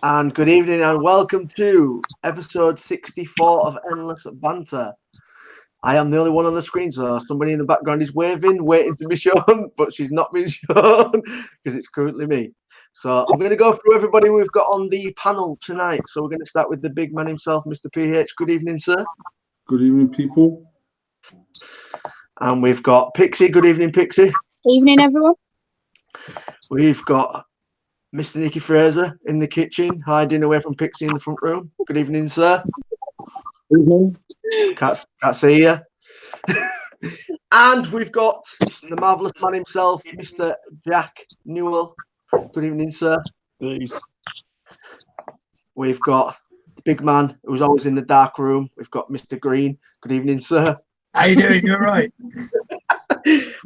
And good evening and welcome to episode 64 of Endless Banter. I am the only one on the screen, so somebody in the background is waving, waiting to be shown, but she's not being shown because it's currently me. So I'm going to go through everybody we've got on the panel tonight. So we're going to start with the big man himself, Mr. PH. Good evening, sir. Good evening, people. And we've got Pixie. Good evening, Pixie. Evening, everyone. We've got Mr. Nicky Fraser in the kitchen, hiding away from Pixie in the front room. Good evening, sir. Evening. Can't see you. And we've got the marvellous man himself, Mr. Jack Newell. Good evening, sir. Please. We've got the big man who's always in the dark room. We've got Mr. Green. Good evening, sir. How you doing? You're right.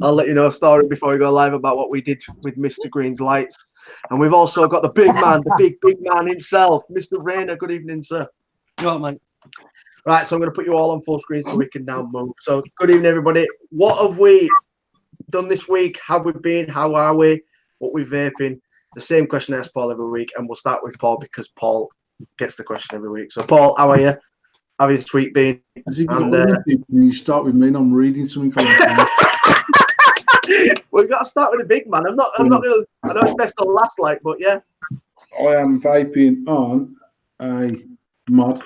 I'll let you know a story before we go live about what we did with Mr. Green's lights. And we've also got the big man, the big man himself, Mr. Rayner. Good evening, sir. Right, mate. Right, so I'm going to put you all on full screen so we can now move. So good evening, everybody. What have we done this week? How have we been? How are we? What we vaping? The same question I ask Paul every week, and we'll start with Paul because Paul gets the question every week. So, Paul, how are you? How has this week been? You start with me and I'm reading something. We've got to start with the big man. I'm not really. I know it's best to last, but yeah. I am vaping on a mod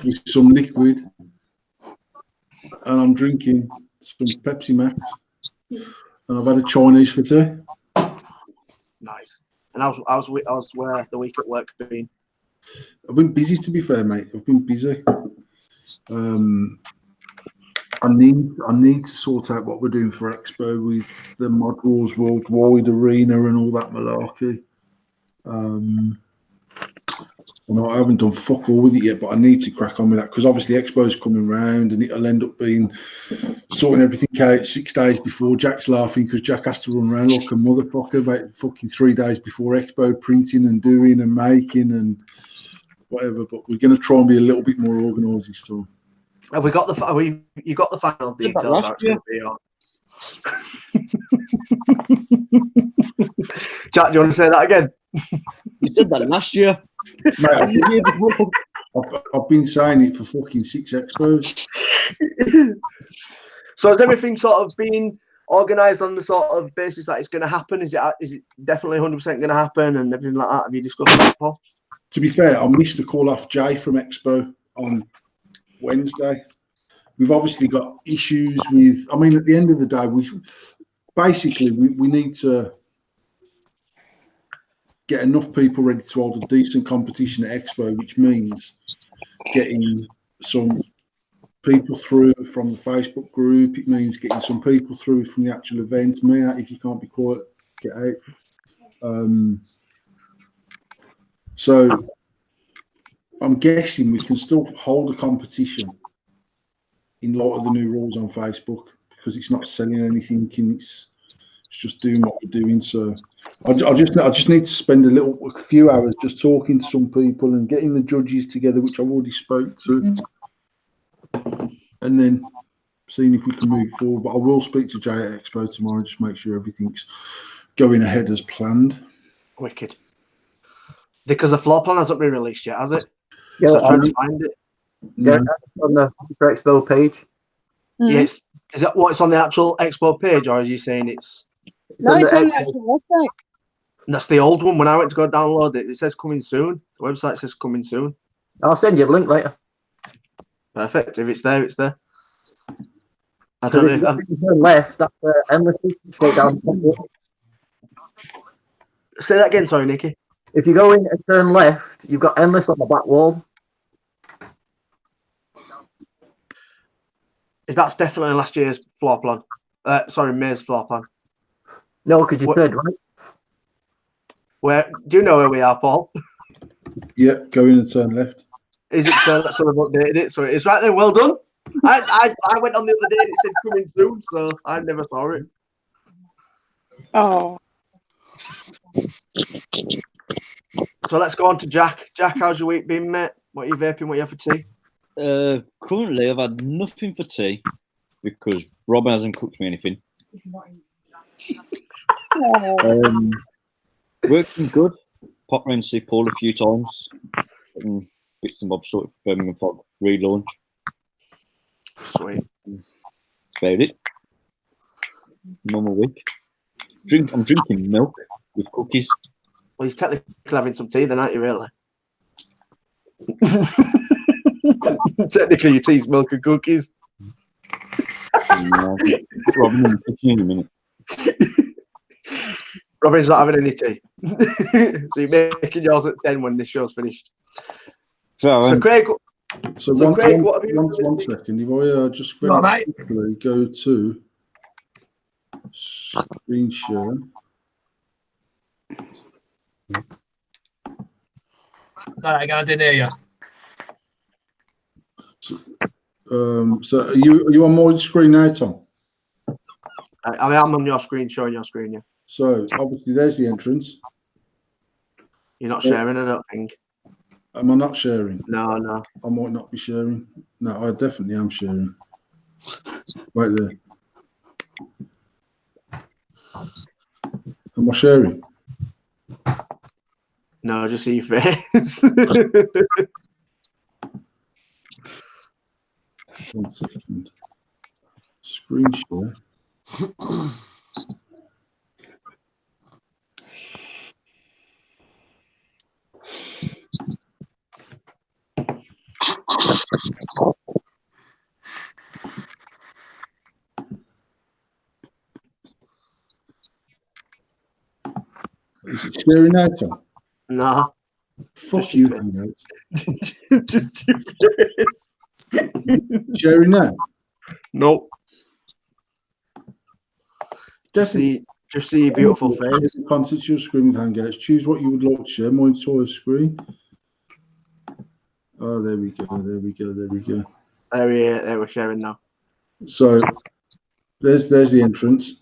with some liquid, and I'm drinking some Pepsi Max, and I've had a Chinese for tea. Nice. And I was where the week at work been. I've been busy, to be fair, mate. I've been busy. I need to sort out what we're doing for Expo with the Mod Wars Worldwide Arena and all that malarkey. I haven't done fuck all with it yet, but I need to crack on with that because obviously Expo's coming round and it'll end up being sorting everything out 6 days before. Jack's laughing because Jack has to run around like a motherfucker about fucking 3 days before Expo, printing and doing and making and whatever. But we're going to try and be a little bit more organised this time. Have we got the? You got the final details? How it's going to be on. Jack, do you want to say that again? You said that last year. Mate, I've been saying it for fucking 6 Expos. So has everything sort of been organised on the sort of basis that it's going to happen? Is it definitely 100% going to happen and everything like that? Have you discussed that, Paul? To be fair, I missed the call off Jay from Expo on Wednesday. We've obviously got issues with. I mean, at the end of the day, we need to get enough people ready to hold a decent competition at Expo, which means getting some people through from the Facebook group. It means getting some people through from the actual event. Me out if you can't be quiet, get out. So I'm guessing we can still hold a competition in light of the new rules on Facebook because it's not selling anything and it's just doing what we're doing. So I just need to spend a few hours just talking to some people and getting the judges together, which I've already spoke to, and then seeing if we can move forward. But I will speak to Jay at Expo tomorrow, just make sure everything's going ahead as planned. Wicked. Because the floor plan hasn't been released yet, has it? Yeah, I tried to find it. Yeah, on the Expo page. Mm. Yes. Is that what's on the actual Expo page, or are you saying it's? No, it's on the actual website. That's the old one. When I went to go download it, it says coming soon. The website says coming soon. I'll send you a link later. Perfect. If it's there, it's there. I don't know. If you turn left, that's endless straight down. Say that again, sorry, Nicky. If you go in and turn left, you've got endless on the back wall. That's definitely last year's floor plan. May's floor plan. No, because you turned right. Where do you know where we are, Paul? Yeah, go in and turn left. Is it so I've updated it? So it's right there. Well done. I went on the other day and it said coming soon, so I never saw it. Oh. So let's go on to Jack. Jack, how's your week been, mate? What are you vaping? What are you have for tea? Currently, I've had nothing for tea because Robin hasn't cooked me anything. Working good. popped around to see Paul a few times. And bits and bobs sorted for Birmingham Fog relaunch. Sweet. That's about it. Normal week. I'm drinking milk with cookies. Well, you're technically having some tea then, aren't you, really? Technically, your tea's milk and cookies. Robin in the kitchen in a minute. Robin's not having any tea. So you're making yours at 10 when this show's finished. So, Craig, Craig, what have you one second. If I just very quickly go to screen share. Sorry, I didn't hear you. So are you on my screen now, Tom? I am on your screen, showing your screen, yeah. So obviously there's the entrance. You're not sharing, I don't think. Am I not sharing? No. I might not be sharing. No, I definitely am sharing. Right there. Am I sharing? No, just see your face. 1 second. Screen share. Is it sharing now, Tom? No. Fuck Just you, your Hangouts. Just your face. Sharing now? Nope. Definitely. Just see your beautiful face. Contact your screen with Hangouts. Choose what you would like to share. My entire screen. Oh, there we go. There we go. There we're sharing now. So there's the entrance.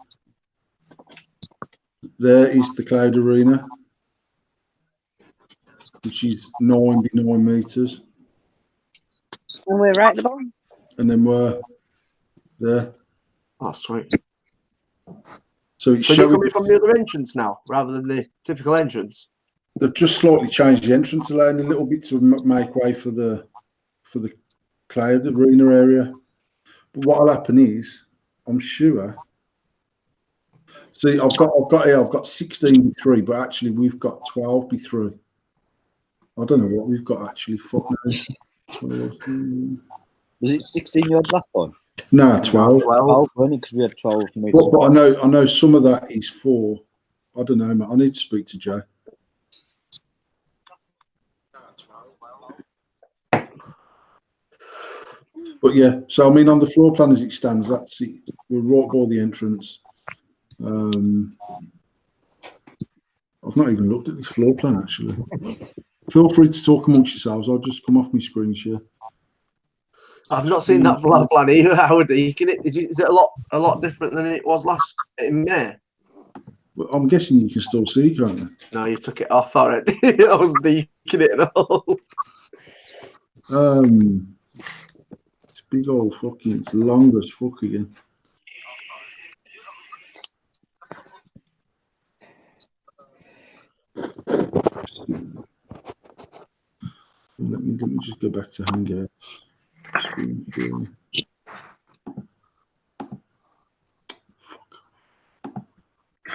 There is the cloud arena, which is 99 meters. And we're right at the bottom. And then we're there. Oh, sweet. So it's So you're showing, coming from the other entrance now, rather than the typical entrance? they've just slightly changed the entrance, allowing a little bit to make way for the cloud arena area. But what'll happen is, I'm sure. See, I've got 16 B3, but actually we've got 12 B3. I don't know what we've got actually. Fuck no. was it 16 you had last time? No, 12. 12, wasn't it? Because we had 12 meters. But I know some of that is for. I don't know, mate. I need to speak to Joe. But yeah, so I mean, on the floor plan as it stands, that's it. We're right by the entrance. I've not even looked at this floor plan actually. Feel free to talk amongst yourselves. I'll just come off my screen share. I've not seen that floor plan either, Howard. Is it a lot different than it was last in May? Well, I'm guessing you can still see, can't you? No, you took it off already. I was deaking it and all. It's big old fucking. It's long as fuck again. Let me just go back to Hangouts. Screen share. Fuck.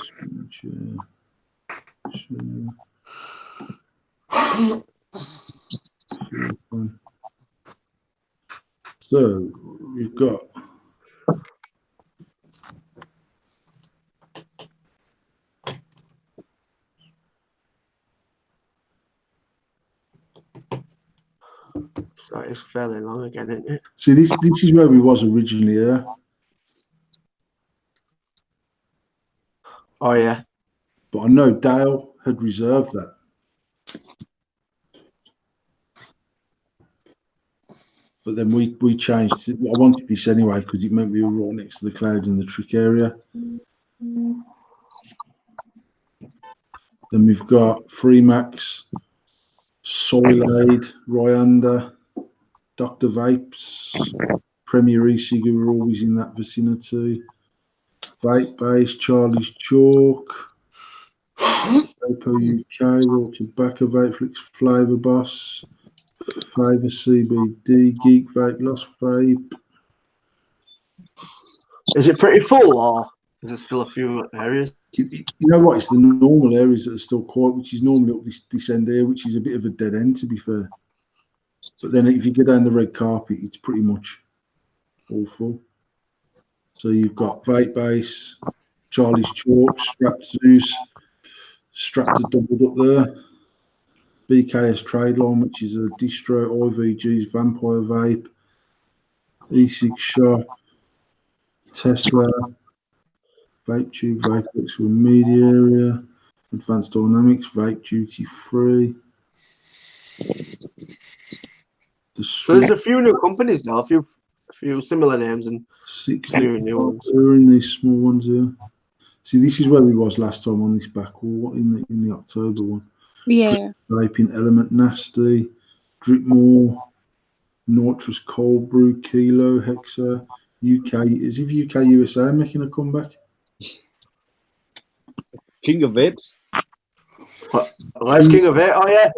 Screen share. So we've got. So it's fairly long again, isn't it? See, this is where we was originally here. Oh yeah. But I know Dale had reserved that. But then we changed it. I wanted this anyway because it meant we were right next to the cloud in the trick area. Then we've got Freemax, Soilade, Royander, Dr. Vapes, Premier E-Cig, who are always in that vicinity. Vape Base, Charlie's Chalk. Vapo UK, Raw Tobacco, Vapeflix, Flavor Boss, Flavor CBD, Geek Vape, Lost Vape. Is it pretty full, or is there still a few areas? You know what? It's the normal areas that are still quiet, which is normally up this end here, which is a bit of a dead end, to be fair. But then if you go down the red carpet, it's pretty much all full. So you've got Vape Base, Charlie's Chalk, Strapped Zeus, Strapped are doubled up there. BKS Trade Line, which is a distro, IVG's Vampire Vape, E6 Shop, Tesla, Vape Tube, Vapex with Media Area, Advanced Dynamics, Vape Duty Free. So there's a few new companies now, a few similar names and 6 few new ones. are in these small ones here. See, this is where we was last time on this back wall in the October one. Yeah. Vaping Element Nasty, Dripmore, Nortrus Cold Brew, Kilo, Hexa, UK. Is if UK USA making a comeback? King of Vapes. Life's King of It, oh yeah.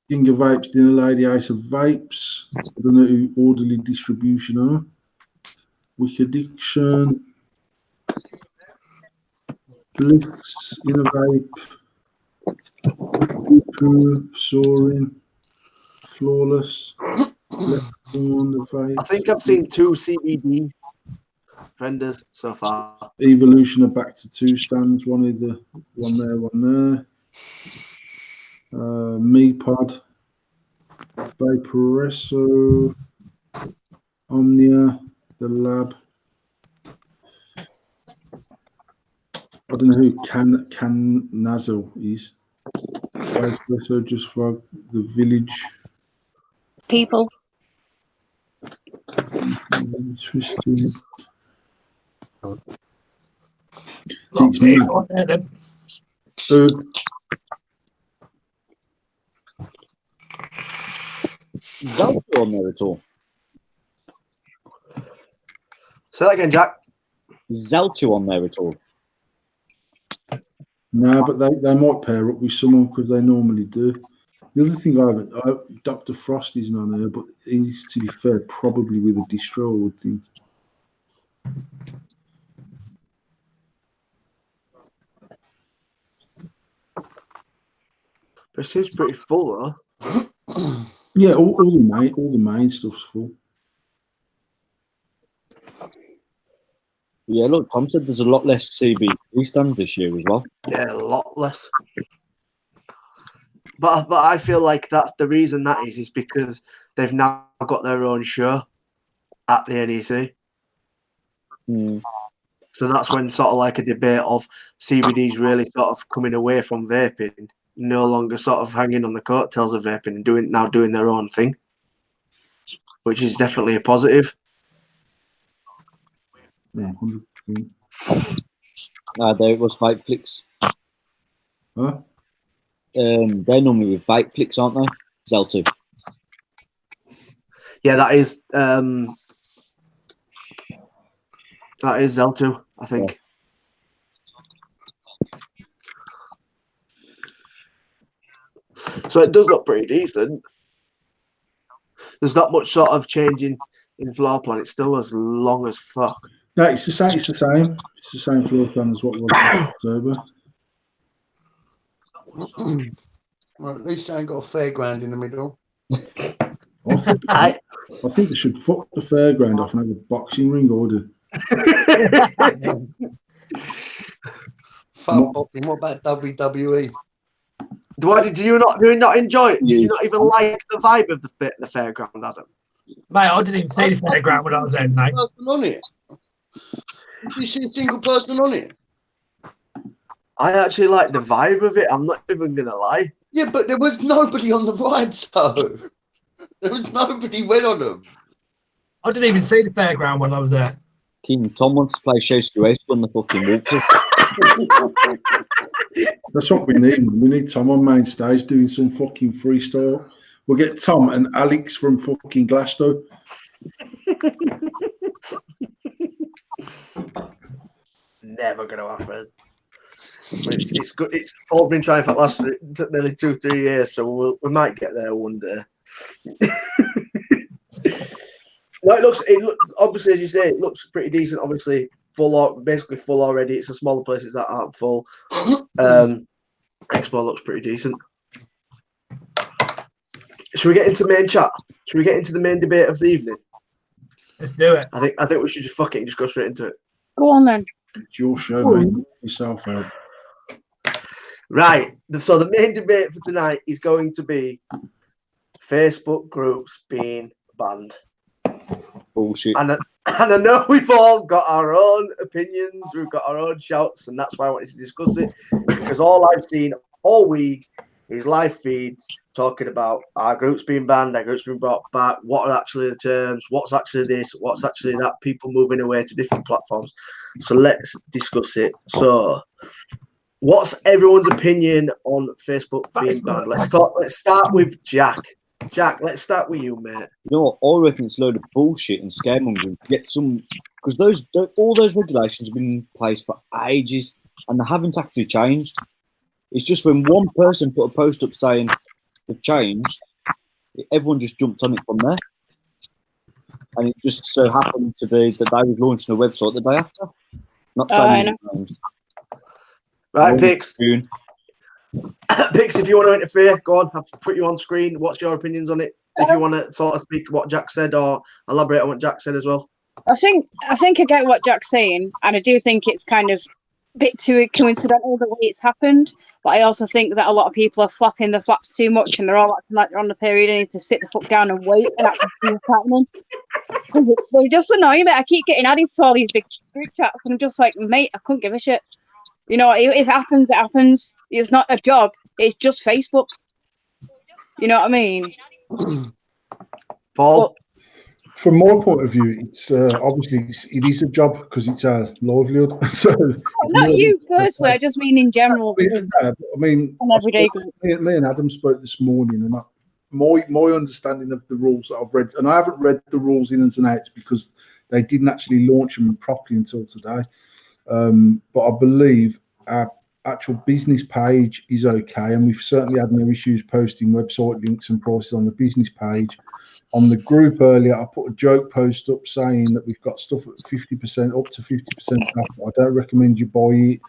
King of Vapes, Dinner Lady, Ice of Vapes. I don't know who Orderly Distribution are. Wicked Addiction. Blitz, Innovate. Soaring. Flawless. Left on the Vape. I think I've seen 2 CBD vendors so far. Evolution are back to 2 stands. One there, one there. Meepod, Vaporesso, Omnia, The Lab. I don't know who Can Nazzle is. Vaporesso just for the village. People. Twisted. Lot of people on there, then. Zalto on there at all? Say that again, Jack. Zalto on there at all? No, but they might pair up with someone because they normally do. The other thing Dr. Frost isn't on there, but he's, to be fair, probably with a distro, I would think. But it seems pretty full though. Yeah, all the main stuff's full. Yeah, look, Tom said there's a lot less CBD stands this year as well. Yeah, a lot less. But I feel like that's the reason that is because they've now got their own show at the NEC. So that's when sort of like a debate of CBD's really sort of coming away from vaping, no longer sort of hanging on the coattails of vaping and doing their own thing, which is definitely a positive. Yeah, 100%. There it was, Vapeflix. Huh? They're normally with Vapeflix, aren't they? Zalto. Yeah, that is Zelto, I think. Yeah. So it does look pretty decent. There's not much sort of change in floor plan. It's still as long as fuck. No, it's the same. It's the same floor plan as what was in October. Well, at least I ain't got a fairground in the middle. I think they should fuck the fairground off and have a boxing ring order. Fuck boxing. What about WWE? Do you not enjoy it? Did you not even like the vibe of the fairground, Adam? Mate, I didn't even see the fairground when I was there, mate. Person on it. Did you see a single person on it? I actually like the vibe of it. I'm not even gonna lie. Yeah, but there was nobody on the ride, so there was nobody went on them. I didn't even see the fairground when I was there. King Tom wants to play Showski Race on the fucking walkthrough. That's what we need. We need Tom on main stage doing some fucking freestyle. We'll get Tom and Alex from fucking Glasgow. Never gonna happen. It's good. It's all been trying for the last nearly 2-3 years, so we might get there one day. No, it obviously, as you say, it looks pretty decent. Obviously, basically full already. It's the smaller places that aren't full. Expo looks pretty decent. Should we get into main chat? Should we get into the main debate of the evening? Let's do it. I think we should just fuck it and just go straight into it. Go on then. It's your show, mate. Yourself out. Right. So the main debate for tonight is going to be Facebook groups being banned. Bullshit. And I know we've all got our own opinions, we've got our own shouts, and that's why I wanted to discuss it. Because all I've seen all week is live feeds talking about our groups being banned, our groups being brought back, what are actually the terms, what's actually this, what's actually that, people moving away to different platforms. So let's discuss it. So what's everyone's opinion on Facebook being banned? Let's start with Jack. Jack, let's start with you, mate. You know what? I reckon it's a load of bullshit and scaremongering. Get some, because all those regulations have been in place for ages and they haven't actually changed. It's just when one person put a post up saying they've changed, everyone just jumped on it from there. And it just so happened to be that they was launching a website the day after. Not saying names. Right, Pix. Pix, if you want to interfere, go on. I've put you on screen. What's your opinions on it? If you want to sort of speak what Jack said or elaborate on what Jack said as well. I think I get what Jack's saying, and I do think it's kind of a bit too coincidental the way it's happened. But I also think that a lot of people are flapping the flaps too much, and they're all acting like they're on the period and need to sit the fuck down and wait and actually see what's happening. They're just annoying me. I keep getting added to all these big group chats, and I'm just like, mate, I couldn't give a shit. You know, if it happens, it happens. It's not a job. It's just Facebook. You know what I mean? Paul? From my point of view, it's obviously it is a job because it's our livelihood. So not you personally. I just mean in general. I mean, everyday group. Me and Adam spoke this morning, and my understanding of the rules that I've read, and I haven't read the rules in and out because they didn't actually launch them properly until today. But I believe our actual business page is okay, and we've certainly had no issues posting website links and prices on the business page. On the group earlier, I put a joke post up saying that we've got stuff at 50%, up to 50% off. I don't recommend you buy it,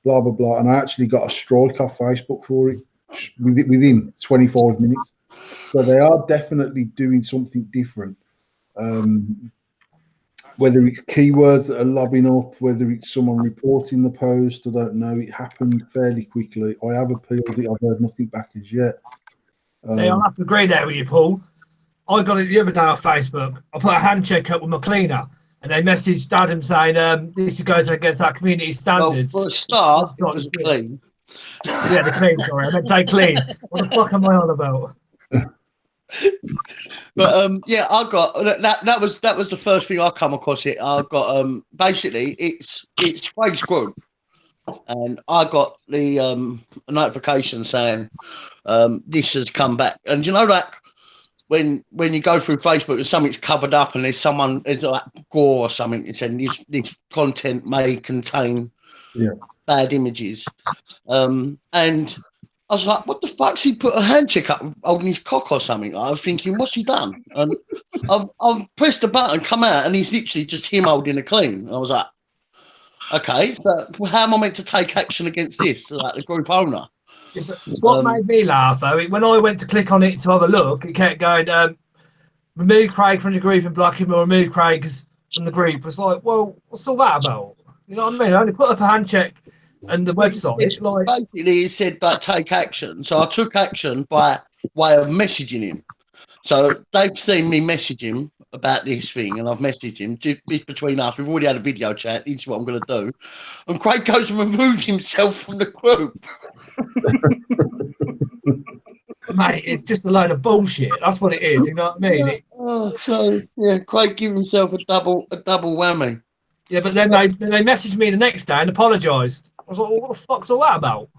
blah, blah, blah. And I actually got a strike off Facebook for it within 25 minutes. So they are definitely doing something different. Whether it's keywords that are lobbing up, whether it's someone reporting the post, I don't know. It happened fairly quickly. I have appealed it. I've heard nothing back as yet. See, I'll have to agree there with you, Paul. I got it the other day on Facebook. I put a hand check up with my cleaner, and they messaged Adam saying this goes against our community standards. Well, for a start, it was clean. Yeah, the clean, sorry. I meant to say clean. What the fuck am I on about? But yeah, I got that was the first thing I come across it. I got basically it's Craig's group, and I got the notification saying this has come back. And you know, like when you go through Facebook and something's covered up and there's like gore or something, it's saying this content may contain bad images, and I was like, what the fuck's he put a hand check up holding his cock or something? I was thinking, what's he done? And I've pressed the button, come out, and he's literally just him holding a clean. And I was like, okay, so how am I meant to take action against this? Like the group owner. Yeah, what made me laugh, though, when I went to click on it to have a look, it kept going, remove Craig from the group and block him, or remove Craig from the group. It's like, well, what's all that about? You know what I mean? I only put up a hand check and the website. Basically, it said, but take action. So I took action by way of messaging him. So they've seen me message him about this thing, and I've messaged him. It's between us. We've already had a video chat. This is what I'm going to do. And Craig goes and removes himself from the group. Mate, it's just a load of bullshit. That's what it is. You know what I mean? So yeah, Craig gave himself a double whammy. Yeah, but then they messaged me the next day and apologised. I was like, well, what the fuck's all that about?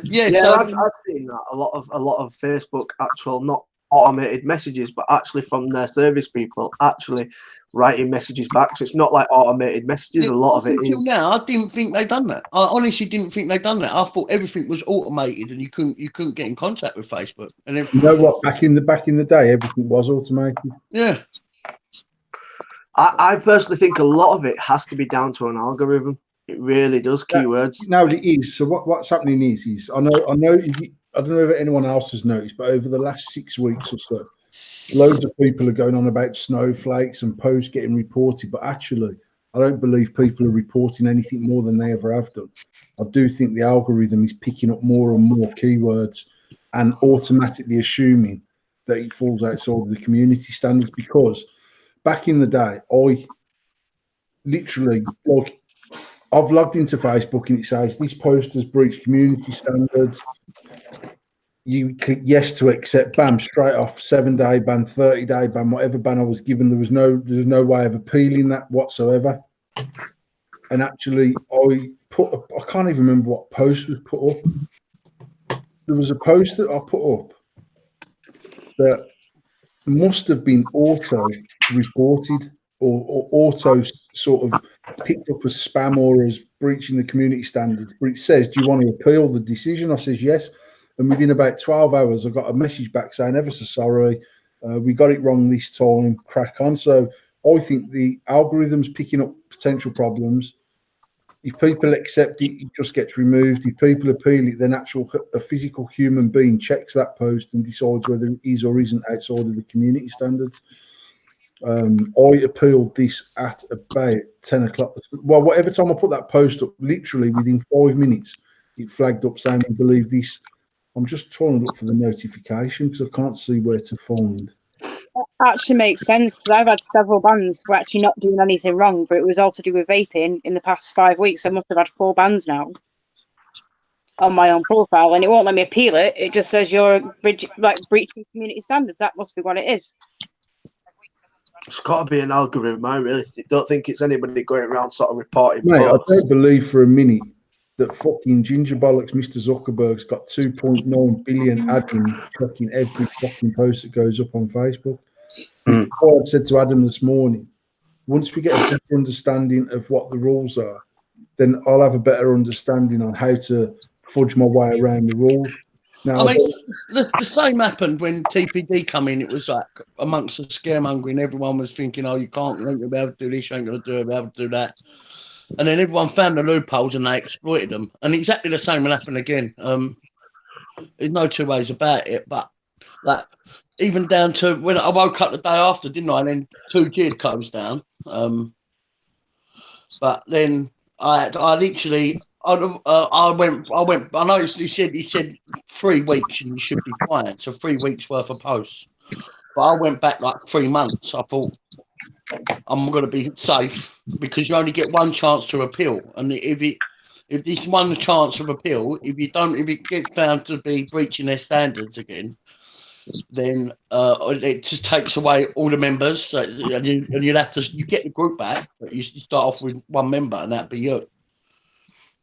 Yeah, Yeah, so I've seen that a lot of Facebook actual, not automated messages, but actually from their service people actually writing messages back. So it's not like automated messages. A lot of it is. Until now, I didn't think they'd done that. I honestly didn't think they'd done that. I thought everything was automated and you couldn't get in contact with Facebook. And You know what? Back in the day, everything was automated. Yeah. I personally think a lot of it has to be down to an algorithm. It really does. Keywords. No, it is. So what's happening is I know. I don't know if anyone else has noticed, but over the last 6 weeks or so, loads of people are going on about snowflakes and posts getting reported. But actually, I don't believe people are reporting anything more than they ever have done. I do think the algorithm is picking up more and more keywords and automatically assuming that it falls outside of the community standards. Because back in the day, I literally I've logged into Facebook and it says this post has breached community standards. You click yes to accept, bam, straight off, 7-day ban, 30-day ban, whatever ban I was given. There was no way of appealing that whatsoever. And actually, I can't even remember what post was put up. There was a post that I put up that must have been auto reported or auto sort of picked up as spam or as breaching the community standards. But it says, do you want to appeal the decision? I says yes. And within about 12 hours, I got a message back saying, ever so sorry, we got it wrong this time, crack on. So I think the algorithm's picking up potential problems. If people accept it, it just gets removed. If people appeal it, then a physical human being checks that post and decides whether it is or isn't outside of the community standards. I appealed this at about 10 o'clock. Well, whatever time I put that post up, literally within 5 minutes, it flagged up saying, we believe this. I'm just trying to look for the notification because I can't see where to find. That actually makes sense because I've had several bans who are actually not doing anything wrong, but it was all to do with vaping in the past 5 weeks. I must have had 4 bans now on my own profile, and it won't let me appeal it. It just says you're breaching community standards. That must be what it is. It's got to be an algorithm. I really don't think it's anybody going around sort of reporting. Mate, I don't believe for a minute that fucking ginger bollocks Mr. Zuckerberg's got 2.9 billion admins checking every fucking post that goes up on Facebook. I said to Adam this morning, once we get a better understanding of what the rules are, then I'll have a better understanding on how to fudge my way around the rules. Now, I mean, the same happened when TPD come in. It was like amongst the scaremongering, everyone was thinking, oh, you ain't going to be able to do this, you ain't going to be able to do that. And then everyone found the loopholes and they exploited them. And exactly the same will happen again. There's no two ways about it. But like, even down to when I woke up the day after, didn't I? And then 2G had closed down. But then I literally, I went. I noticed he said 3 weeks and you should be fine. So 3 weeks worth of posts. But I went back like 3 months. I thought I'm going to be safe because you only get one chance to appeal, and if this one chance of appeal, if it gets found to be breaching their standards again, then it just takes away all the members, and you'd have to get the group back, but you start off with 1 member, and that'd be you.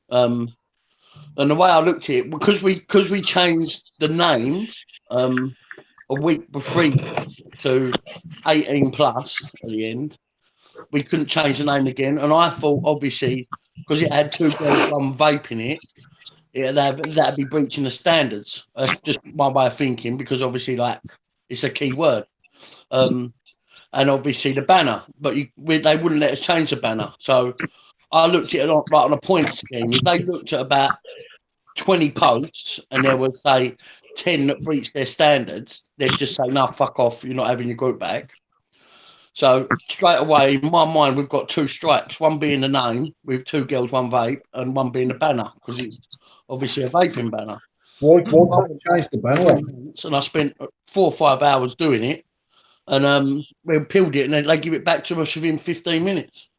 And the way I looked at it, because we changed the name a week before to 18 plus at the end, we couldn't change the name again. And I thought, obviously, because it had 2 girls, 1 vape in it, that'd be breaching the standards. Just my way of thinking, because obviously, like, it's a key word. And obviously the banner, but they wouldn't let us change the banner. So I looked at it on a point scheme. If they looked at about 20 posts and there was, say, 10 that breached their standards, they'd just say, no, fuck off, you're not having your group back. So straight away, in my mind, we've got 2 strikes, 1 being the name with 2 girls, 1 vape, and 1 being the banner, because it's obviously a vaping banner. Why can't you change the banner? And I spent 4 or 5 hours doing it, and we appealed it, and then they give it back to us within 15 minutes.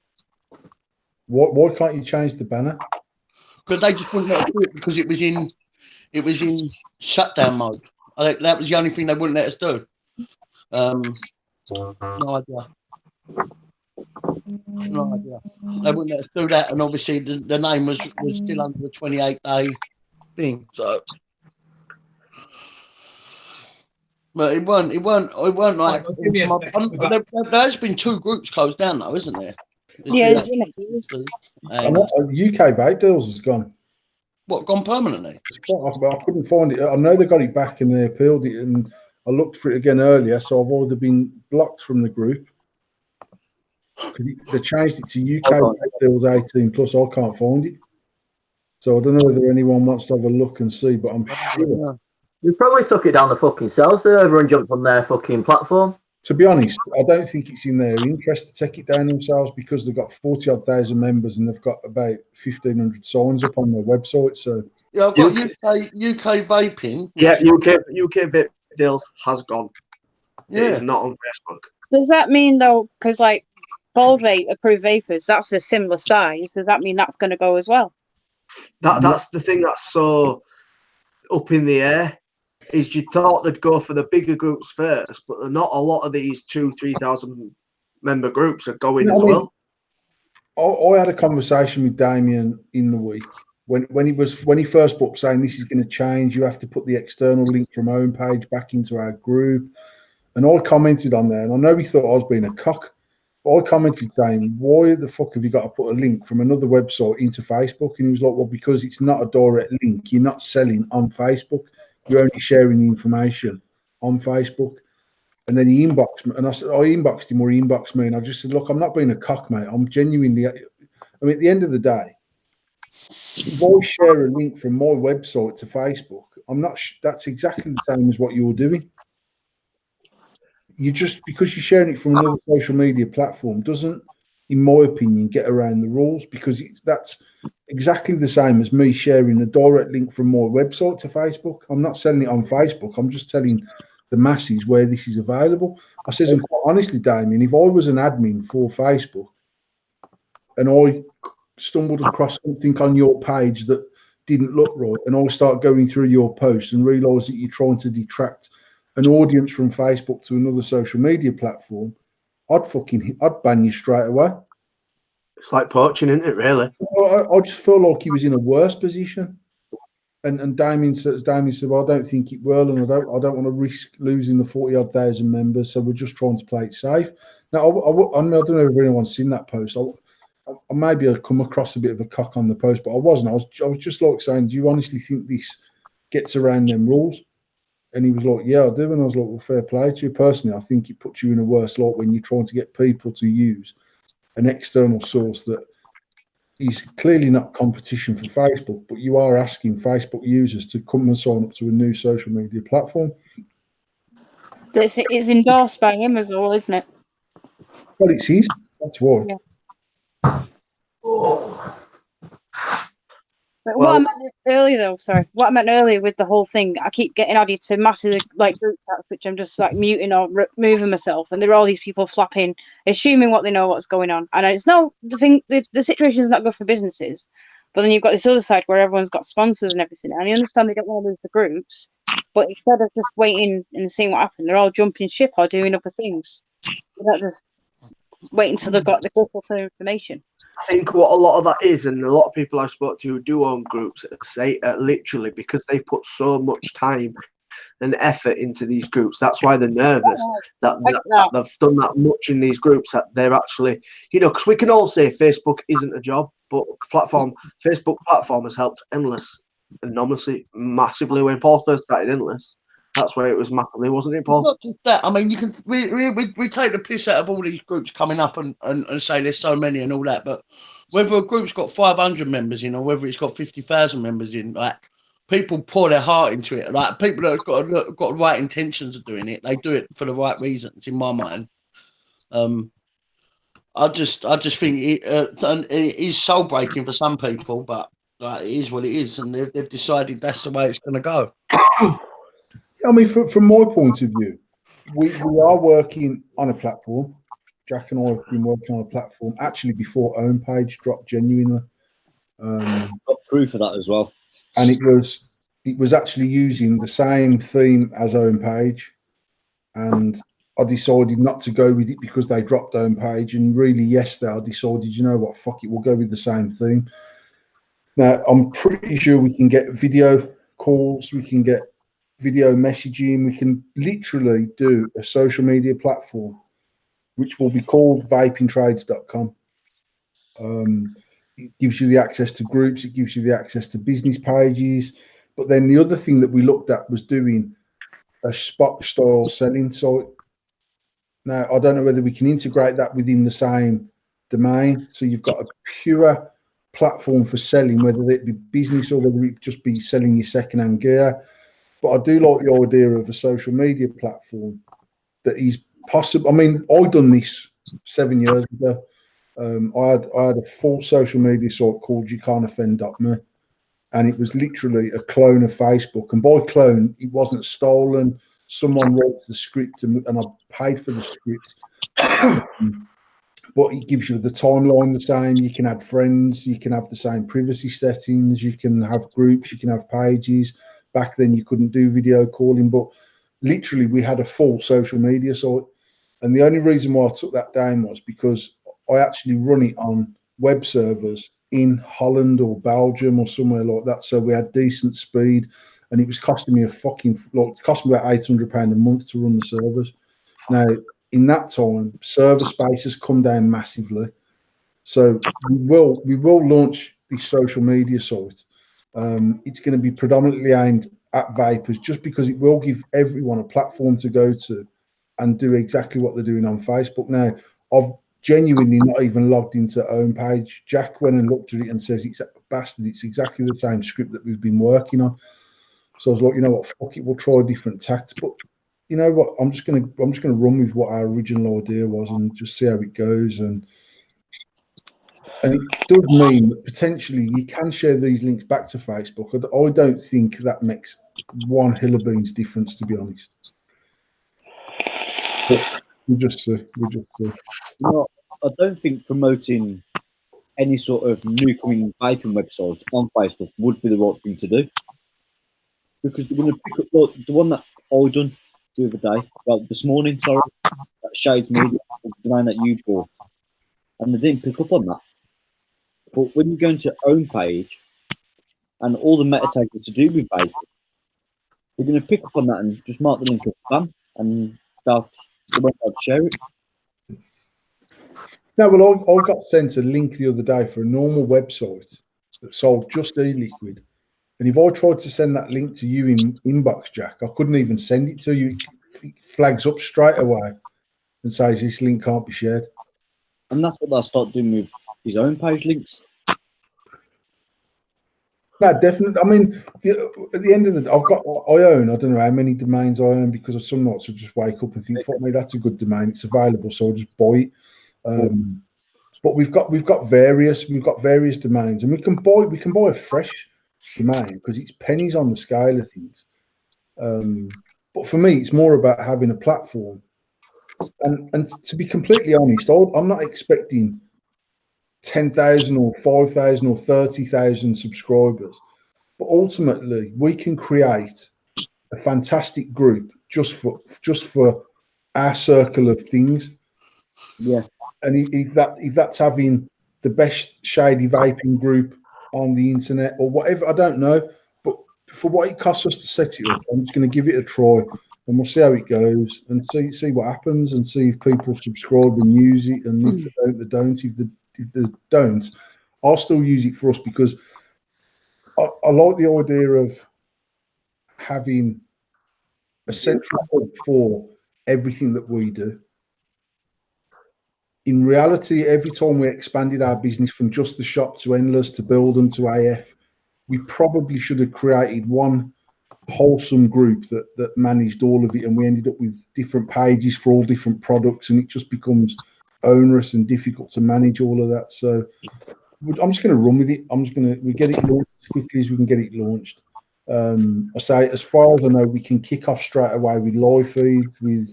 Why can't you change the banner? Because they just wouldn't let us do it because it was in shutdown mode. That was the only thing they wouldn't let us do. No idea. No idea. They wouldn't let us do that, and obviously the name was still under the 28-day thing. So But it weren't like. I'll give you a second. There has been 2 groups closed down though, isn't there? Yeah, There's isn't it? And and UK vape deals has gone. what, gone permanently? I couldn't find it. I know they got it back and they appealed it, and I looked for it again earlier, so I've either been blocked from the group. They changed it to UK vape deals 18 plus. I can't find it, so I don't know whether anyone wants to have a look and see. But I'm sure. We probably took it down the fucking cell server and jumped on their fucking platform. To be honest, I don't think it's in their interest to take it down themselves because they've got 40-odd thousand members and they've got about 1,500 signs up on their website. So yeah, I've got UK vaping. Yeah, UK vape deals has gone. Yeah. It is not on Facebook. Does that mean though? Because like Bold Vape approved vapors, that's a similar size. Does that mean that's going to go as well? That's the thing that's so up in the air. Is you thought they'd go for the bigger groups first, but not a lot of these 2,000-3,000 member groups are going as well. I had a conversation with Damien in the week when he first put up saying this is going to change. You have to put the external link from homepage back into our group, and I commented on there. And I know he thought I was being a cock, but I commented saying, "Why the fuck have you got to put a link from another website into Facebook?" And he was like, "Well, because it's not a direct link. You're not selling on Facebook. You're only sharing the information on Facebook." And then he inboxed me, and I said, I inboxed him or he inboxed me, and I just said, "Look, I'm not being a cock, mate. I'm genuinely. I mean, at the end of the day, if I share a link from my website to Facebook, I'm not. That's exactly the same as what you're doing. You just because you're sharing it from another social media platform doesn't, in my opinion, get around the rules because that's exactly the same as me sharing a direct link from my website to Facebook. I'm not selling it on Facebook. I'm just telling the masses where this is available." I says, and quite honestly, Damien, if I was an admin for Facebook and I stumbled across something on your page that didn't look right, and I start going through your posts and realise that you're trying to detract an audience from Facebook to another social media platform, I'd ban you straight away. It's like poaching, isn't it, really? I just feel like he was in a worse position. And Damien said, "Well, I don't think it will, and I don't want to risk losing the 40-odd thousand members. So we're just trying to play it safe." Now, I don't know if anyone's seen that post. I maybe I've come across a bit of a cock on the post, but I wasn't. I was just like saying, "Do you honestly think this gets around them rules?" And he was like, "Yeah, I do." And I was like, "Well, fair play to you. Personally, I think it puts you in a worse light when you're trying to get people to use an external source that is clearly not competition for Facebook, but you are asking Facebook users to come and sign up to a new social media platform." It's endorsed by him as well, isn't it? Well, it's his. That's why. Yeah. But what I meant earlier, though, what I meant earlier with the whole thing, I keep getting added to massive like group chats, which I'm just like muting or moving myself, and there are all these people flapping, assuming what they know what's going on. And it's no the thing. The situation is not good for businesses, but then you've got this other side where everyone's got sponsors and everything. And I understand they don't want to lose the groups, but instead of just waiting and seeing what happens, they're all jumping ship or doing other things. They're not just waiting until they've got the crystal clear information. I think what a lot of that is, and a lot of people I've spoken to who do own groups say literally because they've put so much time and effort into these groups. That's why they're nervous that they've done that much in these groups that they're actually, because we can all say Facebook isn't a job, but Facebook platform has helped Endless enormously, massively. When Paul first started Endless, that's where it was massively, wasn't it, Paul? It's not just that. I mean, we take the piss out of all these groups coming up and say there's so many and all that, but whether a group's got 500 members in or whether it's got 50,000 members in, like, people pour their heart into it. Like, people that have got the right intentions of doing it, they do it for the right reasons, in my mind. I just think it is soul breaking for some people, but like, it is what it is, and they've decided that's the way it's going to go. I mean, from my point of view, we are working on a platform. Jack and I have been working on a platform actually before Homepage dropped genuinely. Got proof of that as well. And it was actually using the same theme as Homepage, and I decided not to go with it because they dropped Homepage. And really, yesterday I decided, you know what, fuck it, we'll go with the same theme. Now I'm pretty sure we can get video calls, we can get video messaging. We can literally do a social media platform, which will be called vapingtrades.com. It gives you the access to groups. It gives you the access to business pages. But then the other thing that we looked at was doing a spot style selling site. Now, I don't know whether we can integrate that within the same domain. So you've got a pure platform for selling, whether it be business or whether it just be selling your second-hand gear. But I do like the idea of a social media platform that is possible. I mean, I've done this 7 years ago. I had a full social media site called youcan'toffend.me, and it was literally a clone of Facebook. And by clone, it wasn't stolen. Someone wrote the script, and I paid for the script. But it gives you the timeline the same. You can add friends. You can have the same privacy settings. You can have groups. You can have pages. Back then, you couldn't do video calling, but literally, we had a full social media site. And the only reason why I took that down was because I actually run it on web servers in Holland or Belgium or somewhere like that. So we had decent speed, and it was costing me it cost me about £800 a month to run the servers. Now, in that time, server space has come down massively. So we will launch this social media site. It's going to be predominantly aimed at vapors, just because it will give everyone a platform to go to and do exactly what they're doing on Facebook. Now, I've genuinely not even logged into own page. Jack went and looked at it and says, it's a bastard, it's exactly the same script that we've been working on. So I was like, you know what, fuck it, we'll try a different tact. But you know what, I'm just gonna run with what our original idea was and just see how it goes. And it does mean that potentially you can share these links back to Facebook. I don't think that makes one hill of beans difference, to be honest. But we'll just see. No, I don't think promoting any sort of new coming vaping websites on Facebook would be the right thing to do, because they're going to pick up like the one that I done the other day, well, this morning, sorry, that Shades Media was the domain that you bought, and they didn't pick up on that. But when you go into your own page and all the metadata to do with vaping, they're going to pick up on that and just mark the link as spam, and they won't be able to share it. No, well, I got sent a link the other day for a normal website that sold just e-liquid. And if I tried to send that link to you in inbox, Jack, I couldn't even send it to you. It flags up straight away and says this link can't be shared. And that's what they'll start doing with his own page links. No, definitely. I mean, at the end of the day, I don't know how many domains I own, because some nights I just wake up and think, fuck me, that's a good domain. It's available, so I'll just buy it. But we've got various domains, and we can buy a fresh domain because it's pennies on the scale of things. But for me, it's more about having a platform. And to be completely honest, I'm not expecting 10,000 or 5,000 or 30,000 subscribers, but ultimately we can create a fantastic group just for our circle of things. Yeah. And if that's having the best shady vaping group on the internet or whatever, I don't know. But for what it costs us to set it up, I'm just going to give it a try, and we'll see how it goes and see what happens, and see if people subscribe and use it, and if they don't. If they don't, I'll still use it for us, because I like the idea of having a central hub for everything that we do. In reality, every time we expanded our business from just the shop to Endless to Build'em to AF, we probably should have created one wholesome group that managed all of it, and we ended up with different pages for all different products, and it just becomes onerous and difficult to manage all of that. So I'm just going to run with it. We get it launched as quickly as we can get it launched. I say, as far as I know, we can kick off straight away with live feed, with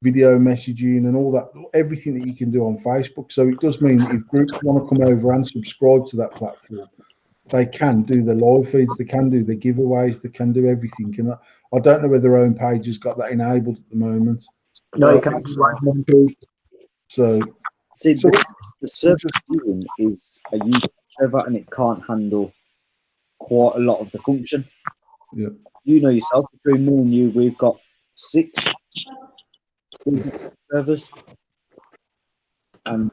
video messaging and all that, everything that you can do on Facebook. So it does mean that if groups want to come over and subscribe to that platform, they can do the live feeds, they can do the giveaways, they can do everything. And I don't know whether their own page has got that enabled at the moment. No, you can't. So the server viewing is a YouTube server, and it can't handle quite a lot of the function. Yeah. you know yourself, between me and you, we've got 6 servers, and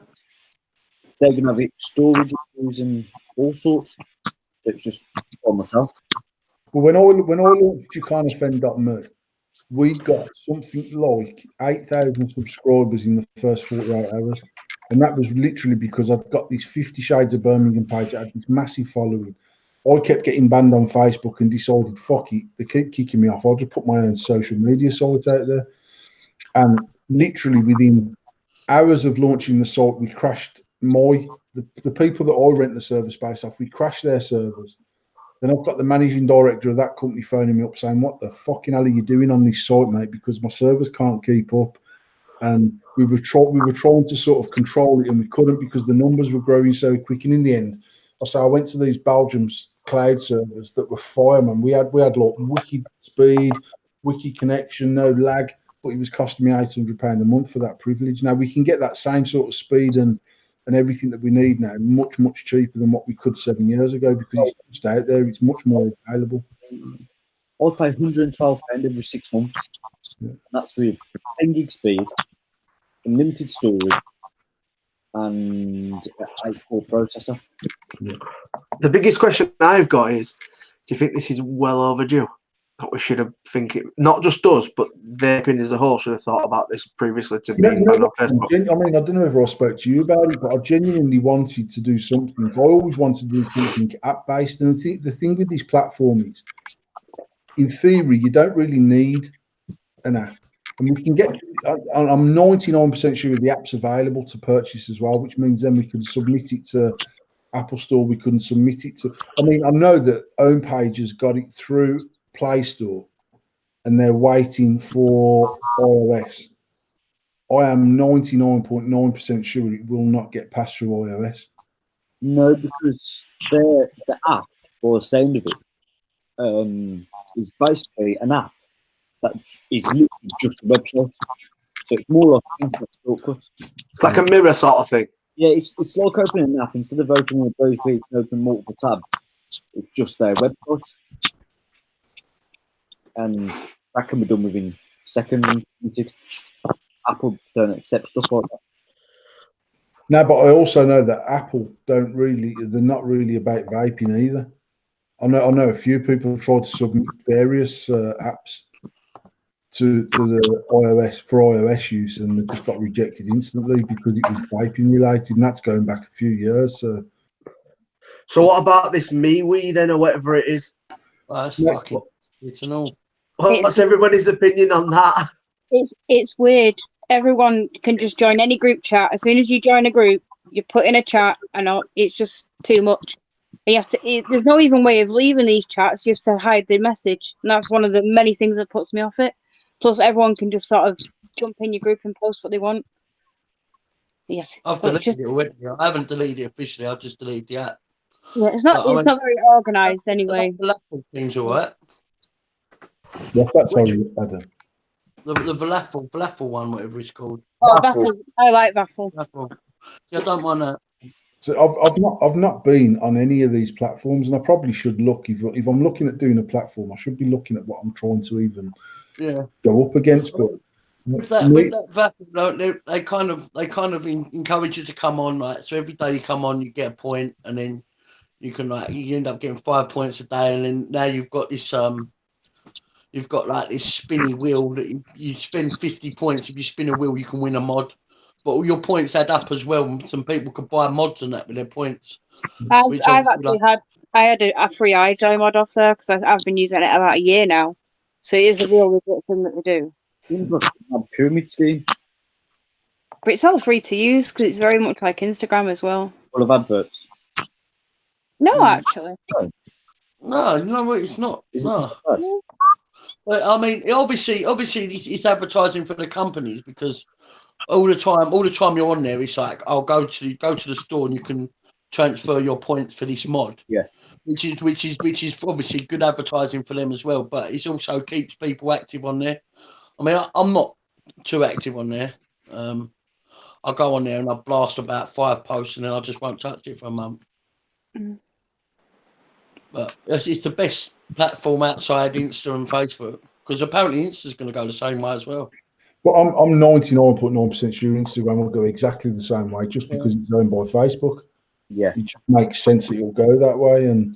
they're going to have storage issues and all sorts. So it's just on myself. Well, when I launched YouCan'tOffend.me, we got something like 8,000 subscribers in the first 48 hours. And that was literally because I've got this 50 Shades of Birmingham page that had this massive following. I kept getting banned on Facebook and decided, fuck it, they keep kicking me off. I'll just put my own social media site out there. And literally within hours of launching the site, we crashed the people that I rent the server space off, we crashed their servers. Then I've got the managing director of that company phoning me up saying, what the fucking hell are you doing on this site, mate? Because my servers can't keep up. And we were trying to sort of control it, and we couldn't because the numbers were growing so quick. And in the end, I went to these Belgium's cloud servers that were firemen. We had like wiki speed, wiki connection, no lag, but it was costing me £800 a month for that privilege. Now we can get that same sort of speed and everything that we need now much, much cheaper than what we could 7 years ago because it's just out there. It's much more available. I pay £112 every 6 months. Yeah. That's with 10 gig speed, unlimited storage, and 8-core processor. Yeah. The biggest question I've got is, do you think this is well overdue? That we should have not just us, but vaping as a whole should have thought about this previously to being banned on Facebook. I mean, I don't know if I spoke to you about it, but I genuinely wanted to do something. I always wanted to do something app-based. And the thing with this platform is, in theory, you don't really need an app. And we can get, I'm 99% sure the app's available to purchase as well, which means then we can submit it to Apple Store. We couldn't submit it to, I mean, I know that Homepage has got it through Play Store and they're waiting for iOS. I am 99.9% sure it will not get passed through iOS. No, because the app, or the sound of it, is basically an app that is literally just a website. So it's more like an internet shortcut. It's like a mirror sort of thing. Yeah, it's like opening an app. Instead of opening a browser, you can open multiple tabs. It's just their website. And that can be done within seconds. Apple don't accept stuff like that. No, but I also know that Apple they're not really about vaping either. I know a few people tried to submit various apps to the iOS for iOS use, and they just got rejected instantly because it was vaping related, and that's going back a few years. So what about this MeWe then, or whatever it is? That's fucking. It's an all. What's everybody's opinion on that? It's weird. Everyone can just join any group chat. As soon as you join a group, you put in a chat, and it's just too much. You have to. There's no even way of leaving these chats. You have to hide the message, and that's one of the many things that puts me off it. Plus, everyone can just sort of jump in your group and post what they want. Yes, I've deleted it already. I haven't deleted it officially. I've just deleted the app. Yeah, it's not. It's not very organised anyway. The falafel thing's all right. What's that? Sorry, Adam. The falafel one, whatever it's called. Oh, Vaffle. I like Vaffle. Yeah, I don't mind that. So I've not been on any of these platforms, and I probably should look. If I'm looking at doing a platform, I should be looking at what I'm trying to even go up against. But with that, they kind of encourage you to come on, right? So every day you come on, you get a point, and then you can you end up getting 5 points a day, and then now you've got this you've got like this spinny wheel that you spend 50 points. If you spin a wheel, you can win a mod. But all your points add up as well. Some people could buy mods and that with their points. I had a free iDry mod off there because I've been using it about a year now. So it is a real legit thing that they do. Seems like a pyramid scheme. But it's all free to use because it's very much like Instagram as well. Full of adverts. No, actually. No, it's not. No. Well, I mean, obviously, it's advertising for the companies because all the time you're on there, it's like, I'll go to the store and you can transfer your points for this mod. Yeah. Which is obviously good advertising for them as well, but it also keeps people active on there. I mean, I'm not too active on there. I go on there and I blast about 5 posts and then I just won't touch it for a month. Mm. But it's the best platform outside Insta and Facebook, because apparently Insta's going to go the same way as well. Well, I'm 99.9% sure Instagram will go exactly the same way, just because it's owned by Facebook. Yeah. It just makes sense that it'll go that way. And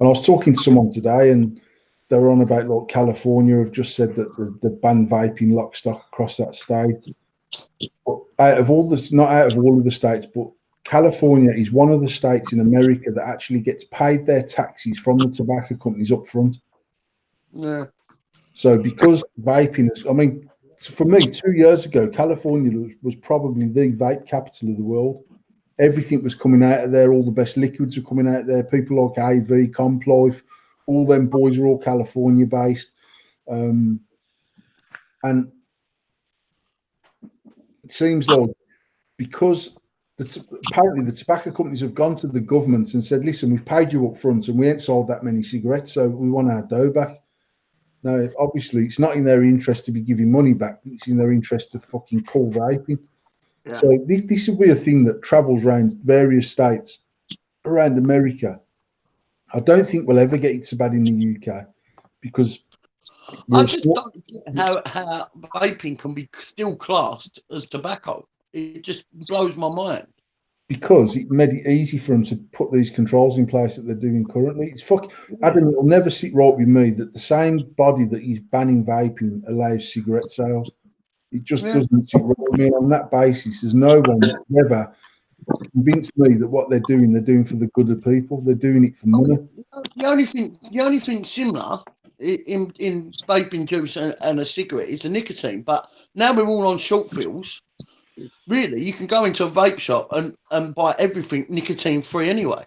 I was talking to someone today, and they were on about like California have just said that the ban vaping lock stock across that state. But out of all the, not out of all of the states, but California is one of the states in America that actually gets paid their taxes from the tobacco companies up front. Yeah. So because vaping is, I mean, for me, 2 years ago, California was probably the vape capital of the world. Everything was coming out of there. All the best liquids were coming out of there. People like AV, Complife, all them boys are all California based. And it seems like because apparently the tobacco companies have gone to the government and said, listen, we've paid you up front and we ain't sold that many cigarettes, so we want our dough back. Now, obviously, it's not in their interest to be giving money back, but it's in their interest to fucking call vaping. Yeah. So this will be a thing that travels around various states around America. I don't think we'll ever get it so bad in the UK because I just don't get how vaping can be still classed as tobacco. It just blows my mind. Because it made it easy for them to put these controls in place that they're doing currently. It's Adam, it'll never sit right with me that the same body that is banning vaping allows cigarette sales. It just doesn't sit right with me. On that basis, there's no one that's ever convinced me that what they're doing for the good of people. They're doing it for money. The only thing similar in vaping juice and a cigarette is the nicotine. But now we're all on short fills. Really, you can go into a vape shop and buy everything nicotine free anyway.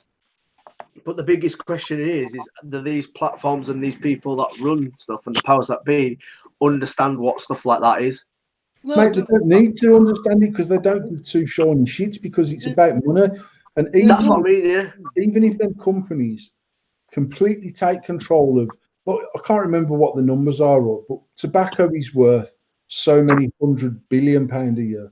But the biggest question is do these platforms and these people that run stuff and the powers that be understand what stuff like that is? No, mate, they don't need to understand it because they don't give two shiny shits because it's about money. And that's what I mean, yeah. Even if them companies completely take control of, well, I can't remember what the numbers are, but tobacco is worth so many £100 billion a year.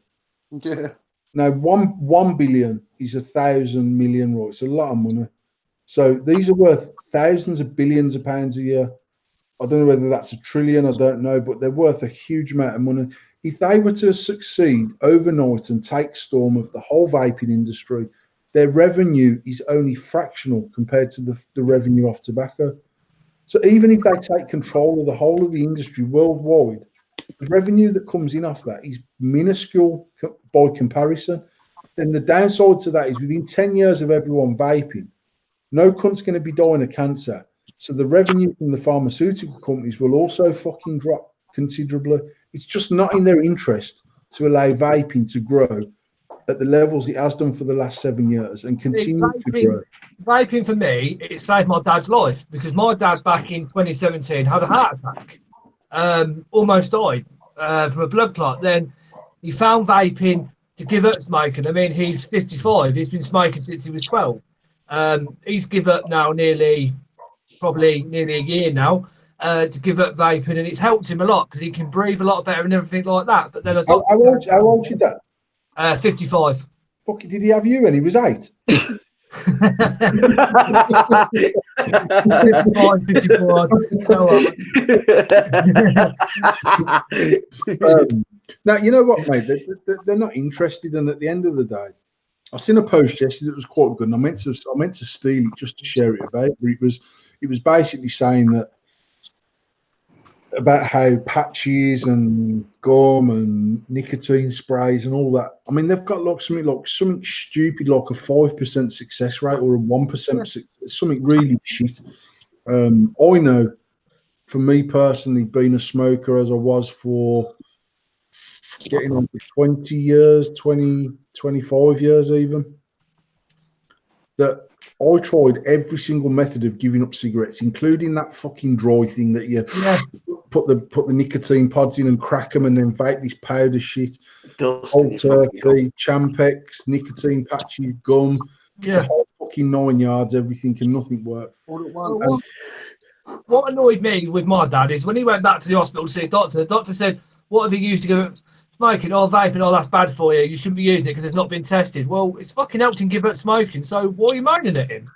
Yeah. Now, 1 billion is 1,000 million, right? It's a lot of money. So these are worth thousands of billions of pounds a year. I don't know whether that's a trillion, I don't know, but they're worth a huge amount of money. If they were to succeed overnight and take storm of the whole vaping industry, their revenue is only fractional compared to the revenue off tobacco. So even if they take control of the whole of the industry worldwide, the revenue that comes in off that is minuscule by comparison. Then the downside to that is within 10 years of everyone vaping, no cunt's going to be dying of cancer. So the revenue from the pharmaceutical companies will also fucking drop considerably. It's just not in their interest to allow vaping to grow at the levels it has done for the last 7 years and continue to grow. Vaping for me, it saved my dad's life because my dad back in 2017 had a heart attack. Almost died from a blood clot. Then he found vaping to give up smoking. I mean, he's 55. He's been smoking since he was 12. He's given up now probably nearly a year now to give up vaping, and it's helped him a lot because he can breathe a lot better and everything like that. But then a doctor, how old is your dad? 55. Fucking, did he have you when he was 8? 54. Now, you know what, mate? They're not interested, and at the end of the day, I seen a post yesterday that was quite good, and I meant to steal it just to share it about. But it was basically saying that about how patches and gum and nicotine sprays and all that. I mean, they've got something stupid like a 5% success rate or a 1%, something really shit. I know, for me personally, being a smoker as I was for getting on for 20 years, 25 years even, that I tried every single method of giving up cigarettes, including that fucking dry thing that you put the nicotine pods in and crack them and then vape this powder shit. Old turkey, Champex, nicotine patches, gum, the whole fucking 9 yards, everything, and nothing worked. What annoyed me with my dad is when he went back to the hospital to see the doctor said, what have you used to give up smoking? Oh, vaping, oh, that's bad for you. You shouldn't be using it because it's not been tested. Well, it's fucking helped him give up smoking, so why are you moaning at him?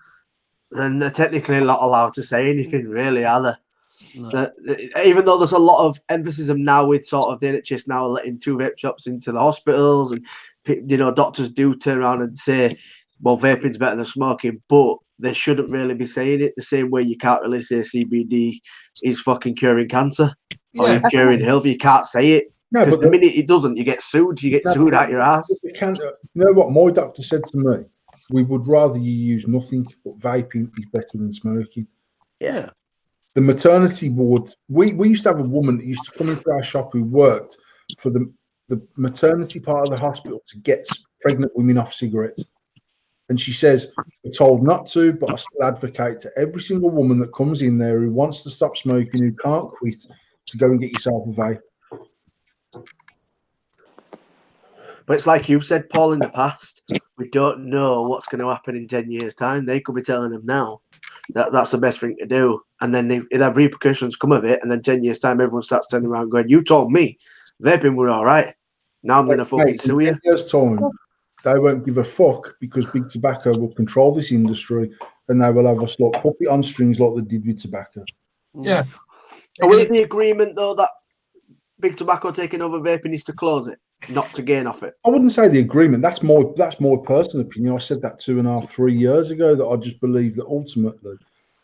And they're technically not allowed to say anything, really, are they? No. Even though there's a lot of emphasis now with sort of the NHS now letting 2 vape shops into the hospitals, and doctors do turn around and say, well, vaping's better than smoking, but they shouldn't really be saying it the same way you can't really say CBD is fucking curing cancer or you're curing health. You can't say it. No, because but the minute it doesn't, you get sued. You get sued out your ass. You know what my doctor said to me? We would rather you use nothing, but vaping is better than smoking. Yeah. The maternity ward, we used to have a woman that used to come into our shop who worked for the maternity part of the hospital to get pregnant women off cigarettes. And she says, we're told not to, but I still advocate to every single woman that comes in there who wants to stop smoking, who can't quit, to go and get yourself a vape. But it's like you've said, Paul, in the past, we don't know what's going to happen in 10 years' time. They could be telling them now that that's the best thing to do. And then they have repercussions come of it. And then 10 years' time, everyone starts turning around going, you told me vaping were all right. Now I'm going to fucking sue you. 10 years' time, they won't give a fuck because big tobacco will control this industry and they will have us like puppet on strings like they did with tobacco. Yeah. Will it be agreement, though, that big tobacco taking over vaping is to close it, not to gain off it? I wouldn't say the agreement. That's my personal opinion. I said that 2.5, 3 years ago, that I just believe that ultimately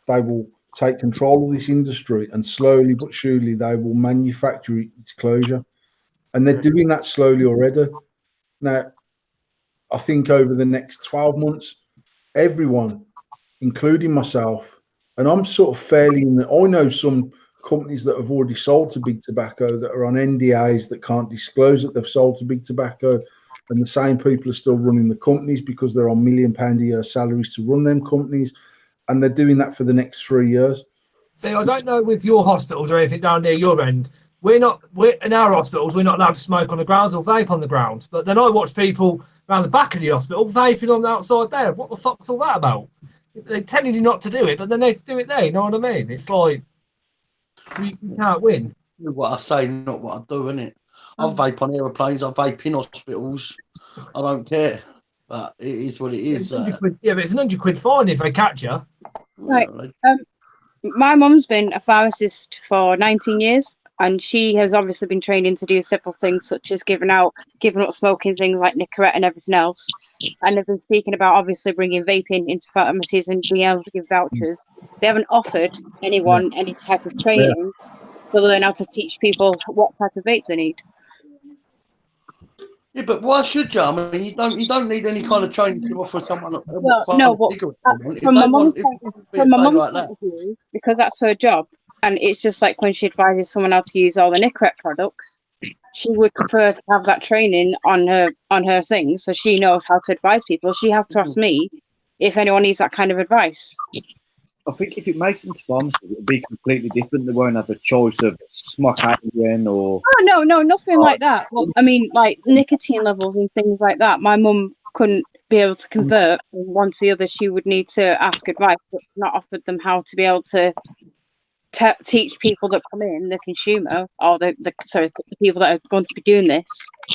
they will take control of this industry and slowly but surely they will manufacture its closure. And they're doing that slowly already. Now, I think over the next 12 months, everyone, including myself, and I'm sort of fairly in the, I know some companies that have already sold to big tobacco that are on NDAs that can't disclose that they've sold to big tobacco, and the same people are still running the companies because they're on £1 million a year salaries to run them companies, and they're doing that for the next 3 years. See, I don't know with your hospitals or anything down near your end. We're in our hospitals, we're not allowed to smoke on the ground or vape on the ground. But then I watch people around the back of the hospital vaping on the outside there. What the fuck's all that about? They're telling you not to do it, but then they do it there. You know what I mean? It's like you can't win. What I say, not what I do, innit? I vape on aeroplanes, I vape in hospitals. I don't care. But it is what it is. Yeah, but it's an £100 fine if they catch you. Right. My mum's been a pharmacist for 19 years, and she has obviously been training to do several things, such as giving up smoking things like Nicorette and everything else. And they've been speaking about obviously bringing vaping into pharmacies and being able to give vouchers. They haven't offered anyone any type of training to learn how to teach people what type of vape they need. Yeah, but why should you? I mean, you don't need any kind of training to offer someone from my mum's point of view, because that's her job, and it's just like when she advises someone how to use all the Nicorette products, she would prefer to have that training on her thing, so she knows how to advise people. She has to ask me if anyone needs that kind of advice. I think if it makes it into pharmacies, it'll be completely different. They won't have a choice of smoke again or. Oh no, nothing like that. Well, I mean, like nicotine levels and things like that. My mum couldn't be able to convert from one to the other. She would need to ask advice, but not offered them how to be able to teach people that come in, the consumer, or the people that are going to be doing this.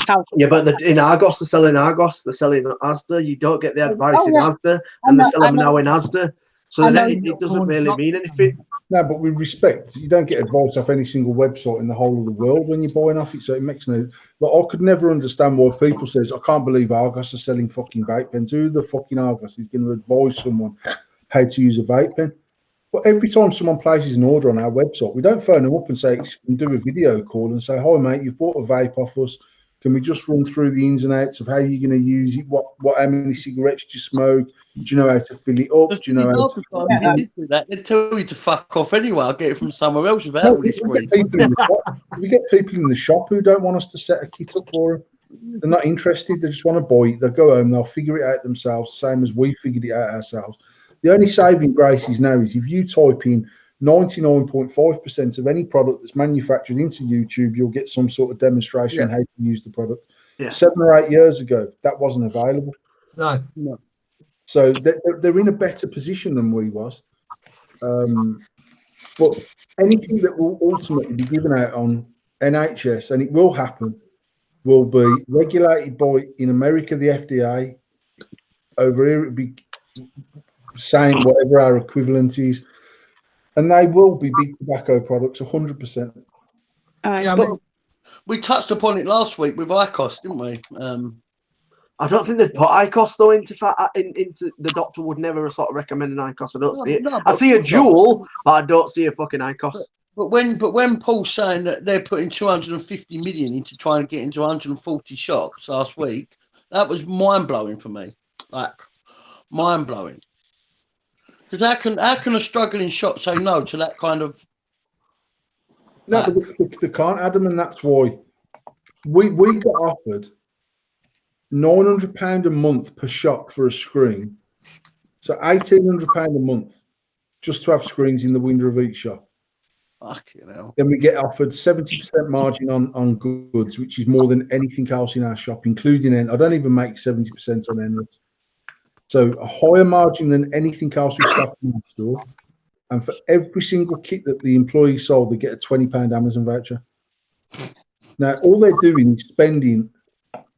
But in Argos, they're selling Argos. They're selling Asda. You don't get the advice in Asda, and they're selling them now in Asda. So it doesn't really mean anything. No, but with respect, you don't get advice off any single website in the whole of the world when you're buying off it, so it makes no. But I could never understand why people says, I can't believe Argos are selling fucking vape pens. Who the fucking Argos is going to advise someone how to use a vape pen? But every time someone places an order on our website, we don't phone them up and say, do a video call and say, hi mate, you've bought a vape off us. Can we just run through the ins and outs of how you're going to use it? How many cigarettes do you smoke? Do you know how to fill it up? Do you know how to do that? They tell you to fuck off anyway. I'll get it from somewhere else without all this grief. We get people in the shop who don't want us to set a kit up for them. They're not interested. They just want to buy it. They'll go home. They'll figure it out themselves, same as we figured it out ourselves. The only saving grace is now is if you type in 99.5% of any product that's manufactured into YouTube, you'll get some sort of demonstration on how to use the product. 7 or 8 years ago, that wasn't available. No. So they're in a better position than we was. But anything that will ultimately be given out on NHS, and it will happen, will be regulated by, in America, the FDA. Over here, it'd be same whatever our equivalent is, and they will be big tobacco products 100%. Yeah, I mean, we touched upon it last week with ICOS, didn't we? I don't think they'd put ICOS though into the doctor would never sort of recommend an ICOS. I don't see it. I see a Juul, but I don't see a fucking ICOS. But when Paul's saying that they're putting 250 million into trying to get into 140 shops last week, that was mind blowing for me. Like mind blowing. Because how can a struggling shop say no to that kind of? No, but they can't, Adam, and that's why we got offered £900 a month per shop for a screen, so £1,800 a month just to have screens in the window of each shop. Fucking hell. Then we get offered 70% margin on goods, which is more than anything else in our shop, including I don't even make 70% on endless. So a higher margin than anything else we stock in the store. And for every single kit that the employee sold, they get a £20 Amazon voucher. Now, all they're doing is spending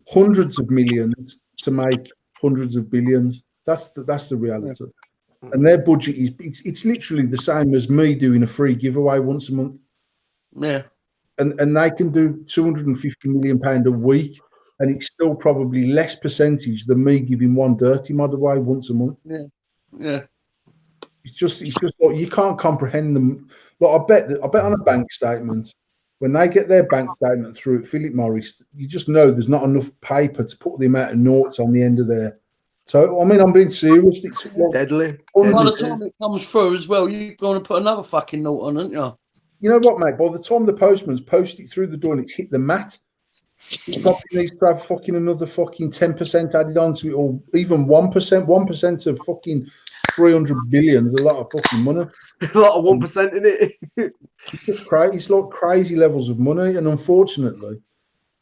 hundreds of millions to make hundreds of billions. That's the reality. Yeah. And their budget is it's literally the same as me doing a free giveaway once a month. Yeah. And they can do £250 million a week, and it's still probably less percentage than me giving one dirty mod away once a month. Yeah. Yeah. It's just like you can't comprehend them. Like I bet on a bank statement, when they get their bank statement through at Philip Morris, you just know there's not enough paper to put the amount of noughts on the end of there. So I mean, I'm being serious. It's like deadly. By the time it comes through as well, you're going to put another fucking note on, aren't you? You know what, mate? By the time the postman's posted it through the door and it's hit the mat, it probably needs to have fucking another fucking 10% added onto it, or even 1%. 1% of fucking 300 billion is a lot of fucking money. A lot of 1% in it. It's crazy. It's like crazy levels of money, and unfortunately,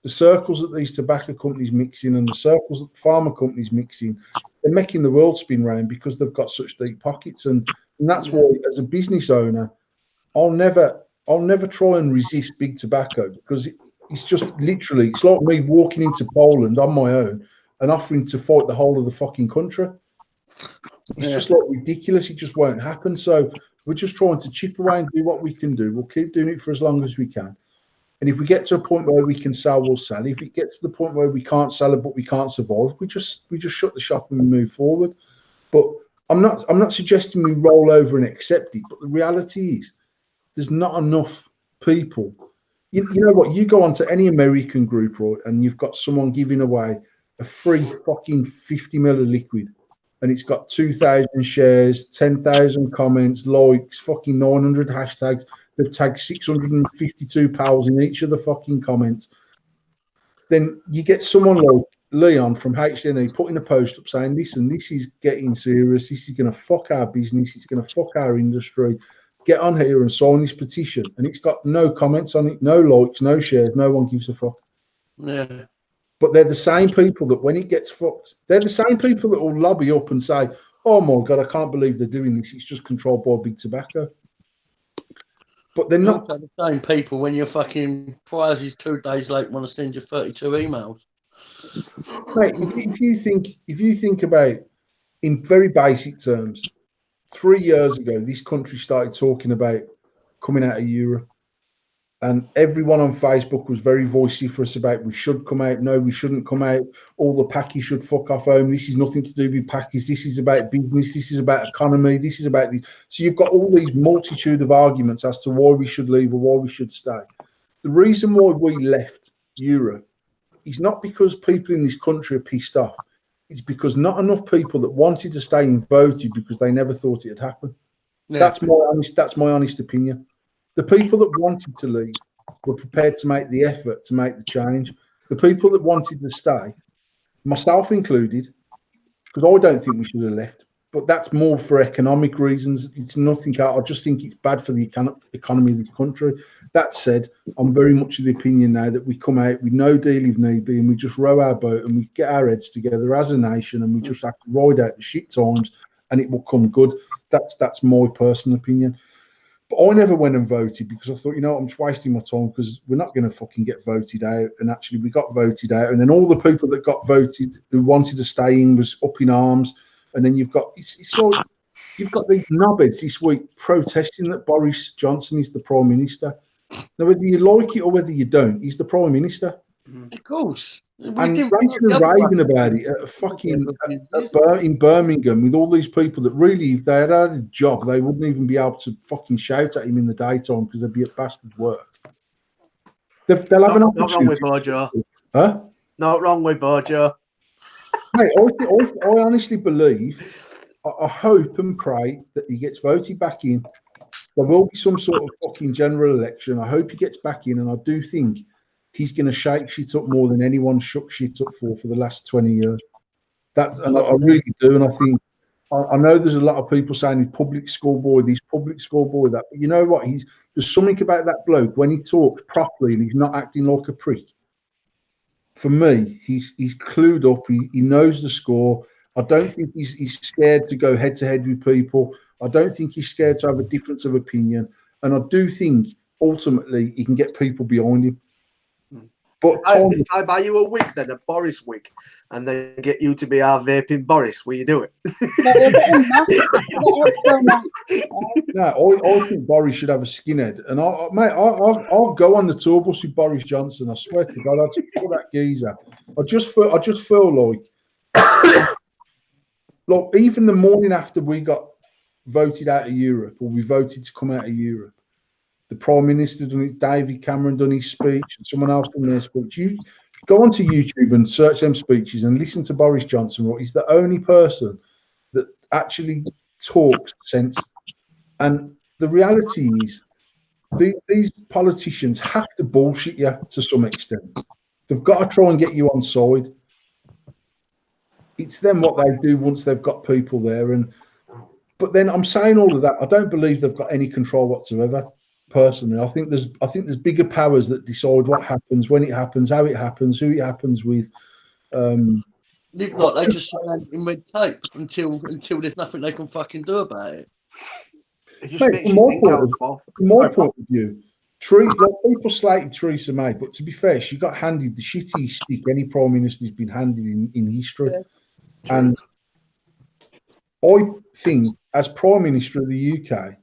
the circles that these tobacco companies mix in and the circles that the pharma companies mix in, they're making the world spin round because they've got such deep pockets, and that's why, as a business owner, I'll never try and resist big tobacco, because it's just literally, it's like me walking into Poland on my own and offering to fight the whole of the fucking country. It's just like ridiculous. It just won't happen. So we're just trying to chip away and do what we can do. We'll keep doing it for as long as we can. And if we get to a point where we can sell, we'll sell. If it gets to the point where we can't sell it, but we can't survive, we just shut the shop and we move forward. But I'm not suggesting we roll over and accept it. But the reality is, there's not enough people. You know what? You go onto any American group, right, and you've got someone giving away a free fucking 50 ml of liquid, and it's got 2,000 shares, 10,000 comments, likes, fucking 900 hashtags. They've tagged 652 pals in each of the fucking comments. Then you get someone like Leon from HDNE putting a post up saying, listen, this is getting serious. This is going to fuck our business. It's going to fuck our industry. Get on here and sign this petition. And it's got no comments on it, no likes, no shares. No one gives a fuck. Yeah. But they're the same people that when it gets fucked, they're the same people that will lobby up and say, oh my God, I can't believe they're doing this. It's just controlled by big tobacco. But they're not the same people when your fucking prizes 2 days late want to send you 32 emails. Mate, if you think about, in very basic terms, 3 years ago, this country started talking about coming out of Europe, and everyone on Facebook was very vociferous about we should come out. No, we shouldn't come out. All the packies should fuck off home. This is nothing to do with packies. This is about business. This is about economy. This is about this. So you've got all these multitude of arguments as to why we should leave or why we should stay. The reason why we left Europe is not because people in this country are pissed off. It's because not enough people that wanted to stay and voted because they never thought it had happened. Yeah. That's my honest opinion. The people that wanted to leave were prepared to make the effort to make the change. The people that wanted to stay, myself included, because I don't think we should have left, but that's more for economic reasons. It's nothing else. I just think it's bad for the economy of the country. That said, I'm very much of the opinion now that we come out with no deal if need be, and we just row our boat and we get our heads together as a nation, and we just have to ride out the shit times, and it will come good. That's my personal opinion. But I never went and voted because I thought, you know, I'm just wasting my time because we're not going to fucking get voted out. And actually, we got voted out. And then all the people that got voted who wanted to stay in was up in arms. And then you've got, it's like You've got these knobheads this week protesting that Boris Johnson is the Prime Minister. Now, whether you like it or whether you don't, he's the Prime Minister. Of course. And ranting and raving about it at a fucking in Birmingham with all these people that really, if they had had a job, they wouldn't even be able to fucking shout at him in the daytime because they'd be at bastard work. They'll have an opportunity. Not wrong with Bojo. Huh? Not wrong with Bojo. Mate, I honestly believe, I hope and pray that he gets voted back in. There will be some sort of fucking general election. I hope he gets back in, and I do think he's going to shake shit up more than anyone shook shit up for the last 20 years. And I really do. And I think, I know there's a lot of people saying he's public school boy, that. But you know what? There's something about that bloke when he talks properly and he's not acting like a prick. For me, he's clued up. He knows the score. I don't think he's scared to go head to head with people. I don't think he's scared to have a difference of opinion. And I do think ultimately he can get people behind him. But if I buy you a wig, then a Boris wig, and then get you to be our vaping Boris, will you do it? No, I think Boris should have a skinhead, and I'll go on the tour bus with Boris Johnson. I swear to God, I'd support that geezer. I just feel like, look, even the morning after we got voted out of Europe, or we voted to come out of Europe, the Prime Minister done it, David Cameron done his speech, and someone else done their speech. You go onto YouTube and search them speeches and listen to Boris Johnson. Right? He's the only person that actually talks sense. And the reality is, these politicians have to bullshit you to some extent. They've got to try and get you on side. It's them what they do once they've got people there. But then I'm saying all of that, I don't believe they've got any control whatsoever. Personally, I think there's bigger powers that decide what happens, when it happens, how it happens, who it happens with. If not, they just surround in red tape until there's nothing they can fucking do about it. Mate, from my point of view, people slated Theresa May, but to be fair, she got handed the shitty stick any prime minister's been handed in history. Yeah. And I think, as Prime Minister of the UK,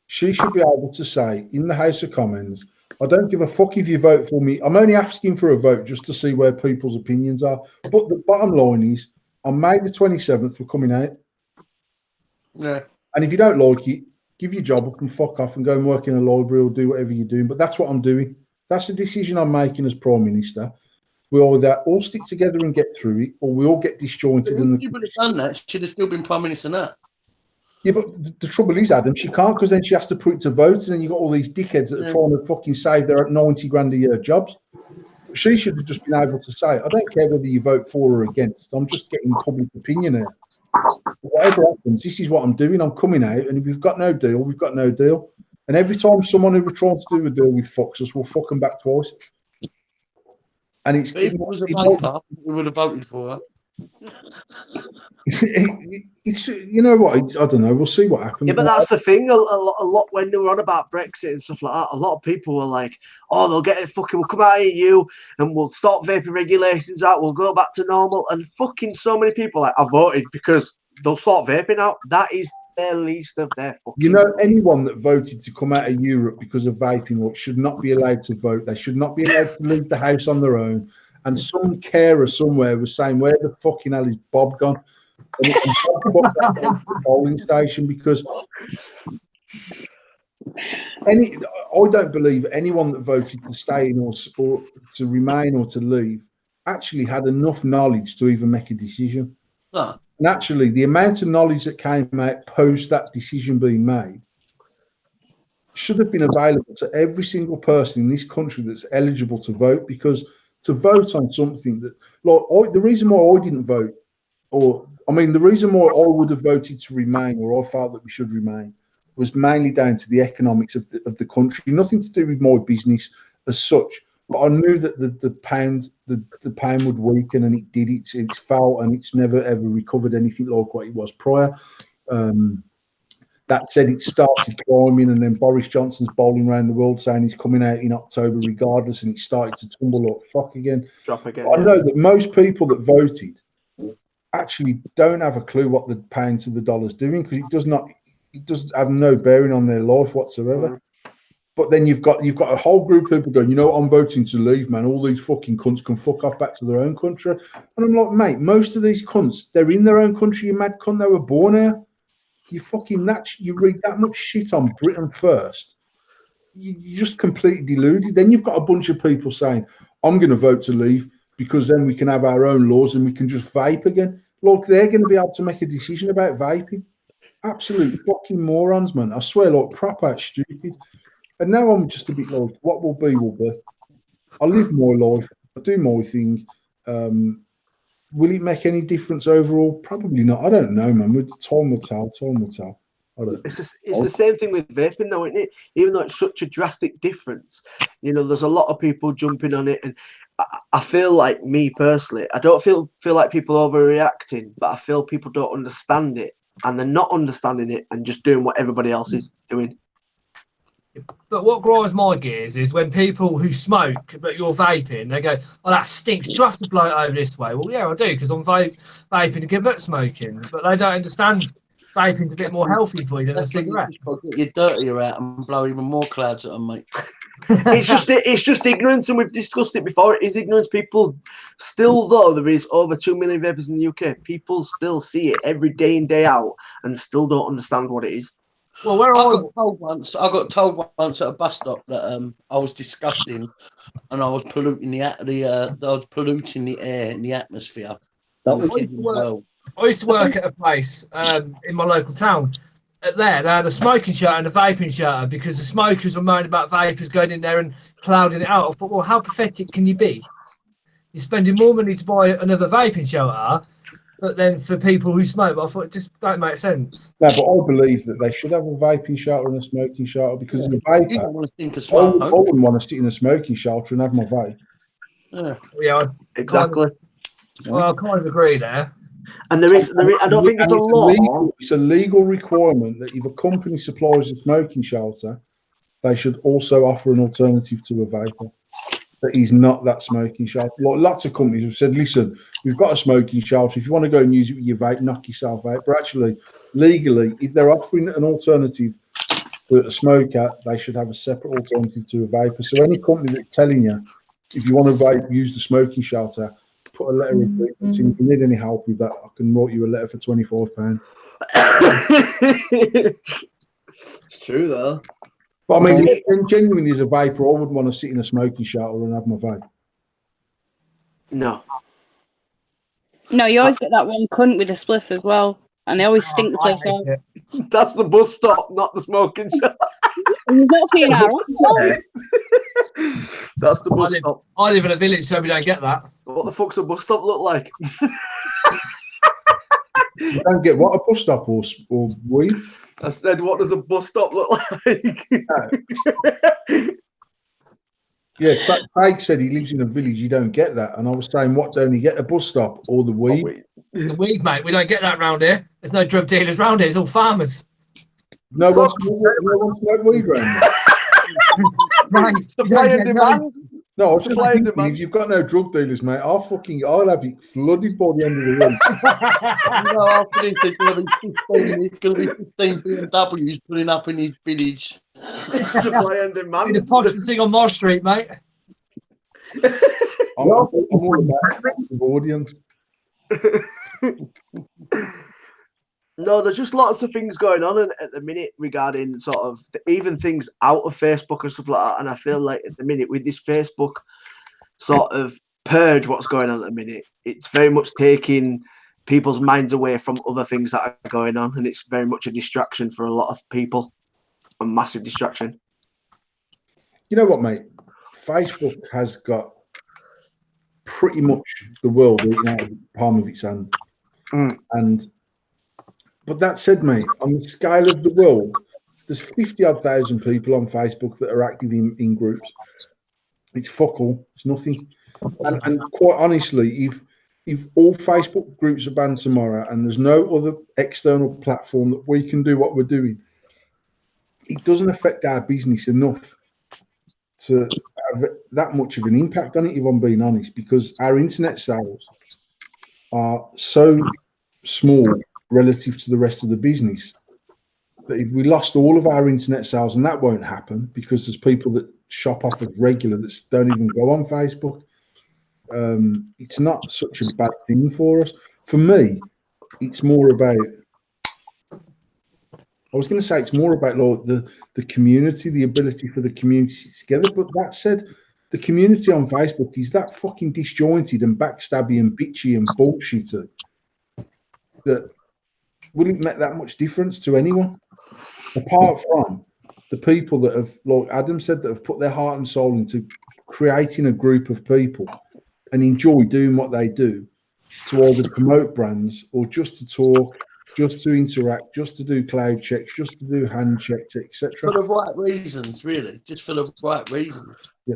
she should be able to say in the House of Commons, I don't give a fuck if you vote for me. I'm only asking for a vote just to see where people's opinions are. But the bottom line is, on May the 27th, we're coming out. Yeah. And if you don't like it, give your job up and fuck off and go and work in a library or do whatever you're doing. But that's what I'm doing. That's the decision I'm making as Prime Minister. We either all stick together and get through it, or we all get disjointed. But if you would have done that, she'd have still been Prime Minister now. Yeah, but the trouble is, Adam, she can't, because then she has to put it to vote, and then you've got all these dickheads that are trying to fucking save their 90 grand a year jobs. She should have just been able to say, I don't care whether you vote for or against, I'm just getting public opinion here. Whatever happens, this is what I'm doing. I'm coming out, and if we've got no deal, we've got no deal. And every time someone who we're trying to do a deal with fucks us, we'll fuck them back twice. And if it was a vape, we would have voted for her. It's, you know what, I don't know, we'll see what happens. Yeah, but that's the thing, a lot when they were on about Brexit and stuff like that, a lot of people were like, oh, they'll get it, fucking, we'll come out of EU and we'll stop vaping regulations out, we'll go back to normal. And fucking so many people like, I voted because they'll sort vaping out. That is their least of their fucking... You know, anyone that voted to come out of Europe because of vaping should not be allowed to vote. They should not be allowed to leave the house on their own. And some carer somewhere was saying, where the fucking hell is Bob gone? And the polling station, because I don't believe anyone that voted to stay in or to remain or to leave actually had enough knowledge to even make a decision. Huh. And actually, the amount of knowledge that came out post that decision being made should have been available to every single person in this country that's eligible to vote, because to vote on something that, like, the reason why I didn't vote, the reason why I would have voted to remain, or I felt that we should remain, was mainly down to the economics of the country. Nothing to do with my business as such. But I knew that the pound would weaken, and it did. It's fell, and it's never ever recovered anything like what it was prior. That said, it started climbing, and then Boris Johnson's bowling around the world saying he's coming out in October regardless, and it started to tumble like fuck again. Drop again. I know that most people that voted actually don't have a clue what the pound to the dollar's doing, because it does have no bearing on their life whatsoever. But then you've got a whole group of people going, you know what, I'm voting to leave, man. All these fucking cunts can fuck off back to their own country. And I'm like, mate, most of these cunts, they're in their own country, you mad cunt. They were born here. You read that much shit on Britain first. You're just completely deluded. Then you've got a bunch of people saying, I'm going to vote to leave because then we can have our own laws and we can just vape again. Look, they're going to be able to make a decision about vaping. Absolute fucking morons, man. I swear, like, proper stupid. And now I'm just a bit like, what will be, will be. I live my life. I do my thing. Will it make any difference overall? Probably not. I don't know, man. Time will tell. Time will tell. It's the same thing with vaping, though, isn't it? Even though it's such a drastic difference, you know, there's a lot of people jumping on it, and I feel like, me personally, I don't feel like people overreacting, but I feel people don't understand it, and they're not understanding it and just doing what everybody else is doing. But what grinds my gears is when people who smoke, but you're vaping, they go, "Oh, that stinks. Do you have to blow it over this way?" Well, yeah, I do, because I'm vaping to give up smoking. But they don't understand vaping's a bit more healthy for you than a cigarette. Get your dirtier out and blow even more clouds at them, mate. It's just ignorance, and we've discussed it before. It is ignorance. People still, though there is over 2 million vapers in the UK, people still see it every day in, day out, and still don't understand what it is. Well, I got told once at a bus stop that I was disgusting, and I was polluting the air and the atmosphere. I used to work at a place in my local town. They had a smoking shelter and a vaping shelter because the smokers were moaning about vapors going in there and clouding it out. I thought, well, how pathetic can you be? You're spending more money to buy another vaping shelter, but then for people who smoke, I thought it just don't make sense. No, but I believe that they should have a vaping shelter and a smoking shelter, because the vapor, You don't want to think of I smoke. wouldn't want to sit in a smoking shelter and have my vape. Yeah, Exactly. I kind of agree there. And there is I don't think it's a law. It's a legal requirement that if a company supplies a smoking shelter, they should also offer an alternative to a vapor that is not that smoking shelter. Like, lots of companies have said, listen, we've got a smoking shelter. If you want to go and use it with your vape, knock yourself out. But actually, legally, if they're offering an alternative to a smoker, they should have a separate alternative to a vapor. So any company that's telling you, if you want to vape, use the smoking shelter, put a letter in. If you need any help with that, I can write you a letter for £25. It's true, though. But I mean, if genuinely as a vapor, I wouldn't want to sit in a smoking shelter and have my vape. No. No, you always get that one cunt with a spliff as well, and they always stink the place out. That's the bus stop, not the smoking shop. You've not seen our hospital. That's the bus stop. I live in a village, so we don't get that. What the fuck's a bus stop look like? You don't get what, a bus stop or weed? I said, what does a bus stop look like? Yeah, Craig said he lives in a village, you don't get that. And I was saying, what don't you get, a bus stop or the weed? The weed, mate, we don't get that round here. There's no drug dealers round here, it's all farmers. No one smokes weed round here. Right. Supply and demand. No, I was just like, if you've got no drug dealers, mate, I'll have it flooded by the end of the week. After this, it's going to be 15 BMWs pulling up in his village. Supply and demand. See the posh thing on Moore Street, mate. I'm all about the audience. No, there's just lots of things going on at the minute regarding sort of even things out of Facebook and stuff like that. And I feel like at the minute with this Facebook sort of purge, what's going on at the minute, it's very much taking people's minds away from other things that are going on. And it's very much a distraction for a lot of people, a massive distraction. You know what, mate? Facebook has got pretty much the world right now in the palm of its hand. But that said, mate, on the scale of the world, there's 50-odd thousand people on Facebook that are active in groups. It's fuck all. It's nothing. And quite honestly, if all Facebook groups are banned tomorrow and there's no other external platform that we can do what we're doing, it doesn't affect our business enough to have that much of an impact on it, if I'm being honest, because our internet sales are so small relative to the rest of the business that if we lost all of our internet sales, and that won't happen because there's people that shop off as regular that don't even go on Facebook, it's not such a bad thing for us. For me, it's more about, I was going to say it's more about like the community, the ability for the community together. But that said, the community on Facebook is that fucking disjointed and backstabby and bitchy and bullshitty that wouldn't make that much difference to anyone, apart from the people that have, like Adam said, that have put their heart and soul into creating a group of people and enjoy doing what they do to either promote brands or just to talk, just to interact, just to do cloud checks, just to do hand checks, etc. For the right reasons, really. Just for the right reasons. Yeah.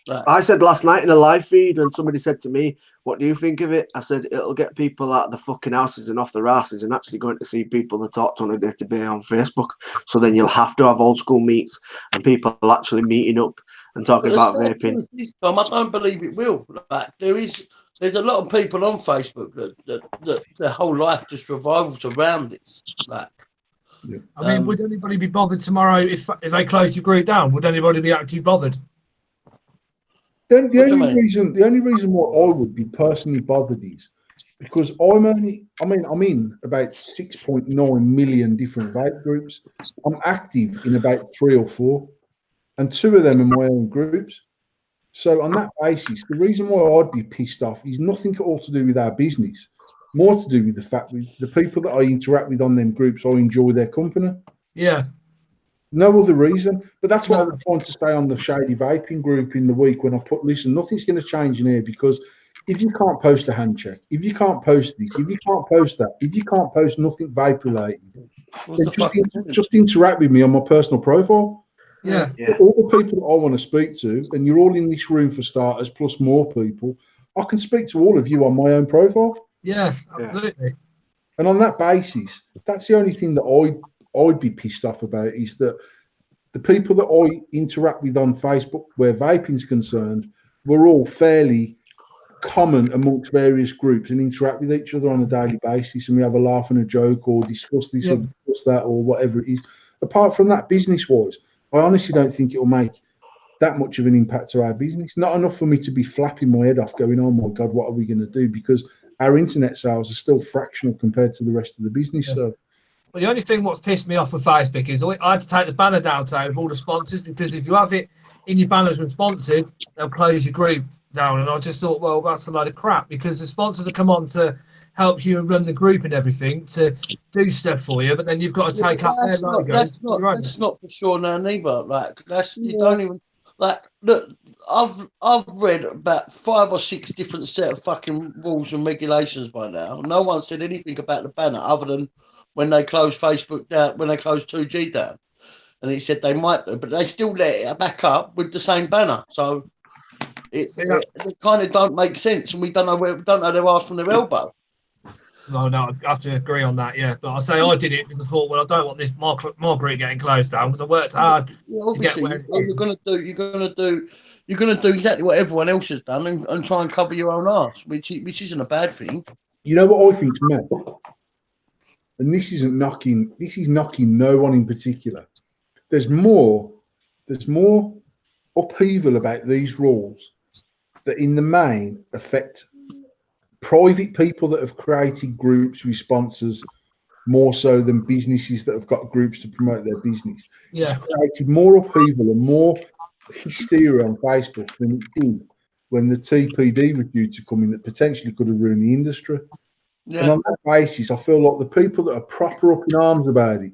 Right. I said last night in a live feed, and somebody said to me, "What do you think of it?" I said, "It'll get people out of the fucking houses and off their asses and actually going to see people that talk on a day-to-day on Facebook. So then you'll have to have old school meets and people actually meeting up and talking about vaping." This time, I don't believe it will. Like, there's a lot of people on Facebook that their whole life just revolves around this. Like, Yeah. I mean, would anybody be bothered tomorrow if they closed your group down? Would anybody be actually bothered? The only reason why I would be personally bothered is because I'm in about 6.9 million different vape groups. I'm active in about 3 or 4, and 2 of them are my own groups. So on that basis, the reason why I'd be pissed off is nothing at all to do with our business, more to do with the fact that the people that I interact with on them groups, I enjoy their company. Yeah. No other reason. But that's what I was trying to say on the Shady Vaping group in the week when I put, listen, nothing's going to change in here, because if you can't post a hand check, if you can't post this, if you can't post that, if you can't post nothing vape related, then just interact with me on my personal profile. Yeah. All the people that I want to speak to, and you're all in this room for starters, plus more people, I can speak to all of you on my own profile. Yeah, absolutely. And on that basis, that's the only thing that I'd be pissed off about, is that the people that I interact with on Facebook, where vaping's concerned, we're all fairly common amongst various groups and interact with each other on a daily basis, and we have a laugh and a joke or discuss this or discuss that or whatever it is. Apart from that, business-wise, I honestly don't think it will make that much of an impact to our business. Not enough for me to be flapping my head off going, oh my God, what are we going to do? Because our internet sales are still fractional compared to the rest of the business. So. Well, the only thing what's pissed me off with Facebook is I had to take the banner down with all the sponsors, because if you have it in your banners with sponsored, they'll close your group down. And I just thought, well, that's a load of crap, because the sponsors have come on to help you run the group and everything, to do stuff for you, but then you've got to take up their logo. That's not for sure now neither. Like, you don't even, like, look, I've read about 5 or 6 different set of fucking rules and regulations by now. No one said anything about the banner other than when they closed Facebook down, when they closed 2G down, and he said they might do, but they still let it back up with the same banner. So it kind of don't make sense, and we don't know their arse from their elbow. No, I have to agree on that. Yeah, but I say I did it because I thought, well, I don't want this my group getting closed down, because I worked hard to get where you're gonna do exactly what everyone else has done and try and cover your own arse, which isn't a bad thing. You know what I think's meant? And this is knocking no one in particular. There's more upheaval about these rules that in the main affect private people that have created groups with sponsors more so than businesses that have got groups to promote their business. Yeah. It's created more upheaval and more hysteria on Facebook than it did when the TPD was due to come in, that potentially could have ruined the industry. Yeah. And on that basis, I feel like the people that are proper up in arms about it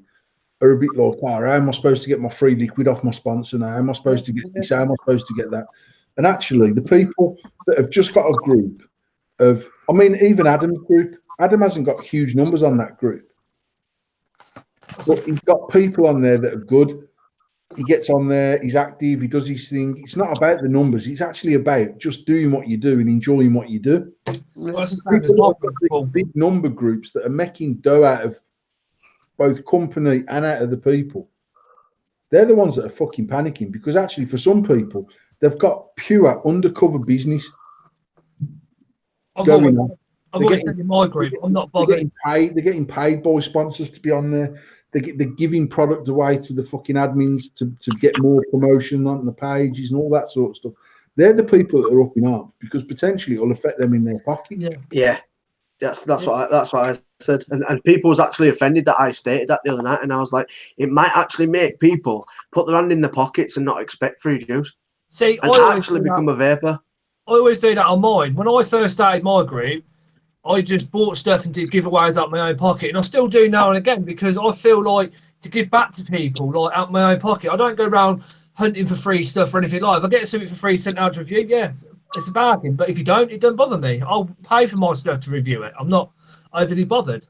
are a bit like, how am I supposed to get my free liquid off my sponsor now? How am I supposed to get this? How am I supposed to get that? And actually, the people that have just got a group of, I mean, even Adam's group, Adam hasn't got huge numbers on that group, but he's got people on there that are good. He gets on there, he's active, he does his thing. It's not about the numbers, it's actually about just doing what you do and enjoying what you do. Well, people big number groups that are making dough out of both company and out of the people. They're the ones that are fucking panicking, because actually for some people, they've got pure undercover business going on. I've always said in my group, I'm not bothered. They're getting paid by sponsors to be on there. They're giving product away to the fucking admins to get more promotion on the pages and all that sort of stuff. They're the people that are up in arms because potentially it will affect them in their pocket. Yeah. That's what I said, and people was actually offended that I stated that the other night, and I was like, it might actually make people put their hand in their pockets and not expect free juice. See, and I actually become a vapor. I always do that on mine. When I first started my group, I just bought stuff and did giveaways out my own pocket, and I still do now and again because I feel like to give back to people like out my own pocket. I don't go around hunting for free stuff or anything like. If I get something for free sent out to review, yes, it's a bargain. But if you don't, it doesn't bother me. I'll pay for my stuff to review it. I'm not overly bothered.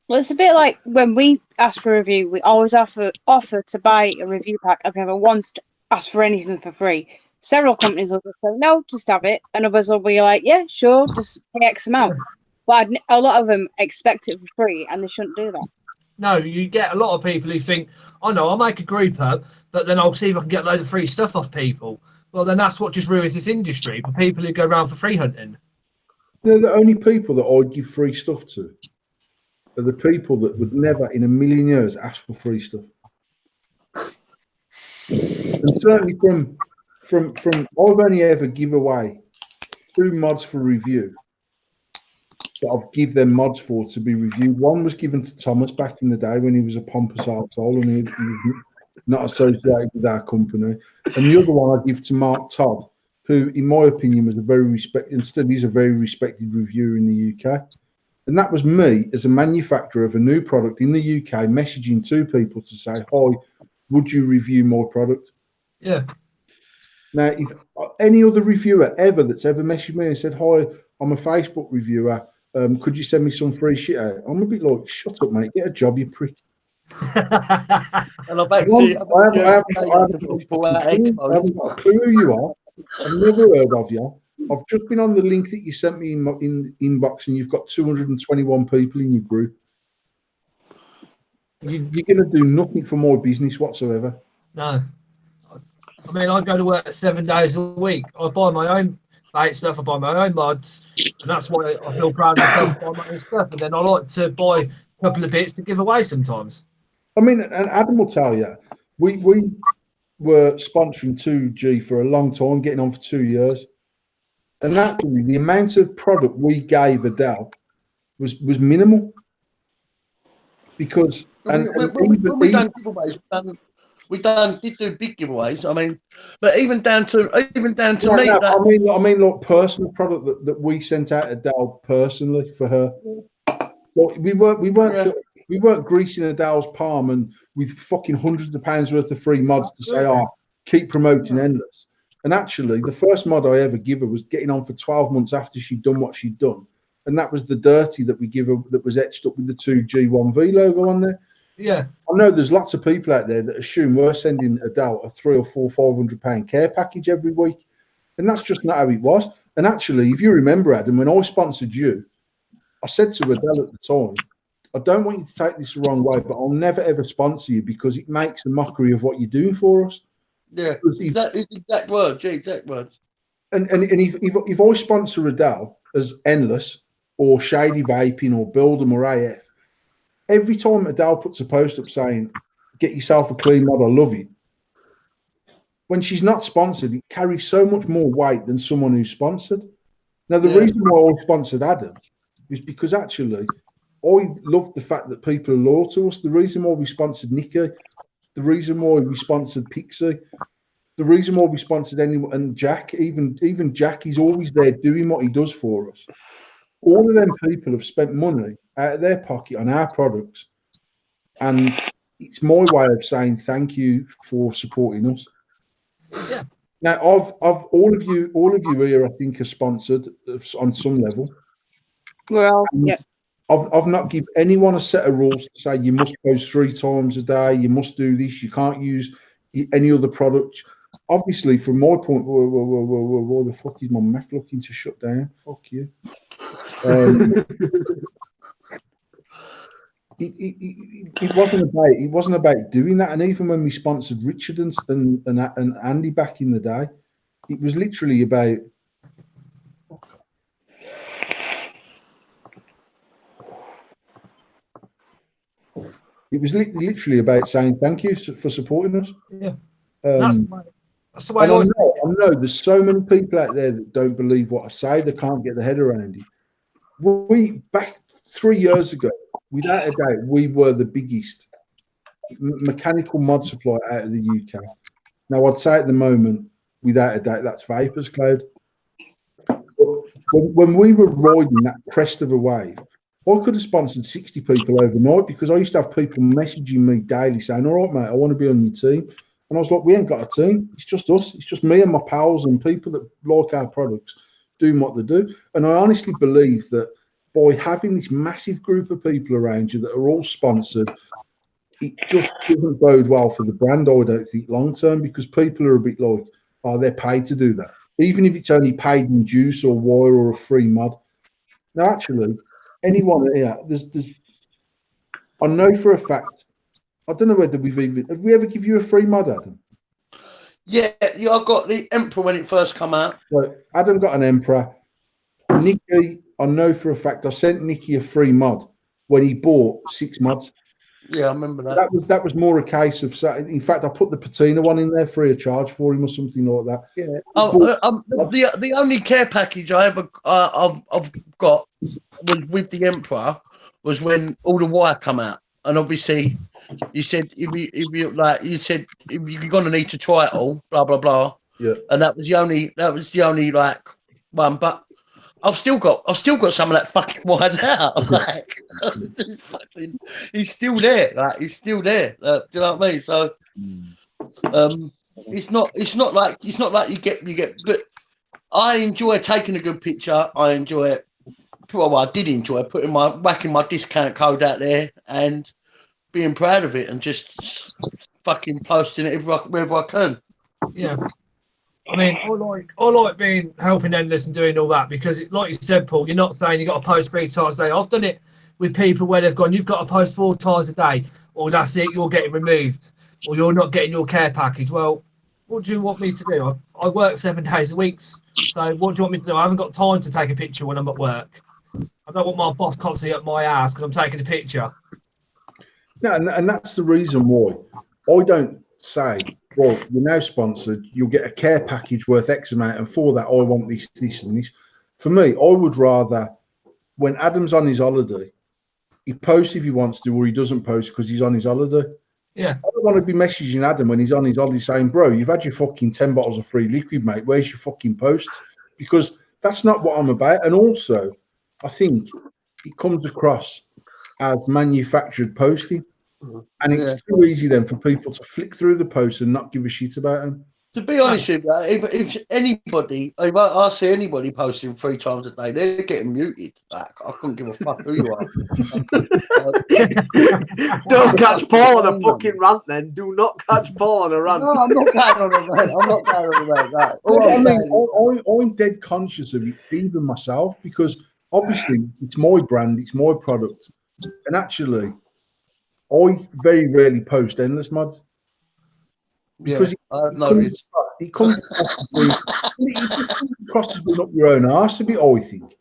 Well, it's a bit like when we ask for a review, we always offer to buy a review pack. I've never once asked for anything for free. Several companies will just say, no, just have it. And others will be like, yeah, sure, just pay X amount. But a lot of them expect it for free and they shouldn't do that. No, you get a lot of people who think, oh no, I'll make a group up, but then I'll see if I can get loads of free stuff off people. Well, then that's what just ruins this industry for people who go around for free hunting. You know, the only people that I'd give free stuff to are the people that would never in a million years ask for free stuff. And certainly from I've only ever give away 2 mods for review that I'll give them mods for to be reviewed. One was given to Thomas back in the day when he was a pompous arsehole and he was not associated with our company. And the other one I give to Mark Todd, who, in my opinion, was a very respected, and still is a very respected reviewer in the UK. And that was me as a manufacturer of a new product in the UK messaging 2 people to say, hi, would you review my product? Yeah. Now, if any other reviewer ever that's ever messaged me and said, hi, I'm a Facebook reviewer, could you send me some free shit out? I'm a bit like, shut up, mate, get a job, you prick. And I haven't got a clue who you are. I've never heard of you. I've just been on the link that you sent me in inbox, and you've got 221 people in your group. You're going to do nothing for my business whatsoever. No. I mean, I go to work 7 days a week. I buy my own vape stuff, I buy my own mods, and that's why I feel proud of myself buying my own stuff. And then I like to buy a couple of bits to give away sometimes. I mean, and Adam will tell you, we were sponsoring 2G for a long time, getting on for 2 years. And actually, the amount of product we gave Adele was minimal. Because when we done giveaways, did do big giveaways. I mean, but even down to me. I mean, like personal product that we sent out Adele personally for her. Like we weren't greasing Adele's palm and with fucking hundreds of pounds worth of free mods to say, oh, keep promoting Endless. And actually, the first mod I ever give her was getting on for 12 months after she'd done what she'd done. And that was the dirty that we give her that was etched up with the 2G1V logo on there. Yeah. I know there's lots of people out there that assume we're sending Adele a £300 or £400 care package every week. And that's just not how it was. And actually, if you remember, Adam, when I sponsored you, I said to Adele at the time, I don't want you to take this the wrong way, but I'll never, ever sponsor you because it makes a mockery of what you're doing for us. Yeah, that is exact words. Yeah, exact words. And if I sponsor Adele as Endless or Shady Vaping or Build 'em or AF, every time Adele puts a post up saying, get yourself a clean mod, I love it, when she's not sponsored, it carries so much more weight than someone who's sponsored. Now, the reason why I sponsored Adam is because actually I love the fact that people are loyal to us. The reason why we sponsored Nikki, the reason why we sponsored Pixie, the reason why we sponsored anyone, and Jack, even Jack, he's always there doing what he does for us. All of them people have spent money out of their pocket on our products, and it's my way of saying thank you for supporting us. Yeah. Now, I've all of you here, I think, are sponsored on some level. Well, yeah. I've not given anyone a set of rules to say you must post 3 times a day, you must do this, you can't use any other product. Obviously, from my point, whoa, the fuck is my Mac looking to shut down? Fuck you. It wasn't about doing that. And even when we sponsored Richard and Andy back in the day, it was literally about It was literally about saying thank you for supporting us. Yeah. That's the way and I know there's so many people out there that don't believe what I say. They can't get their head around it. We, back 3 years ago, without a doubt, we were the biggest mechanical mod supplier out of the UK. Now, I'd say at the moment, without a doubt, that's Vapors Cloud. When we were riding that crest of a wave, I could have sponsored 60 people overnight because I used to have people messaging me daily saying, all right, mate, I want to be on your team. And I was like, we ain't got a team. It's just us. It's just me and my pals and people that like our products doing what they do. And I honestly believe that by having this massive group of people around you that are all sponsored, it just doesn't bode well for the brand, I don't think, long term, because people are a bit like, oh, they're paid to do that. Even if it's only paid in juice or wire or a free mod. Now, actually, anyone here, I know for a fact, I don't know whether have we ever give you a free mod, Adam? Yeah, I got the Emperor when it first come out. So Adam got an Emperor. Nicky, I know for a fact, I sent Nicky a free mod when he bought 6 mods. Yeah, I remember that. That was more a case of, in fact, I put the patina one in there free of charge for him or something like that. Yeah. The only care package I've got with the Emperor was when all the wire come out, and obviously you said if you're gonna need to try it all, blah blah blah. Yeah. And that was the only like one, but I've still got some of that fucking wire now. Like, he's still there. Like, he's still there. Do you know what I mean? So, it's not like you get. But I enjoy taking a good picture. I enjoy it. Well, I did enjoy whacking my discount code out there and being proud of it and just fucking posting it wherever I can. Yeah. I mean, I like being helping Endless and doing all that because, like you said, Paul, you're not saying you got to post 3 times a day. I've done it with people where they've gone, you've got to post 4 times a day, or that's it, you're getting removed, or you're not getting your care package. Well, what do you want me to do? I work 7 days a week, so what do you want me to do? I haven't got time to take a picture when I'm at work. I don't want my boss constantly up my ass because I'm taking a picture. No, and that's the reason why I don't say, well, you're now sponsored, you'll get a care package worth X amount, and for that, I want this, this, and this. For me, I would rather, when Adam's on his holiday, he posts if he wants to, or he doesn't post because he's on his holiday. Yeah. I don't want to be messaging Adam when he's on his holiday saying, bro, you've had your fucking 10 bottles of free liquid, mate. Where's your fucking post? Because that's not what I'm about. And also, I think it comes across as manufactured posting. And it's too easy then for people to flick through the posts and not give a shit about them. To be honest with you, if I see anybody posting 3 times a day, they're getting muted. Like, I couldn't give a fuck who you are. Don't catch Paul on a fucking rant then. Do not catch Paul on a rant. No, I'm not going on a rant. I'm not going on a rant. Right. I'm dead conscious of it, even myself, because obviously it's my brand, it's my product. And actually, I very rarely post Endless mods. Because it comes across as being up your own arse a bit, I think.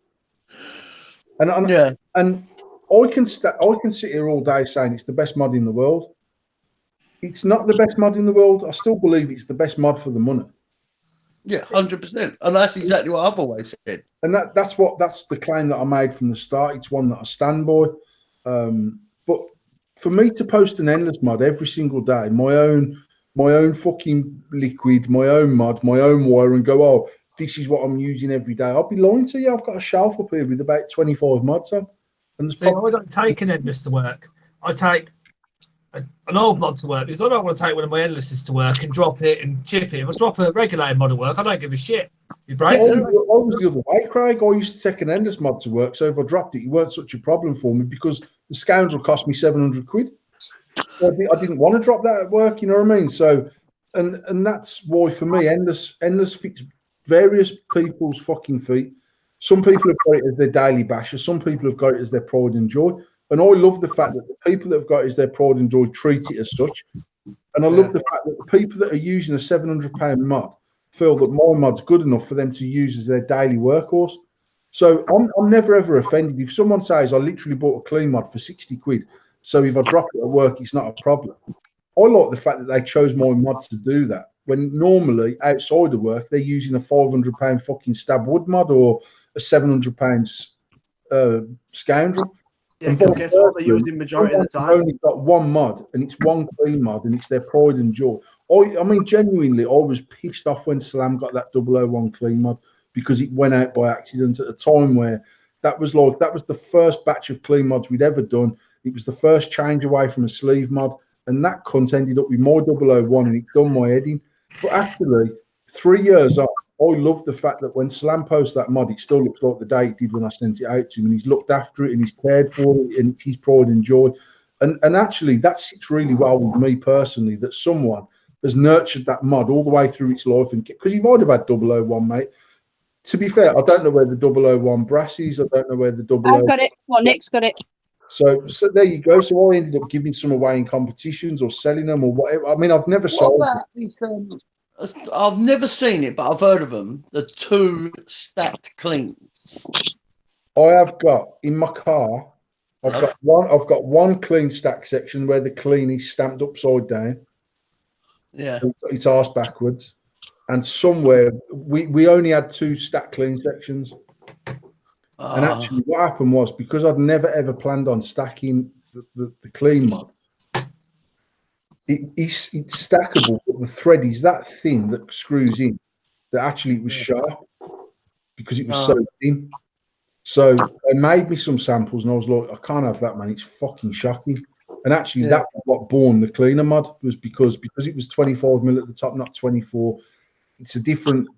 And I can sit here all day saying it's the best mod in the world. It's not the best mod in the world. I still believe it's the best mod for the money. Yeah, 100%. And that's exactly what I've always said. And that's the claim that I made from the start. It's one that I stand by. But for me to post an Endless mod every single day, my own fucking liquid, my own mod, my own wire, and go, oh, this is what I'm using every day, I'll be lying to you. I've got a shelf up here with about 25 mods on. And I don't take an Endless to work. I take an old mod to work because I don't want to take one of my Endlesses to work and drop it and chip it. If I drop a regulated mod at work, I don't give a shit. You break it. I was the other way, Craig. I used to take an Endless mod to work, so if I dropped it, it weren't such a problem for me because the scoundrel cost me 700 quid. I didn't want to drop that at work, you know what I mean? So, and that's why for me, Endless fits various people's fucking feet. Some people have got it as their daily basher. Some people have got it as their pride and joy. And I love the fact that the people that have got it as their pride and joy treat it as such. And I love the fact that the people that are using a £700 mod feel that my mod's good enough for them to use as their daily workhorse. So I'm never ever offended. If someone says I literally bought a clean mod for 60 quid, So if I drop it at work, it's not a problem. I like the fact that they chose my mod to do that. When normally outside of work, they're using a £500 fucking stab wood mod or a £700 scoundrel. Yeah, And because vice guess what? They're versa, using majority of the someone time. who's only got one mod and it's one clean mod and it's their pride and joy. I mean, genuinely, I was pissed off when Slam got that 001 clean mod because it went out by accident at a time where that was the first batch of clean mods we'd ever done. It was the first change away from a sleeve mod, and that cunt ended up with my 001 and it done my head in. But actually, 3 years on, I love the fact that when Slam posts that mod, it still looks like the day it did when I sent it out to him, and he's looked after it and he's cared for it and his pride and joy. And actually, that sits really well with me personally, that someone has nurtured that mod all the way through its life. And because you might have had 001, mate. To be fair, I don't know where the 001 brass is. I don't know where the 001. I've got it. Well, Nick's got it. So there you go. So I ended up giving some away in competitions or selling them or whatever. I mean, I've never sold them. I've never seen it, but I've heard of them. The 2 stacked cleans. I have got in my car. I've got one clean stack section where the clean is stamped upside down. Yeah, it's arse backwards, and somewhere we only had 2 stack clean sections. And actually, what happened was because I'd never ever planned on stacking the clean mod. It's stackable, but the thread is that thin that screws in. That actually it was sharp because it was so thin. So they made me some samples, and I was like, I can't have that, man. It's fucking shocking. And actually, that was what born the cleaner mod was because it was 25mm at the top, not 24. It's a different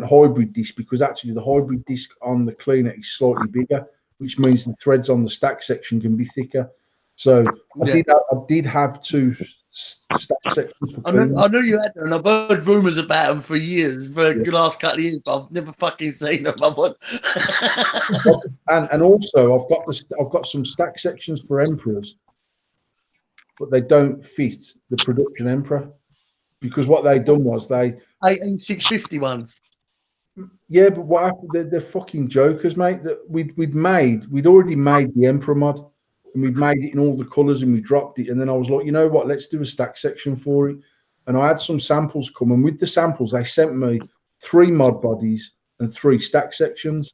hybrid disc because actually the hybrid disc on the cleaner is slightly bigger, which means the threads on the stack section can be thicker. So I did have 2 stack sections for cleaner. I knew you had them, and I've heard rumours about them for years, for the last couple of years, but I've never fucking seen them. And also I've got some stack sections for Emperors, but they don't fit the production Emperor because what they done was they 18650 ones. Yeah, but what happened? They're fucking jokers, mate. That we'd already made the Emperor mod, and we'd made it in all the colours, and we dropped it. And then I was like, you know what? Let's do a stack section for it. And I had some samples come, and with the samples, they sent me 3 mod bodies and 3 stack sections.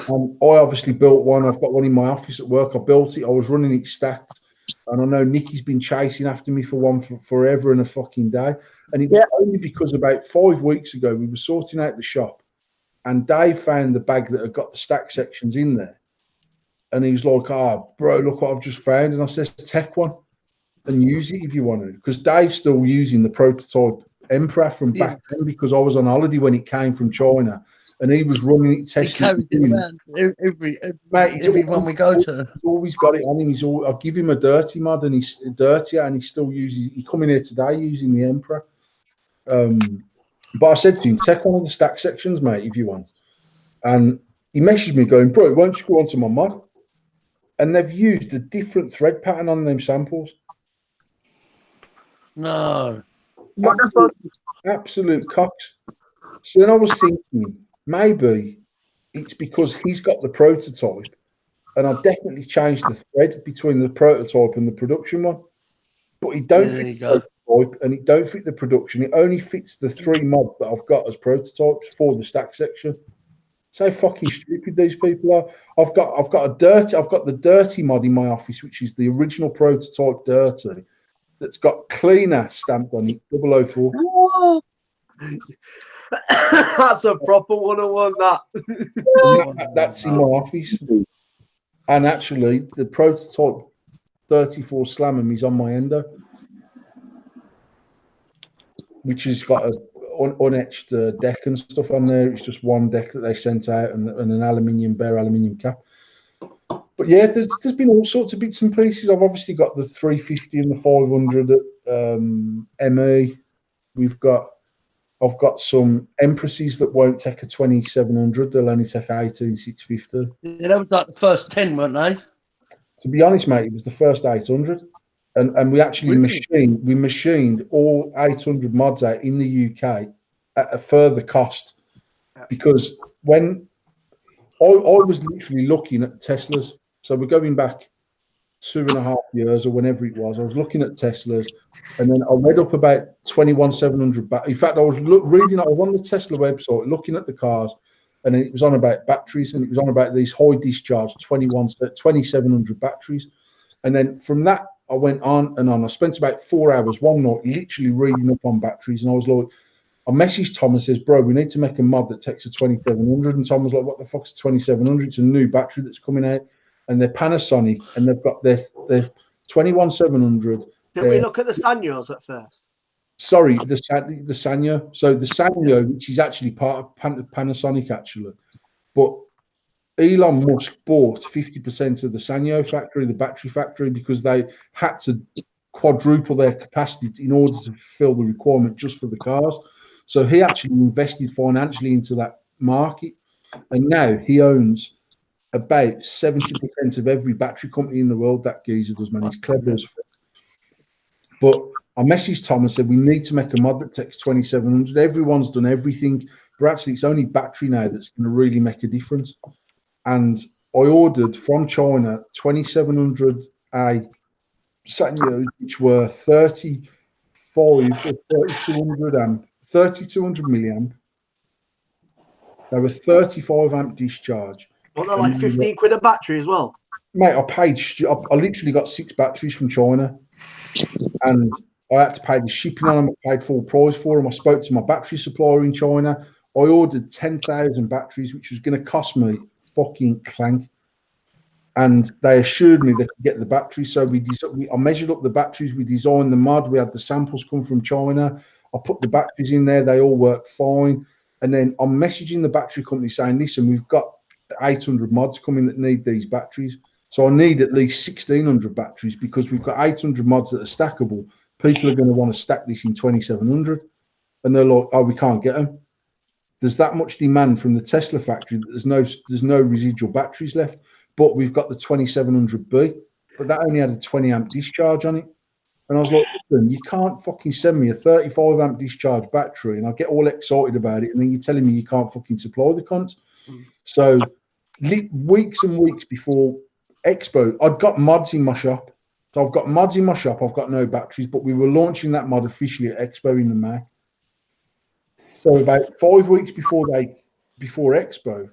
And I obviously built one. I've got one in my office at work. I built it. I was running it stacked, and I know Nicky's been chasing after me for one for forever and a fucking day. And it was only because about 5 weeks ago we were sorting out the shop, and Dave found the bag that had got the stack sections in there, and he was like, "Oh, bro, look what I've just found." And I said, "Take one and use it if you want to," because Dave's still using the prototype Emperor from back then because I was on holiday when it came from China, and he was running it, testing. He carries it around everyone we go to. He's always got it on him. I'll give him a dirty mod, and he's dirtier, and he still uses. He come in here today using the Emperor. But I said to him, take one of the stack sections, mate, if you want. And he messaged me going, bro, won't you go onto my mod? And they've used a different thread pattern on them samples. No. Absolute cocks. So then I was thinking, maybe it's because he's got the prototype, and I've definitely changed the thread between the prototype and the production one. But it don't fit the prototype, and it don't fit the production. It only fits the 3 mods that I've got as prototypes for the stack section. So fucking stupid these people are. I've got the dirty mod in my office, which is the original prototype dirty, that's got cleaner stamped on it, 004. Oh. That's a proper 101, That's in my office. And actually, the prototype 34 Slamham is on my endo, which has got a unetched deck and stuff on there. It's just one deck that they sent out and an bare aluminium cap. But yeah, there's been all sorts of bits and pieces. I've obviously got the 350 and the 500 at ME. I've got some Empresses that won't take a 2700. They'll only take 18650. Yeah, that was like the first 10, weren't they? To be honest, mate, it was the first 800. And we actually machined all 800 mods out in the UK at a further cost, because when I was literally looking at Teslas, so we're going back 2.5 years or whenever it was. I was looking at Teslas, and then I read up about 21,700. In fact, I was reading. I was on the Tesla website looking at the cars, and it was on about batteries, and it was on about these high discharge 2,700 batteries. And then from that, I went on and on. I spent about 4 hours one night literally reading up on batteries, and I was like, I messaged Tom and says, bro, we need to make a mod that takes a 2700. And Tom was like, what the fuck's a 2700? It's a new battery that's coming out. And they're Panasonic, and they've got their 21700. Did we look at the Sanyos at first? Sorry, the Sanyo. So the Sanyo, which is actually part of Panasonic, actually. But Elon Musk bought 50% of the Sanyo factory, the battery factory, because they had to quadruple their capacity in order to fulfill the requirement just for the cars. So he actually invested financially into that market. And now he owns about 70% of every battery company in the world. That geezer does, man. He's clever as fuck. But I messaged Tom and said, we need to make a mod that takes 2700. Everyone's done everything, but actually it's only battery now that's going to really make a difference. And I ordered from China 2700A Sanyos, which were 35 or 3200 milliamp. They were 35 amp discharge. Well, they're like 15 quid a battery as well. Mate, I literally got 6 batteries from China, and I had to pay the shipping on them. I paid full price for them. I spoke to my battery supplier in China. I ordered 10,000 batteries, which was going to cost me fucking clank. And they assured me they could get the batteries. So I measured up the batteries. We designed the mod. We had the samples come from China. I put the batteries in there. They all work fine. And then I'm messaging the battery company saying, listen, we've got 800 mods coming that need these batteries. So I need at least 1,600 batteries because we've got 800 mods that are stackable. People are going to want to stack this in 2,700. And they're like, oh, we can't get them. There's that much demand from the Tesla factory that there's no residual batteries left. But we've got the 2700B, but that only had a 20 amp discharge on it. And I was like, listen, you can't fucking send me a 35 amp discharge battery and I get all excited about it. And then you're telling me you can't fucking supply the cunts. So weeks and weeks before Expo, I'd got mods in my shop. So I've got mods in my shop. I've got no batteries, but we were launching that mod officially at Expo in the May. So about 5 weeks before Expo,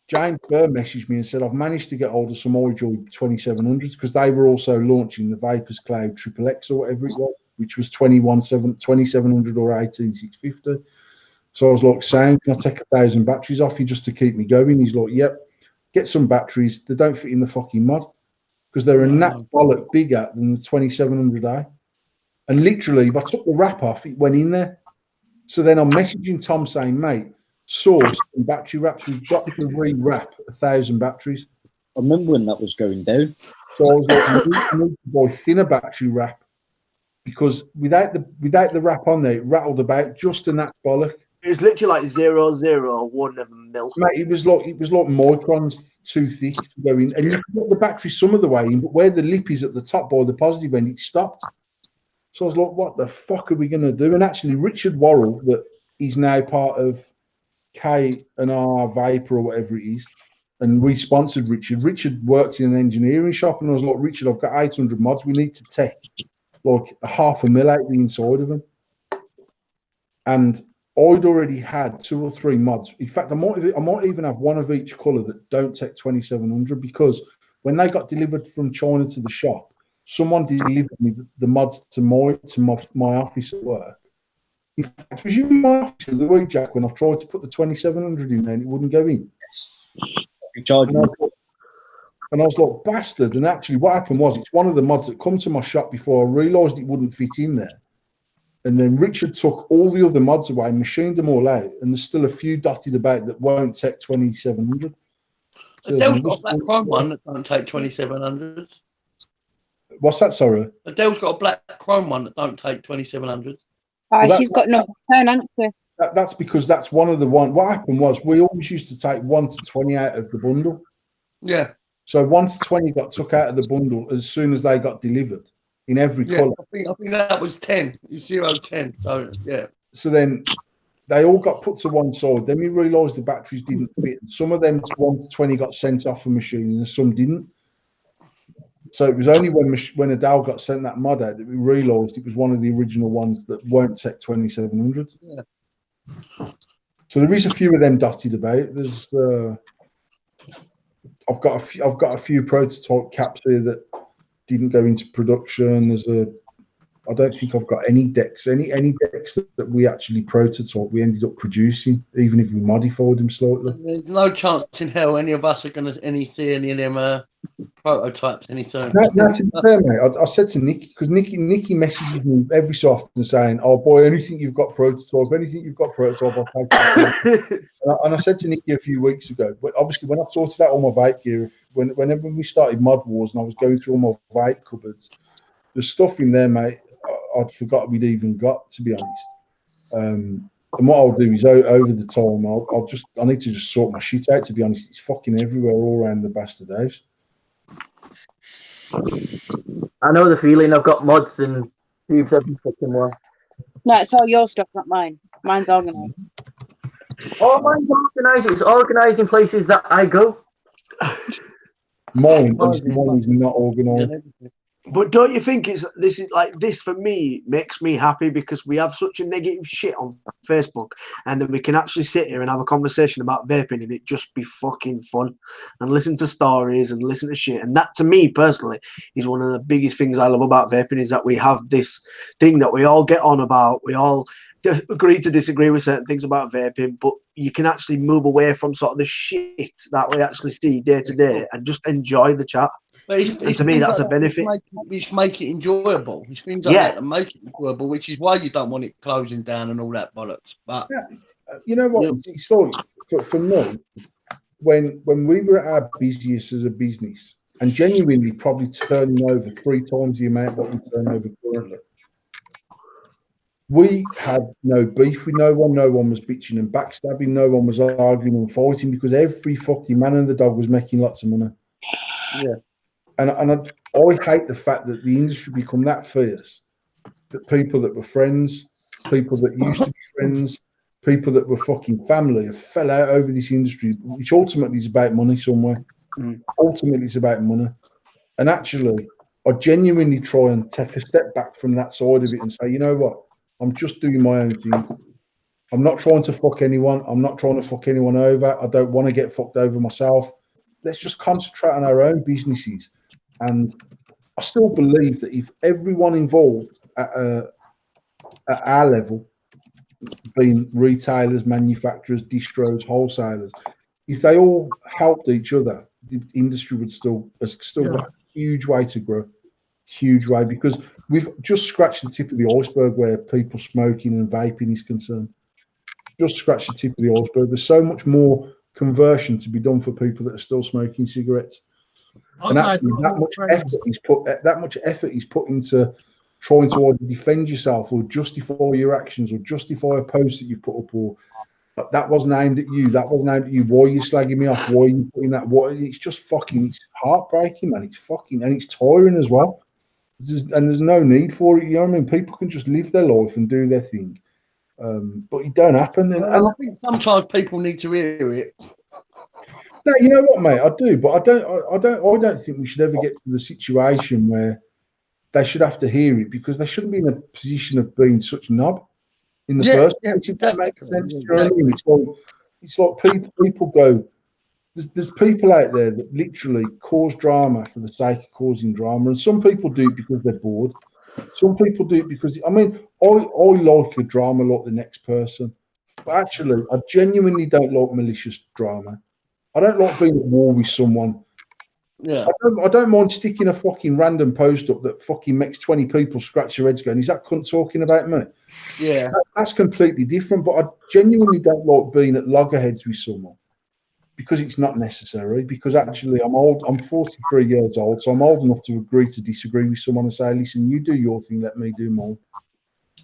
James Burr messaged me and said, I've managed to get hold of some iDroid 2700s because they were also launching the Vapors Cloud XXX or whatever it was, which was 2700 or 18650. So I was like, Sam, can I take 1,000 batteries off you just to keep me going? He's like, yep, get some batteries. They don't fit in the fucking mod because they're a nat bollock bigger than the 2700A. And literally, if I took the wrap off, it went in there. So then I'm messaging Tom saying, mate, source and battery wraps, we've got to rewrap 1,000 batteries. I remember when that was going down. So I was like, I need to buy thinner battery wrap because without the wrap on there, it rattled about just a nat bollock. It was literally like 0.01 mil. Mate, it was like microns too thick to go in, and you can get the battery some of the way in, but where the lip is at the top by the positive end, it stopped. So I was like, what the fuck are we going to do? And actually, Richard Worrell, that is now part of K&R Vapor or whatever it is, and we sponsored Richard. Richard works in an engineering shop, and I was like, Richard, I've got 800 mods. We need to take like 0.5 mil out the inside of them. And I'd already had 2 or 3 mods. In fact, I might even have one of each color that don't take 2700 because when they got delivered from China to the shop, someone delivered me the mods to my office at work. In fact, it was you in my office the week, Jack, when I've tried to put the 2700 in there and it wouldn't go in. Yes. And I was like, bastard. And actually, what happened was it's one of the mods that come to my shop before I realised it wouldn't fit in there. And then Richard took all the other mods away, machined them all out, and there's still a few dotted about that won't take 2700. So Adele's got a black chrome one that don't take 2700s. What's that, sorry? Adele's got a black chrome one that don't take 2700s. Well, she's got number 10, hasn't she? That's because that's one of the one. What happened was we always used to take 1 to 20 out of the bundle. Yeah. So 1 to 20 got took out of the bundle as soon as they got delivered in every colour. I think that was 10. It's 010. So yeah. So then they all got put to one side. Then we realised the batteries didn't fit. Some of them 1 to 20 got sent off for machining and some didn't. So it was only when Adele got sent that mod out that we realised it was one of the original ones that weren't Tech 2700. Yeah. So there is a few of them dotted about. There's I've got a few prototype caps here that didn't go into production. I don't think I've got any decks. Any decks that we actually prototype, we ended up producing, even if we modified them slightly. There's no chance in hell any of us are going to see any of them prototypes anytime. No, to be fair, mate, I said to Nicky, because Nicky messages me every so often saying, "Oh boy, anything you've got prototype, I'll take it." And I said to Nicky a few weeks ago, but obviously when I sorted out all my vape gear, whenever we started Mod Wars and I was going through all my vape cupboards, there's stuff in there, mate, I'd forgot we'd even got, to be honest. And what I'll do is over the time, I need to just sort my shit out, to be honest. It's fucking everywhere all around the bastard house. I know the feeling. I've got mods and tubes every fucking way. No, it's all your stuff, not mine. Mine's organised. Oh, mine's organised. It's organised in places that I go. Mine is not organised. But don't you think this for me makes me happy, because we have such a negative shit on Facebook, and then we can actually sit here and have a conversation about vaping, and it just be fucking fun, and listen to stories and listen to shit. And that, to me personally, is one of the biggest things I love about vaping, is that we have this thing that we all get on about. We all agree to disagree with certain things about vaping, but you can actually move away from sort of the shit that we actually see day to day and just enjoy the chat. But and to me, that's a benefit. Which make it enjoyable. It's things like that make it enjoyable, which is why you don't want it closing down and all that bollocks. But you know what? It's like, for me, when we were at our busiest as a business, and genuinely probably turning over 3 times the amount what we turn over currently, we had no beef with no one. No one was bitching and backstabbing. No one was arguing and fighting, because every fucking man and the dog was making lots of money. Yeah. And I hate the fact that the industry become that fierce, that people that were friends, people that used to be friends, people that were fucking family have fell out over this industry, which ultimately is about money somewhere. Ultimately, it's about money. And actually, I genuinely try and take a step back from that side of it and say, you know what? I'm just doing my own thing. I'm not trying to fuck anyone. I'm not trying to fuck anyone over. I don't want to get fucked over myself. Let's just concentrate on our own businesses. And I still believe that if everyone involved at our level, being retailers, manufacturers, distros, wholesalers, if they all helped each other, the industry would still got a huge way to grow. Huge way, because we've just scratched the tip of the iceberg where people smoking and vaping is concerned. Just scratched the tip of the iceberg. There's so much more conversion to be done for people that are still smoking cigarettes. And actually, that much effort is put into trying to either defend yourself or justify your actions or justify a post that you put up, or that wasn't aimed at you. That wasn't aimed at you. Why are you slagging me off? Why are you putting that? It's just fucking. It's heartbreaking, man. It's fucking, and it's tiring as well. And there's no need for it. You know what I mean? People can just live their life and do their thing, but it don't happen. And I think sometimes people need to hear it. No, you know what, mate? I do, but I don't think we should ever get to the situation where they should have to hear it, because they shouldn't be in a position of being such a knob in the first place. If that makes sense. Do you know what I mean? It's like people go. There's people out there that literally cause drama for the sake of causing drama, and some people do it because they're bored. Some people do it because, I like a drama like the next person, but actually, I genuinely don't like malicious drama. I don't like being at war with someone. Yeah. I don't mind sticking a fucking random post up that fucking makes 20 people scratch their heads going, is that cunt talking about me? Yeah. That's completely different, but I genuinely don't like being at loggerheads with someone, because it's not necessary. Because actually, I'm old. I'm 43 years old, so I'm old enough to agree to disagree with someone and say, listen, you do your thing, let me do mine.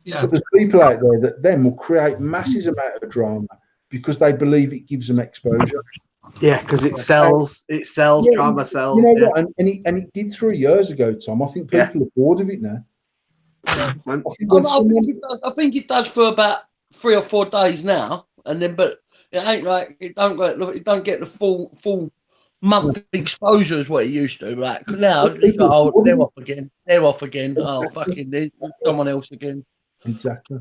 Yeah. But there's people out there that then will create massive amount of drama because they believe it gives them exposure. Yeah, because it sells. It sells. Yeah, Drama sells. You know what? And it did 3 years ago, Tom. I think people are bored of it now. I think it does for about 3 or 4 days now, and then but it ain't like it don't get the full monthly exposure is what it used to. Like now, it's like, oh, they're off again. They're off again. Oh, fucking, there's someone else again. Exactly.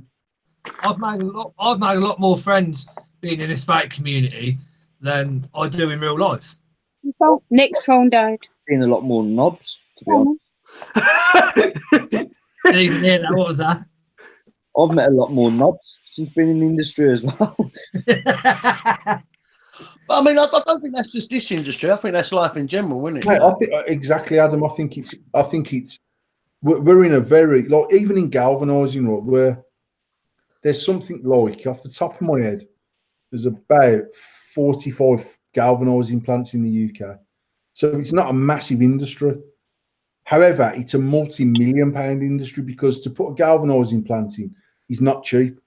I've made a lot more friends being in this vape community than I do in real life. Nick's phone died. Seen a lot more knobs, to be honest. Didn't even hear that. What was that? I've met a lot more knobs since being in the industry as well. But I mean, I don't think that's just this industry. I think that's life in general, isn't it? Mate, I think exactly, Adam. I think it's we're in a very, like, even in galvanizing, right, where there's something like, off the top of my head, there's about 45 galvanizing plants in the UK. So it's not a massive industry. However, it's a multi-million-pound industry, because to put a galvanizing plant in is not cheap.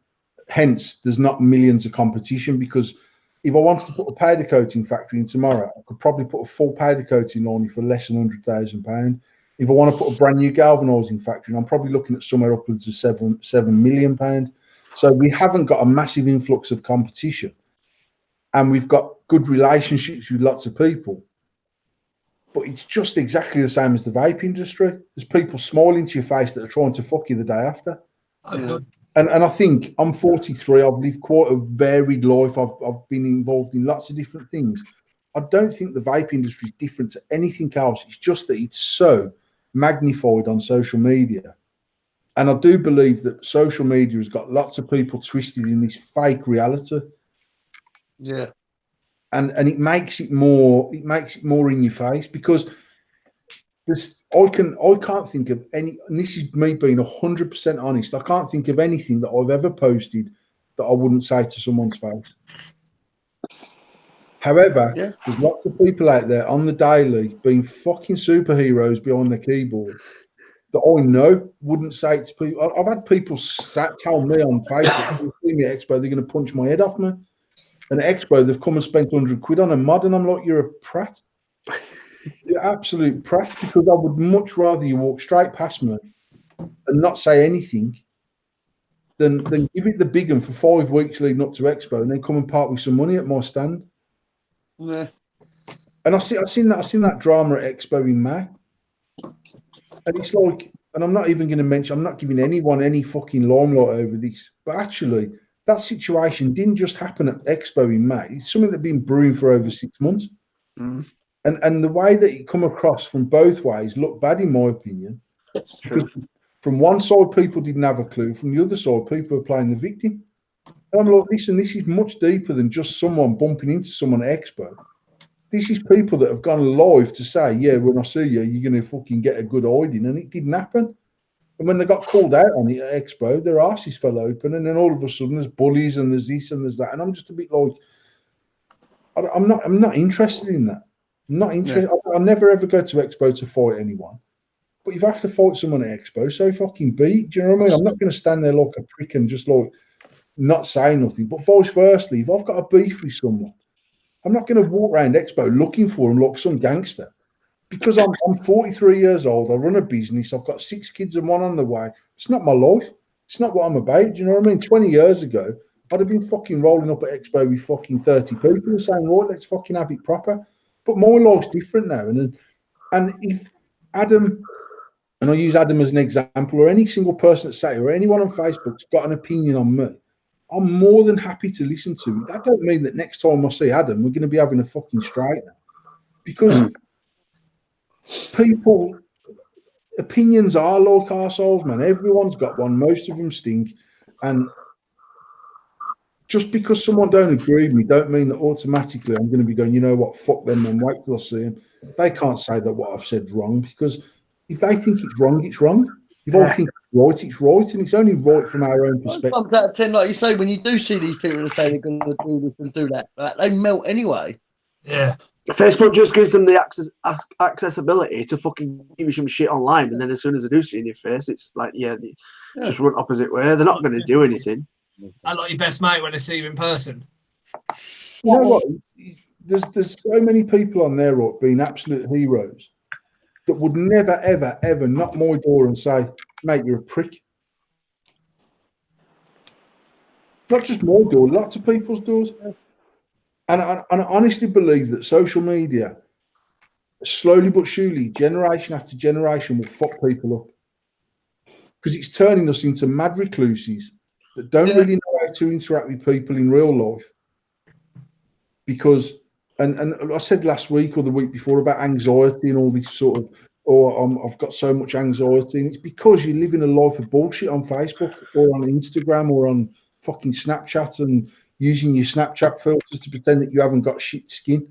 Hence, there's not millions of competition, because if I wanted to put a powder coating factory in tomorrow, I could probably put a full powder coating on for less than £100,000. If I want to put a brand new galvanizing factory, I'm probably looking at somewhere upwards of £7 million. So we haven't got a massive influx of competition, and we've got good relationships with lots of people. But it's just exactly the same as the vape industry. There's people smiling to your face that are trying to fuck you the day after. Yeah. And I think I'm 43. I've lived quite a varied life. I've been involved in lots of different things. I don't think the vape industry is different to anything else. It's just that it's so magnified on social media. And I do believe that social media has got lots of people twisted in this fake reality. Yeah. And it makes it more in your face, because I can't think of any, and this is me being 100% honest, I can't think of anything that I've ever posted that I wouldn't say to someone's face. However, there's lots of people out there on the daily being fucking superheroes behind the keyboard that I know wouldn't say it to people. I've had people tell me on Facebook, "You see me at Expo, they're going to punch my head off me." And at Expo, they've come and spent £100 on a mod, and I'm like, "You're a prat. You're absolute prat," because I would much rather you walk straight past me and not say anything than give it the big one for 5 weeks leading up to Expo, and then come and part with some money at my stand. Yeah. And I've seen that drama at Expo in May, and it's like, and I'm not even going to mention, I'm not giving anyone any fucking limelight over this, but actually that situation didn't just happen at Expo in May. It's something that's been brewing for over 6 months. Mm. And the way that it come across from both ways looked bad, in my opinion. Because from one side, people didn't have a clue. From the other side, people were playing the victim. And I'm like, listen, this is much deeper than just someone bumping into someone at Expo. This is people that have gone live to say, yeah, when I see you, you're going to fucking get a good hiding. And it didn't happen. And when they got called out on it at Expo, their asses fell open. And then all of a sudden, there's bullies and there's this and there's that. And I'm just a bit like, I'm not interested in that. I'm not interested. Yeah. I'll never ever go to Expo to fight anyone. But if I have to fight someone at Expo, so fucking be. Do you know what I mean? I'm not going to stand there like a prick and just like not say nothing. But vice versa, if I've got a beef with someone, I'm not going to walk around Expo looking for them like some gangster. Because I'm 43 years old. I run a business. I've got 6 kids and 1 on the way. It's not my life. It's not what I'm about. Do you know what I mean? 20 years ago, I'd have been fucking rolling up at Expo with fucking 30 people and saying, right, let's fucking have it proper. But my life's different now. And if Adam, and I use Adam as an example, or any single person at SATI or anyone on Facebook's got an opinion on me, I'm more than happy to listen to it. That don't mean that next time I see Adam, we're going to be having a fucking strike now. Because people, opinions are like arseholes, man. Everyone's got one. Most of them stink. And just because someone don't agree with me, don't mean that automatically I'm going to be going, you know what, fuck them and wait till I see them. They can't say that what I've said's wrong, because if they think it's wrong, it's wrong. If I think it's right, and it's only right from our own perspective. 9 times out of 10, like you say, when you do see these people that say they're going to do this and do that, like, they melt anyway. Yeah. Facebook just gives them the accessibility to fucking give you some shit online, and then as soon as they do see in your face, it's like, just run opposite way. They're not going to do anything. I like your best mate when I see you in person. You know what? There's so many people on there, right, being absolute heroes that would never, ever, ever knock my door and say, mate, you're a prick. Not just my door, lots of people's doors. And I honestly believe that social media slowly but surely, generation after generation will fuck people up because it's turning us into mad recluses that don't really know how to interact with people in real life. Because, and I said last week or the week before about anxiety and all this sort of, I've got so much anxiety, and it's because you're living a life of bullshit on Facebook or on Instagram or on fucking Snapchat and using your Snapchat filters to pretend that you haven't got shit skin.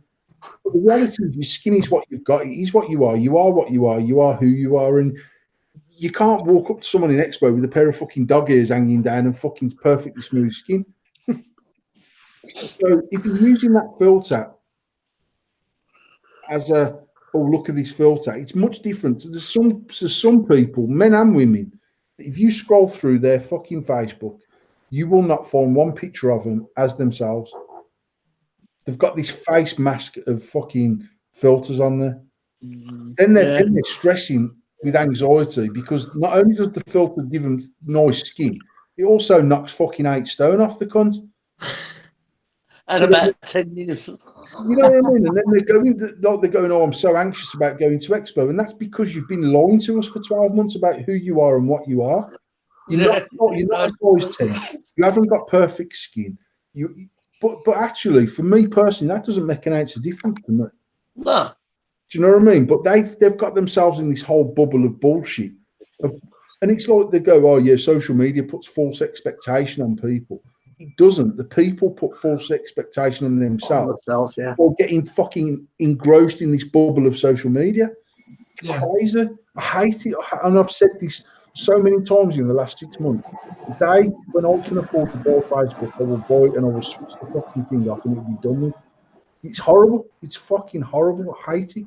But the reality is, your skin is what you've got. It is what you are. You are what you are. You are who you are. And you can't walk up to someone in Expo with a pair of fucking dog ears hanging down and fucking perfectly smooth skin. So if you're using that filter as a, oh, look at this filter, it's much different. There's some people, men and women, if you scroll through their fucking Facebook, you will not find one picture of them as themselves. They've got this face mask of fucking filters on there. Then they're stressing with anxiety because not only does the filter give them nice skin, it also knocks fucking 8 stone off the cunt. And So about 10 years. You know what I mean? And then they're going, oh, I'm so anxious about going to Expo. And that's because you've been lying to us for 12 months about who you are and what you are. You're not a size 10. You haven't got perfect skin. But actually, for me personally, that doesn't make an ounce of difference to me. No. Do you know what I mean? But they've got themselves in this whole bubble of bullshit. And it's like they go, oh, yeah, social media puts false expectation on people. It doesn't. The people put false expectation on themselves, or getting fucking engrossed in this bubble of social media. Yeah. Crazy. I hate it. And I've said this so many times in the last 6 months. The day when I can afford to buy Facebook, I will buy it and I will switch the fucking thing off and it'll be done with. It's horrible. It's fucking horrible. I hate it.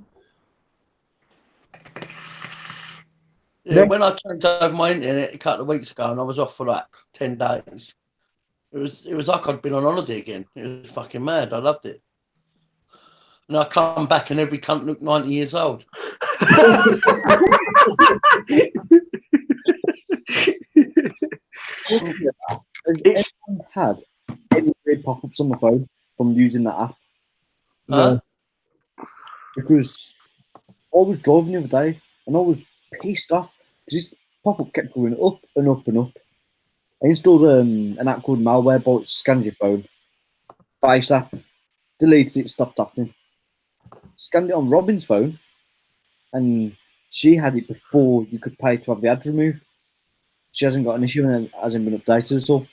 Yeah, when I changed over my internet a couple of weeks ago and I was off for like 10 days, it was like I'd been on holiday again. It was fucking mad. I loved it. And I come back and every cunt looked 90 years old. Has anyone had any weird pop-ups on the phone from using that app? Huh? Because I was driving the other day and I was pissed off because this pop-up kept going up and up and up. I installed an app called Malwarebot, which scans your phone. Face app, deleted it, stopped happening. Scanned it on Robin's phone, and she had it before you could pay to have the ads removed. She hasn't got an issue and it hasn't been updated at all.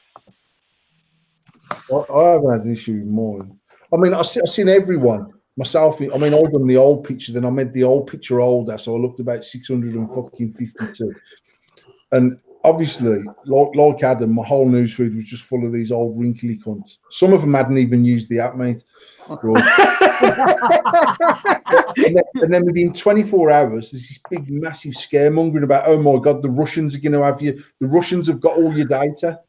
I haven't had an issue with mine. I mean, I've seen everyone. Myself, I mean, I've done the old picture, then I made the old picture older, so I looked about 652. And obviously, like Adam, my whole newsfeed was just full of these old wrinkly cunts. Some of them hadn't even used the app, mate. and then within 24 hours, there's this big, massive scaremongering about, oh my God, the Russians are going to have you. The Russians have got all your data.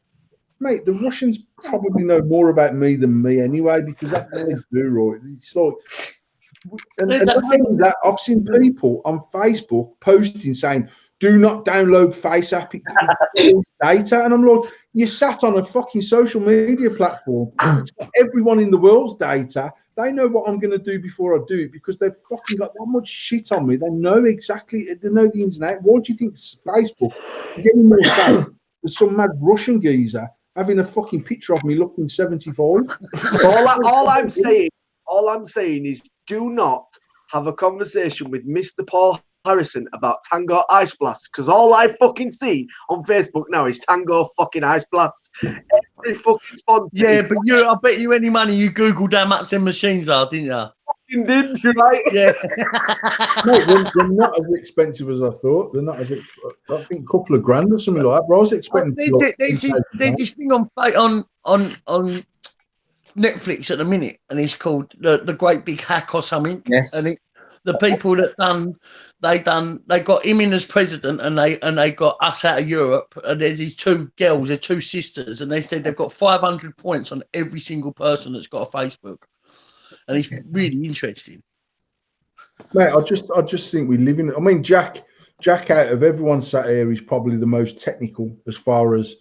Mate, the Russians probably know more about me than me anyway, because that's what they do, right? It's like, and not only that, I've seen people on Facebook posting saying, do not download Face app, it data. And I'm like, you sat on a fucking social media platform. It's got everyone in the world's data. They know what I'm going to do before I do it because they've fucking got that much shit on me. They know exactly, they know the ins and outs. Why do you think Facebook is getting more safe than some mad Russian geezer having a fucking picture of me looking 75? all I'm saying is do not have a conversation with Mr. Paul Harrison about Tango Ice Blast, because all I fucking see on Facebook now is Tango fucking Ice Blast. Every fucking sponsor. Yeah, but I bet you any money you Googled how much them machines are, didn't you? Fucking did, you right? Yeah. Mate, they're not as expensive as I thought. They're not as, I think, a couple of grand or something like that. But I was expecting. There's this thing on Netflix at the minute, and it's called the Great Big Hack or something. Yes. And the people that they got him in as president, and they got us out of Europe. And there's these two girls, they're two sisters, and they said they've got 500 points on every single person that's got a Facebook, and it's really interesting. Mate, I just think we live in. I mean, Jack, out of everyone sat here, is probably the most technical as far as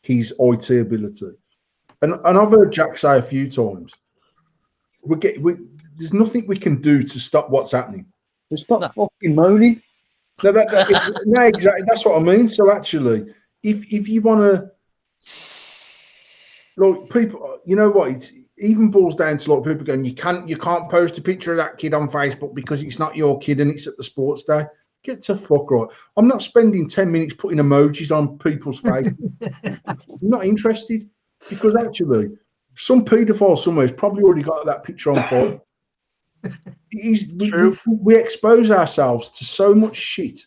his IT ability. And I've heard Jack say a few times, there's nothing we can do to stop what's happening. Just stop fucking moaning. No, no, exactly. That's what I mean. So actually, if you want to, like, people, you know what? It even boils down to like people going, you can't post a picture of that kid on Facebook because it's not your kid and it's at the sports day. Get to fuck right. I'm not spending 10 minutes putting emojis on people's faces. I'm not interested, because actually, some paedophile somewhere has probably already got that picture on file. We expose ourselves to so much shit,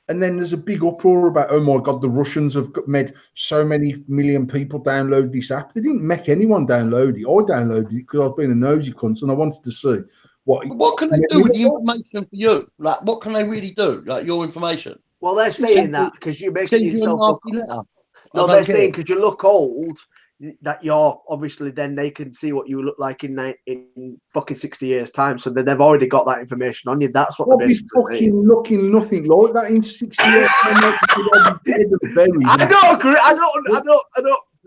and then there's a big uproar about, oh my God, the Russians have made so many million people download this app. They didn't make anyone download it. I downloaded it because I've been a nosy cunt and I wanted to see what can they do with the information for you? Like, what can they really do? Like, your information? Well, they're saying that because you're making yourself look. No, they're saying because you look old, that you're obviously, then they can see what you look like in fucking 60 years' time. So they've already got that information on you. That's what they're basically fucking looking nothing like that in 60 years' time. I don't agree. I don't.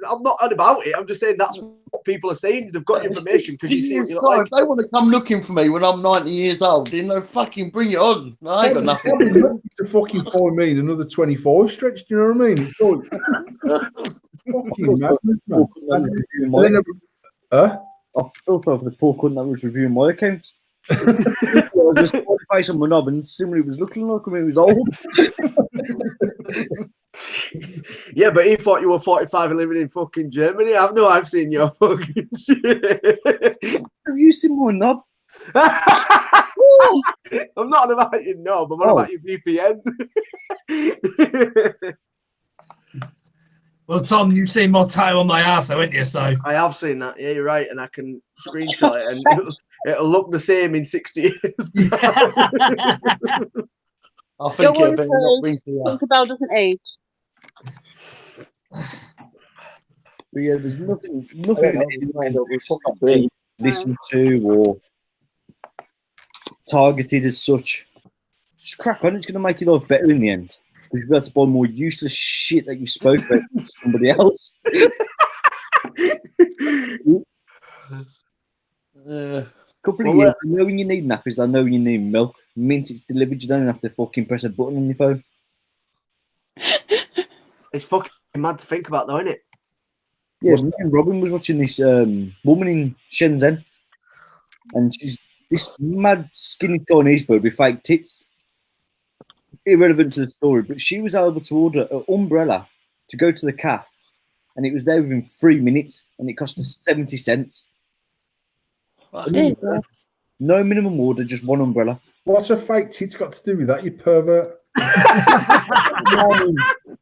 I'm not on about it. I'm just saying that's what people are saying. They've got information because you see what you look like. If they want to come looking for me when I'm 90 years old, then they fucking bring it on. I ain't got nothing to do. To fucking find me in another 25 stretch. Do you know what I mean? It's fucking massive, man. I feel sorry for the poor cunt that was reviewing my account. I was just face on my knob and somebody was looking like him. He was old. Yeah, but he thought you were 45 and living in fucking Germany. I've seen your fucking shit. Have you seen my knob? I'm not on about your knob. I'm on about your VPN. Well, Tom, you've seen my tattoo on my ass, though, haven't you? So I have seen that. Yeah, you're right, and I can screenshot it, and it'll look the same in 60 years. I think it'll be Tinkerbell doesn't age. But yeah, there's nothing listened to or targeted as such. Just crack on. It's going to make your life better in the end. Because you'll be able to buy more useless shit that you spoke about to somebody else. Couple of years, I know when you need nappies, I know when you need milk. Mint, it's delivered. You don't have to fucking press a button on your phone. It's fucking mad to think about, though, isn't it? Yeah, me and Robin was watching this woman in Shenzhen, and she's this mad skinny Chinese bird with fake tits. Irrelevant to the story, but she was able to order an umbrella to go to the cafe, and it was there within 3 minutes, and it cost us 70 cents. No minimum order, just one umbrella. What's a fake tits got to do with that, you pervert?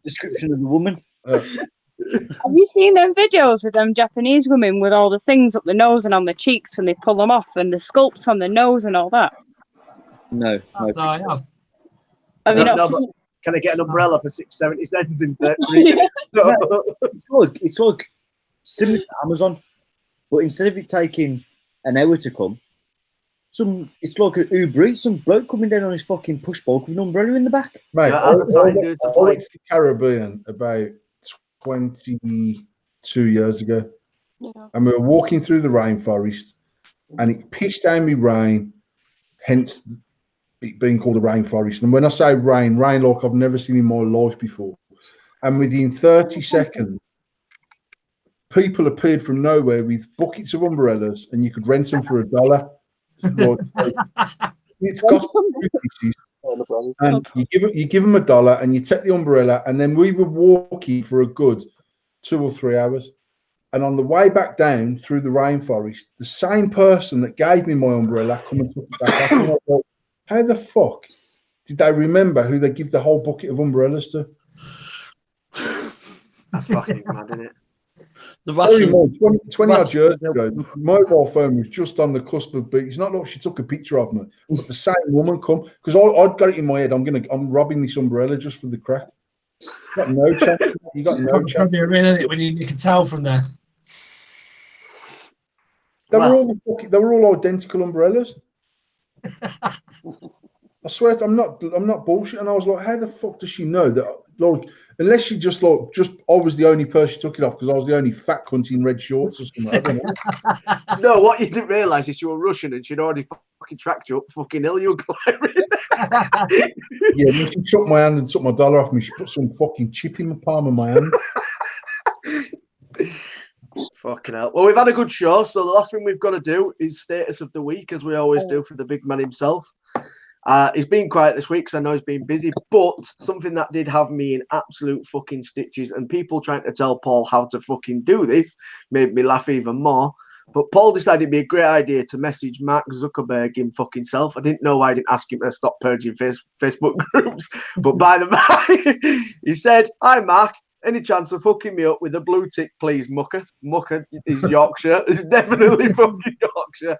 Description of the woman. Have you seen them videos of them Japanese women with all the things up the nose and on the cheeks, and they pull them off, and the sculpts on the nose and all that? No. I mean, can I get an umbrella for 70 cents in 30 minutes? It's like similar to Amazon, but instead of it taking an hour to come, it's like an Uber Eats, some bloke coming down on his fucking push bike with an umbrella in the back. Mate, I went to the Caribbean about 22 years ago, and we were walking through the rainforest, and it pissed down me rain, hence it being called a rainforest. And when I say rain like I've never seen in my life before. And within 30 seconds, people appeared from nowhere with buckets of umbrellas, and you could rent them for $1. It's got and you give them $1, and you take the umbrella, and then we were walking for a good 2 or 3 hours. And on the way back down through the rainforest, the same person that gave me my umbrella come and took it back up. And I thought, how the fuck did they remember who they give the whole bucket of umbrellas to? That's fucking mad, isn't it? The Russian, 20 odd years ago, the mobile phone was just on the cusp of beat. It's not like she took a picture of me, but the same woman come, because I'd got it in my head, I'm robbing this umbrella just for the crack. You got no chance. You got no chance. Probably a ring, isn't it, when you can tell from there. They were all identical umbrellas. I swear I'm not bullshitting. And I was like, how the fuck does she know that? Like, unless she just I was the only person who took it off because I was the only fat cunt in red shorts or something. I don't know. No, what you didn't realise is you were Russian and she'd already fucking tracked you up fucking hill you were climbing. Yeah, when she took my hand and took my dollar off me, she put some fucking chip in the palm of my hand. Fucking hell. Well, we've had a good show, so the last thing we've got to do is status of the week, as we always do for the big man himself. He's been quiet this week because I know he's been busy, but something that did have me in absolute fucking stitches, and people trying to tell Paul how to fucking do this made me laugh even more. But Paul decided it'd be a great idea to message Mark Zuckerberg himself. I didn't know why I didn't ask him to stop purging Facebook groups, but by the by, he said, "Hi Mark, any chance of hooking me up with a blue tick, please, mucker?" Mucker is Yorkshire. It's definitely fucking Yorkshire.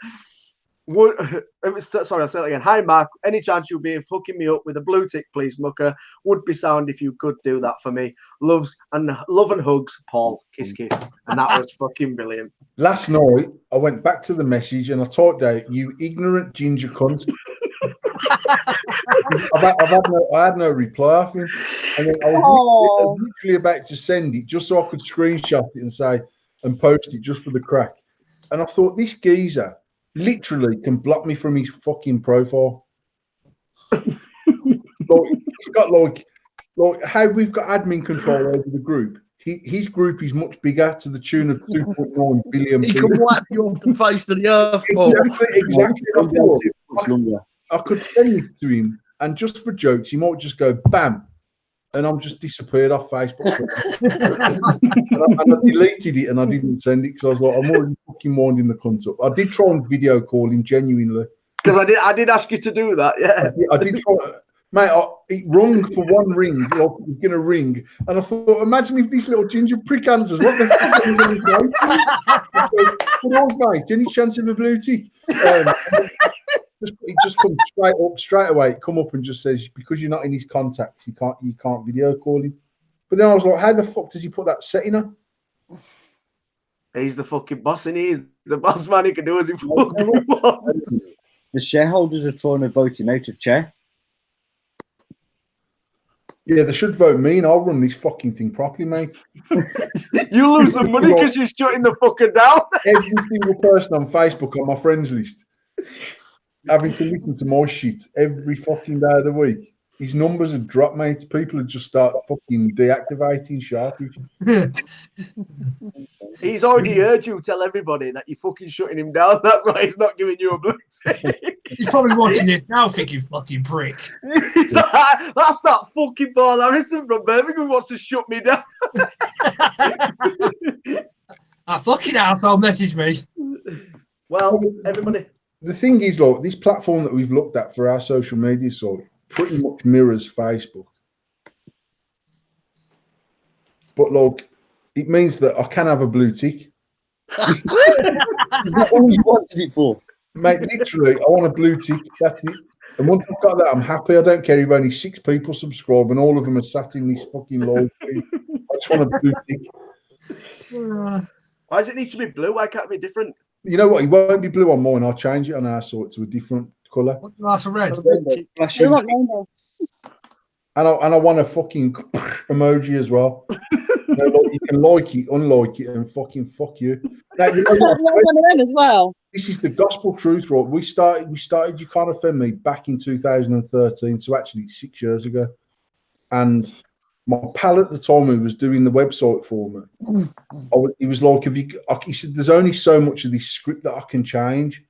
Sorry, I'll say it again. "Hi Mark, any chance you'll be hooking me up with a blue tick, please, mucker? Would be sound if you could do that for me. Love and hugs, Paul. Kiss, kiss." And that was fucking brilliant. Last night, I went back to the message and I typed out, "You ignorant ginger cunt." I had no reply off him. And then I was literally about to send it just so I could screenshot it and say, and post it just for the crack. And I thought, this geezer literally can block me from his fucking profile. It's got like how we've got admin control over the group. His group is much bigger, to the tune of 2.9 billion He people. can wipe you off the face of the earth, Paul. Exactly. I could send it to him, and just for jokes, he might just go bam, and I'm just disappeared off Facebook. and I deleted it, and I didn't send it because I was like, I'm already fucking winding the cunt up. I did try and video call him genuinely, because I did ask you to do that. Yeah, I did try. Mate, it rung for one ring. It was going to ring. And I thought, imagine if this little ginger prick answers. What the fuck are you going to say? Come on, mate. Any chance of a blue tick? It just comes straight away. Come up and just says, because you're not in his contacts, you can't video call him. But then I was like, how the fuck does he put that setting on? He's the fucking boss, and he's the boss man. He can do as he fucking wants. The shareholders are trying to vote him out of chair. Yeah, they should vote me, and I'll run this fucking thing properly, mate. You lose some money because you're shutting the fucker down. Every single person on Facebook on my friends list having to listen to my shit every fucking day of the week. His numbers have dropped, mate. People have just started fucking deactivating Sharpish. He's already heard you tell everybody that you're fucking shutting him down. That's why he's not giving you a blue tick. He's probably watching it now, thinking, "Fucking prick." That's that fucking Paul Harrison from Birmingham who wants to shut me down. Fucking asshole, message me. Well, everybody. The thing is, look, this platform that we've looked at for our social media site pretty much mirrors Facebook. But look, it means that I can have a blue tick. Is that all you wanted it for? Mate, literally, I want a blue tick. That's it. And once I've got that, I'm happy. I don't care if only 6 people subscribe and all of them are sat in this fucking live feed. I just want a blue tick. Why does it need to be blue? Why can't it be different? You know what? It won't be blue on mine. I'll change it on our site to a different colour. What's the last one, red? We want rainbow. And I want a fucking emoji as well. You know, like, you can like it, unlike it, and fucking fuck you. Now, you know what? One of them as well. This is the gospel truth, right? We started You Can't Offend Me back in 2013, so actually it's 6 years ago. And my pal at the time who was doing the website for me, he was like, he said, "There's only so much of this script that I can change."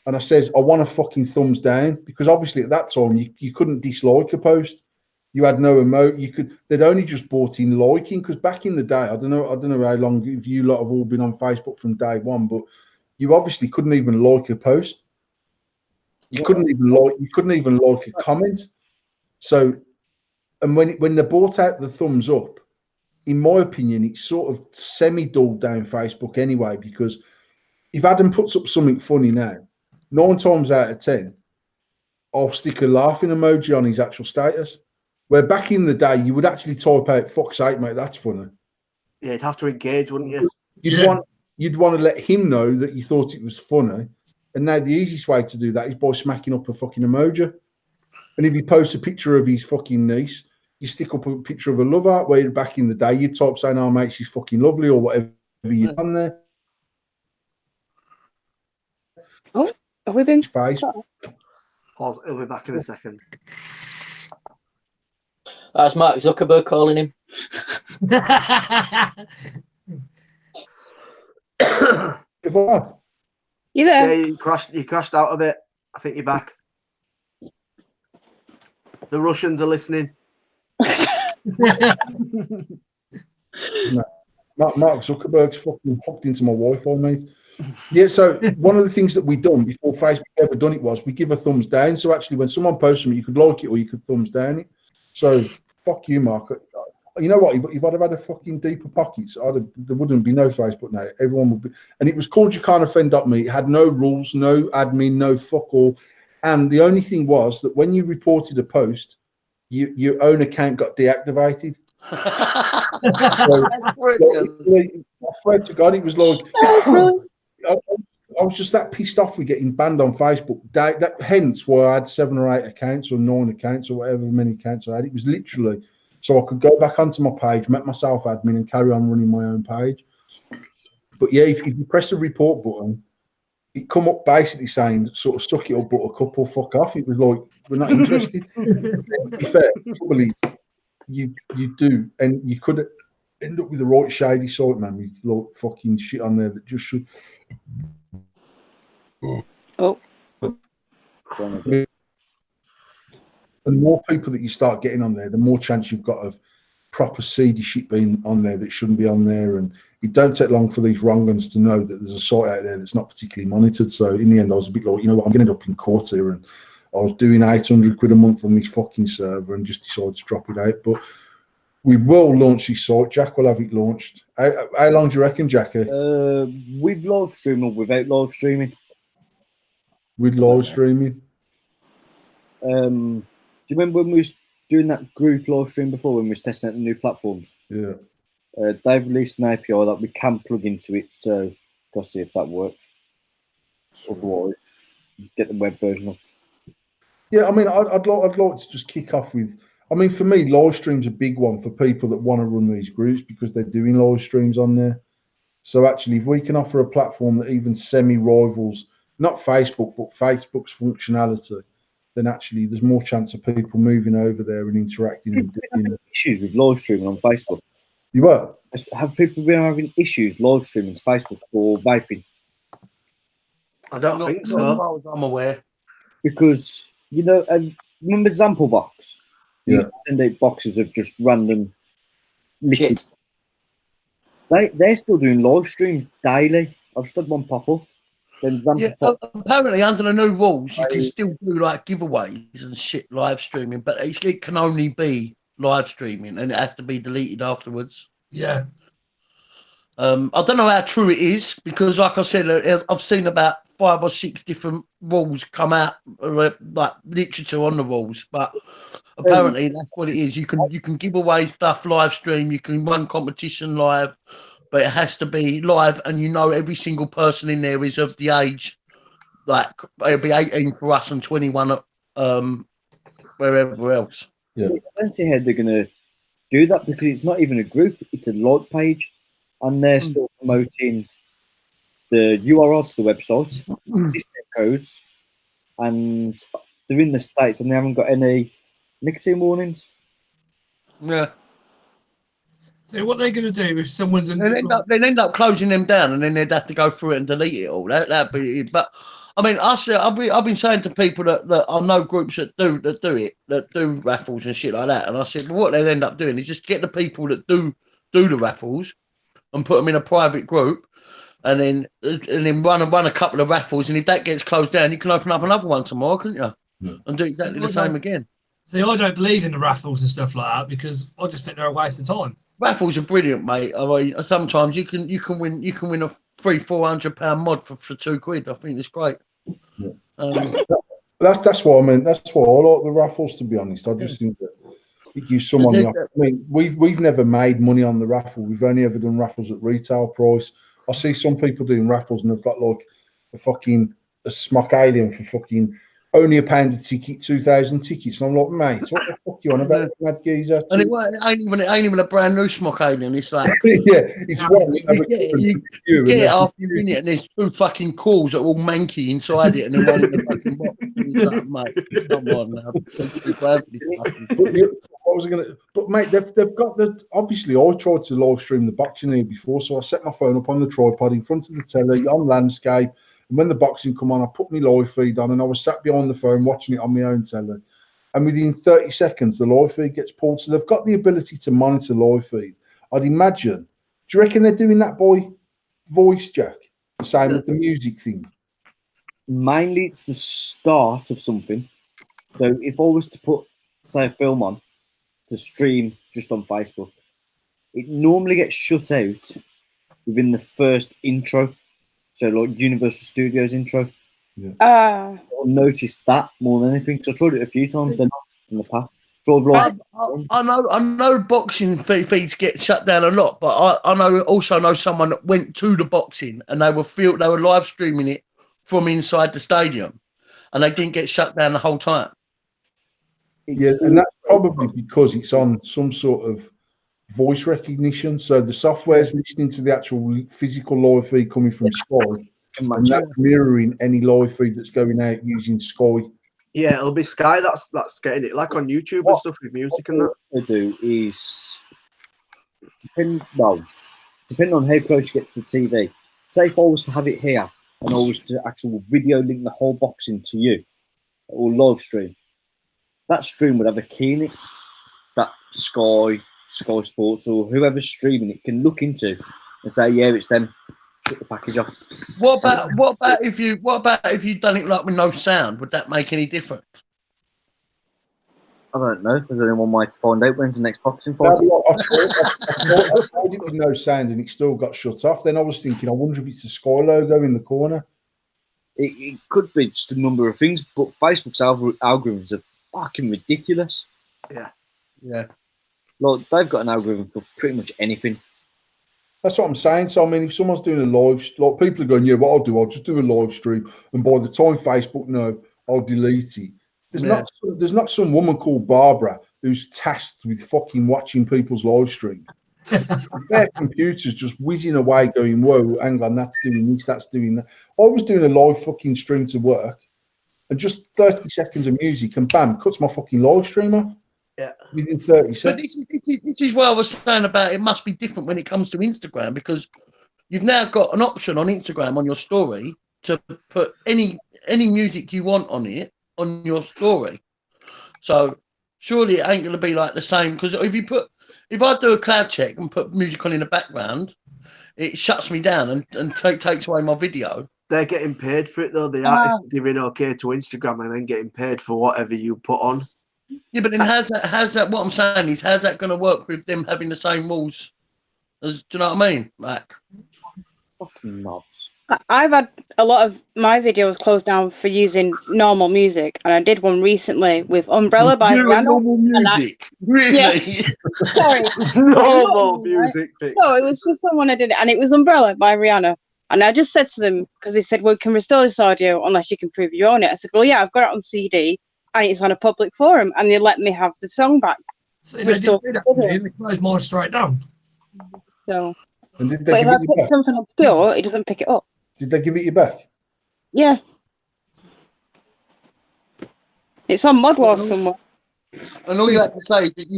And I says, "I want a fucking thumbs down," because obviously at that time you couldn't dislike a post. You had no emote. They'd only just bought in liking, because back in the day, I don't know how long if you lot have all been on Facebook from day one, but you obviously couldn't even like a post. You couldn't even like a comment. So, and when they bought out the thumbs up, in my opinion, it's sort of semi-dulled down Facebook anyway, because if Adam puts up something funny now, 9 times out of 10, I'll stick a laughing emoji on his actual status. Where back in the day, you would actually type out, "Fuck's sake, mate, that's funny." Yeah, you'd have to engage, wouldn't you? You'd want to let him know that you thought it was funny. And now the easiest way to do that is by smacking up a fucking emoji. And if he posts a picture of his fucking niece, you stick up a picture of a love art, where back in the day you'd type saying, "Oh mate, she's fucking lovely," or whatever you've done there. Oh, have we been? Face. Pause. He'll be back in a second. That's Mark Zuckerberg calling him. If You Yeah, there? you crashed out a bit. I think you're back. The Russians are listening. Mark Zuckerberg's fucking hooked into my Wi-Fi, mate. Yeah, so one of the things that we done before Facebook ever done it was we give a thumbs down. So actually, when someone posts something, you could like it or you could thumbs down it. So fuck you, Mark. You know what? If I'd have had a fucking deeper pockets, there wouldn't be no Facebook now. Everyone would be, and it was called "You Can't Offend.me." It had no rules, no admin, no fuck all. And the only thing was that when you reported a post, your own account got deactivated. That's brilliant. I swear to God, it was like I was just that pissed off with getting banned on Facebook. Hence why I had 7 or 8 accounts or 9 accounts or whatever many accounts I had. It was literally so I could go back onto my page, make myself admin, and carry on running my own page. But yeah, if you press the report button, it come up basically saying sort of suck it up, buttercup, or fuck off. It was like we're not interested. To be fair, probably you do, and you could end up with the right shady site, man, with like fucking shit on there that just should. Oh. The more people that you start getting on there, the more chance you've got of proper seedy shit being on there that shouldn't be on there. And it don't take long for these wrong ones to know that there's a site out there that's not particularly monitored. So in the end, I was a bit like, you know what, I'm going to end up in court here. And I was doing 800 quid a month on this fucking server and just decided to drop it out. But we will launch this site. Jack will have it launched. How long do you reckon, Jackie? With live streaming or without live streaming? With live streaming. Do you remember when we was doing that group live stream before when we was testing out the new platforms? Yeah. They've released an API that we can plug into it, so gotta see if that works. Otherwise, get the web version up. Yeah, I mean, I'd like to just kick off with. I mean, for me, live stream's a big one for people that want to run these groups because they're doing live streams on there. So actually, if we can offer a platform that even semi-rivals, not Facebook, but Facebook's functionality, then actually there's more chance of people moving over there and interacting. And doing issues with live streaming on Facebook. You were? Have people been having issues live streaming to Facebook for vaping? I don't think so. I'm aware. Because, you know, remember Sample Box? Yeah. You send out boxes of just random liquid. They're still doing live streams daily. I've just had one pop up. Yeah, apparently under the new rules, you can still do like giveaways and shit live streaming, but it can only be live streaming and it has to be deleted afterwards. Yeah. I don't know how true it is because, like I said, I've seen about 5 or 6 different rules come out, like literature on the rules, but apparently that's what it is. You can give away stuff live stream, you can run competition live, but it has to be live, and you know every single person in there is of the age, like it'll be 18 for us and 21 wherever else. Yeah. I don't see how they're going to do that because it's not even a group, it's a log page, and they're still promoting the URLs to the website, codes, and they're in the States and they haven't got any nicotine warnings. Yeah. So what they're going to do if someone's they'd end up closing them down, and then they'd have to go through it and delete it all. That'd be. But I mean, I've been saying to people that I know groups that do raffles and shit like that, and I said, well, what they'd end up doing is just get the people that do the raffles and put them in a private group, and then run a couple of raffles, and if that gets closed down, you can open up another one tomorrow, couldn't you? Yeah. And do exactly the same again. See, I don't believe in the raffles and stuff like that because I just think they're a waste of time. Raffles are brilliant, mate. I mean, sometimes you can win a £300-400 mod for £2. I think it's great. Yeah. That's what I meant. That's why I like the raffles. To be honest, I just think that it gives someone. I mean, we've never made money on the raffle. We've only ever done raffles at retail price. I see some people doing raffles and they've got like a smock alien for fucking only £1 a ticket, 2,000 tickets. And I'm like, mate, what the fuck you on about, mad geezer? And it ain't even a brand new smock alien. It's like Yeah, it's one. You get it after you win it, and there's 2 fucking calls that are all manky inside it, and then one in the fucking box. And it's like, mate, come on now. What was I gonna? But mate, they've got the. Obviously, I tried to live stream the boxing here before, so I set my phone up on the tripod in front of the telly on landscape. And when the boxing come on, I put my live feed on, and I was sat behind the phone watching it on my own telly. And within 30 seconds, the live feed gets pulled. So they've got the ability to monitor live feed. I'd imagine. Do you reckon they're doing that by voice, Jack? The same with the music thing. Mainly, it's the start of something. So if I was to put, say, a film on to stream just on Facebook, it normally gets shut out within the first intro. So like Universal Studios intro. Yeah. I've noticed that more than anything. So I tried it a few times then in the past. I know boxing feeds get shut down a lot, but I know someone that went to the boxing and they were live streaming it from inside the stadium, and they didn't get shut down the whole time. Yeah, and that's probably because it's on some sort of voice recognition. So the software is listening to the actual physical live feed coming from Sky, and that's mirroring any live feed that's going out using Sky. Yeah, it'll be Sky that's getting it, like on YouTube and stuff with music and that. What they do is depending on how close you get to the TV. Say if I was to have it here and I was to actual video link the whole boxing to you or live stream, that stream would have a key in it that Sky Sports or whoever's streaming it can look into and say, yeah, it's them. Shut the package off. What about if you done it like with no sound? Would that make any difference? I don't know. There's only one way to find out when's the next boxing fight. I tried it with no sound and it still got shut off. Then I was thinking, I wonder if it's the Sky logo in the corner. It could be just a number of things, but Facebook's algorithms are fucking ridiculous. Yeah. Like, they've got an algorithm for pretty much anything. That's what I'm saying. So, I mean, if someone's doing a live, like people are going, yeah, what I'll do, I'll just do a live stream. And by the time Facebook know, I'll delete it. There's not some woman called Barbara who's tasked with fucking watching people's live streams. Their computer's just whizzing away going, whoa, hang on, that's doing this, that's doing that. I was doing a live fucking stream to work and just 30 seconds of music and bam, cuts my fucking live stream off. Yeah. Within 30 seconds. But this is what I was saying about it must be different when it comes to Instagram, because you've now got an option on Instagram on your story to put any music you want on it on your story. So surely it ain't going to be like the same, because if I do a cloud check and put music on in the background, it shuts me down and takes away my video. They're getting paid for it though. The artists are giving okay to Instagram and then getting paid for whatever you put on. Yeah, but then how's that? What I'm saying is, how's that going to work with them having the same rules as? Do you know what I mean? Like, fucking nuts. I've had a lot of my videos closed down for using normal music, and I did one recently with Umbrella by Rihanna. Normal music, really? Yeah. Sorry, Normal music. No, it was for someone I did it, and it was Umbrella by Rihanna. And I just said to them, because they said, well, we can restore this audio unless you can prove you own it. I said, well, yeah, I've got it on CD. And it's on a public forum, and they let me have the song back. So they closed mine straight down. So, And did but they if give I it you pick back? something obscure, it doesn't pick it up. Did they give it you back? Yeah, it's on Modlaw somewhere. And all you had to say is that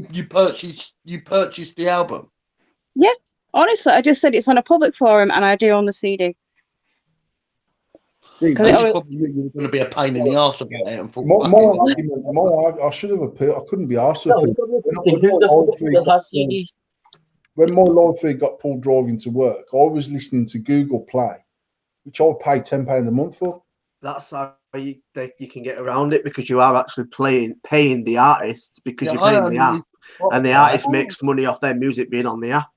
you purchased the album. Yeah, honestly, I just said it's on a public forum, and I do on the CD. Because you're going to be a pain in the arse about it. And I should have appealed. I couldn't be asked to appeal. When my live feed got pulled driving to work, I was listening to Google Play, which I would pay £10 a month for. That's how you can get around it, because you are actually paying the artists, because you're paying the app, and the artist makes money off their music being on the app.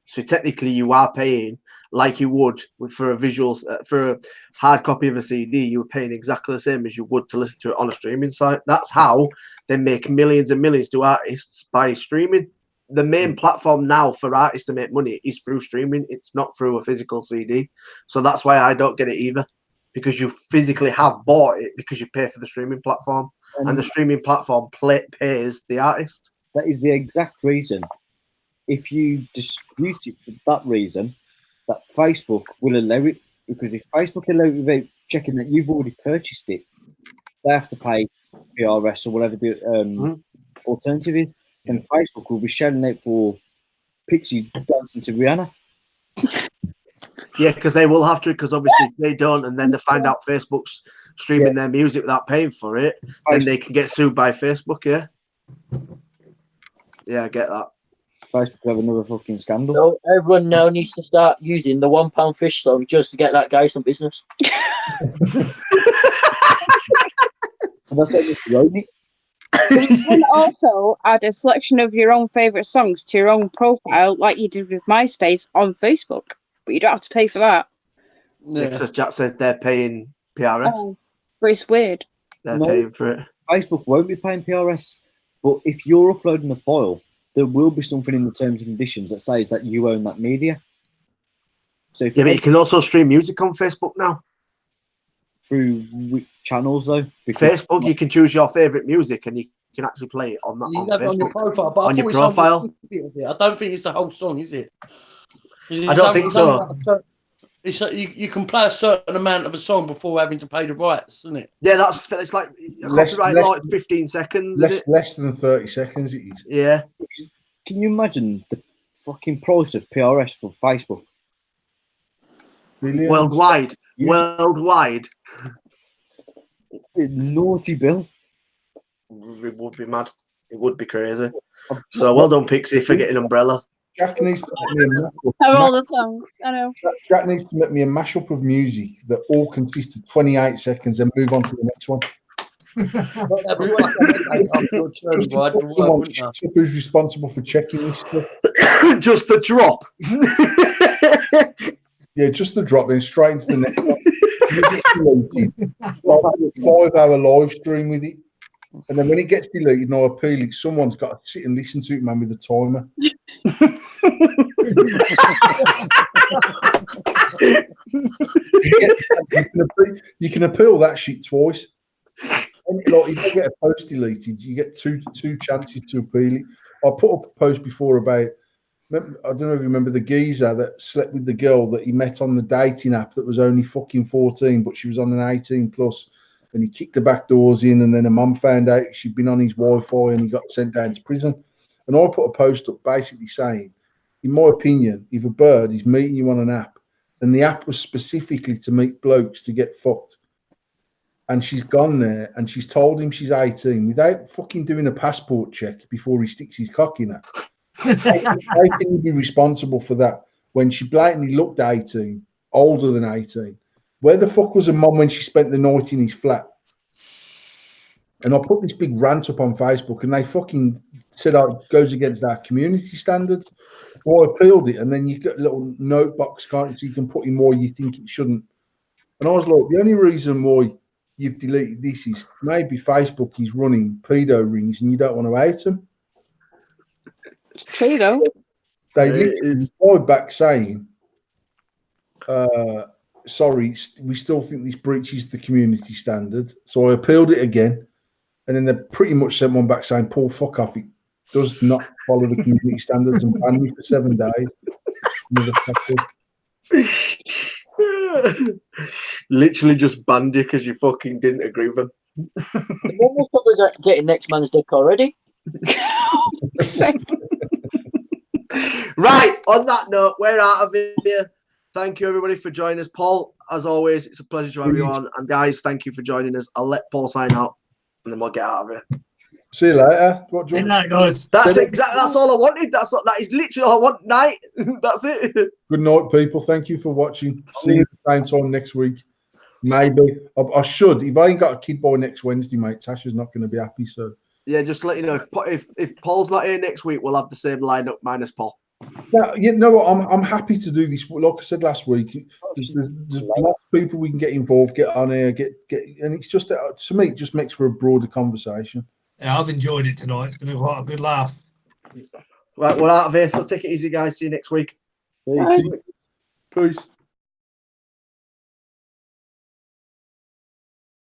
So technically, you are paying like you would for a visual, for a hard copy of a CD. You were paying exactly the same as you would to listen to it on a streaming site. That's how they make millions and millions to artists, by streaming. The main platform now for artists to make money is through streaming. It's not through a physical CD. So that's why I don't get it either. because you physically have bought it because you pay for the streaming platform, and the streaming platform pays the artist. That is the exact reason. If you dispute it for that reason, that Facebook will allow it, because if Facebook allow it without checking that you've already purchased it, they have to pay PRS or whatever the alternative is, and Facebook will be shelling out for Pixie dancing to Rihanna. Yeah, because they will have to, because obviously if they don't, and then they find out Facebook's streaming their music without paying for it, then they can get sued by Facebook, yeah? Yeah, I get that. Facebook have another fucking scandal. So everyone now needs to start using the £1 fish song just to get that guy some business. So that's like just wrote it. You can also add a selection of your own favourite songs to your own profile, like you did with MySpace on Facebook, but you don't have to pay for that. Yeah, because Jack says they're paying PRS. Oh, but it's weird. They're paying for it. Facebook won't be paying PRS, but if you're uploading a file, there will be something in the terms and conditions that says that you own that media. So if but you can also stream music on Facebook now. Through which channels though? Because Facebook, you can choose your favourite music and you can actually play it on that. You have it on your profile, but on your profile. I don't think it's the whole song, is it? I don't think so. You can play a certain amount of a song before having to pay the rights, isn't it? Yeah, it's like copyright like 15 seconds. Less than 30 seconds it is. Yeah. Can you imagine the fucking price of PRS for Facebook? Brilliant. Worldwide. Naughty bill. It would be mad. It would be crazy. So well done, Pixie, for getting Umbrella. Jack needs to make me a mashup. Of all the songs, I know. Jack needs to make me a mashup of music that all consists of 28 seconds and move on to the next one. Who's responsible for checking this stuff? Just the drop. Yeah, just the drop, then straight into the next one. 5-hour live stream with it. And then when it gets deleted and I appeal it, someone's got to sit and listen to it, man, with a timer. You can appeal that shit twice. And, like, if you get a post deleted, you get two chances to appeal it. I put up a post before about, I don't know if you remember the geezer that slept with the girl that he met on the dating app that was only fucking 14, but she was on an 18 plus, and he kicked the back doors in, and then her mum found out she'd been on his Wi-Fi and he got sent down to prison. And I put a post up basically saying, in my opinion, if a bird is meeting you on an app, and the app was specifically to meet blokes to get fucked, and she's gone there and she's told him she's 18 without fucking doing a passport check before he sticks his cock in her, how can you be responsible for that when she blatantly looked 18, older than 18? Where the fuck was her mum when she spent the night in his flat? And I put this big rant up on Facebook, and they fucking said it goes against our community standards. So I appealed it, and then you get a little note box, can't you? So you can put in why you think it shouldn't. And I was like, the only reason why you've deleted this is maybe Facebook is running pedo rings, and you don't want to out them. It's true though. They literally replied back saying, sorry, we still think this breaches the community standard. So I appealed it again, and then they pretty much sent one back saying, Paul, fuck off, it does not follow the community standards, and banned me for 7 days. Literally just banned you because you fucking didn't agree with them. The woman's probably getting next man's dick already. Right, on that note, we're out of here. Thank you, everybody, for joining us. Paul, as always, it's a pleasure to have you on. And guys, thank you for joining us. I'll let Paul sign out, and then we'll get out of here. See you later. What do you want? Guys. That's exactly. That's all I wanted. That is literally all I want. Night. That's it. Good night, people. Thank you for watching. See you at the same time next week. Maybe I should. If I ain't got a kid by next Wednesday, mate, Tasha's not going to be happy. So yeah, just to let you know, if Paul's not here next week, we'll have the same lineup minus Paul. Now, you know what? I'm happy to do this. Like I said last week, there's lots of people we can get involved, get on here, get, and it's just to me, it just makes for a broader conversation. Yeah, I've enjoyed it tonight. It's been quite a good laugh. Right, we're out of here. So take it easy, guys. See you next week. Peace.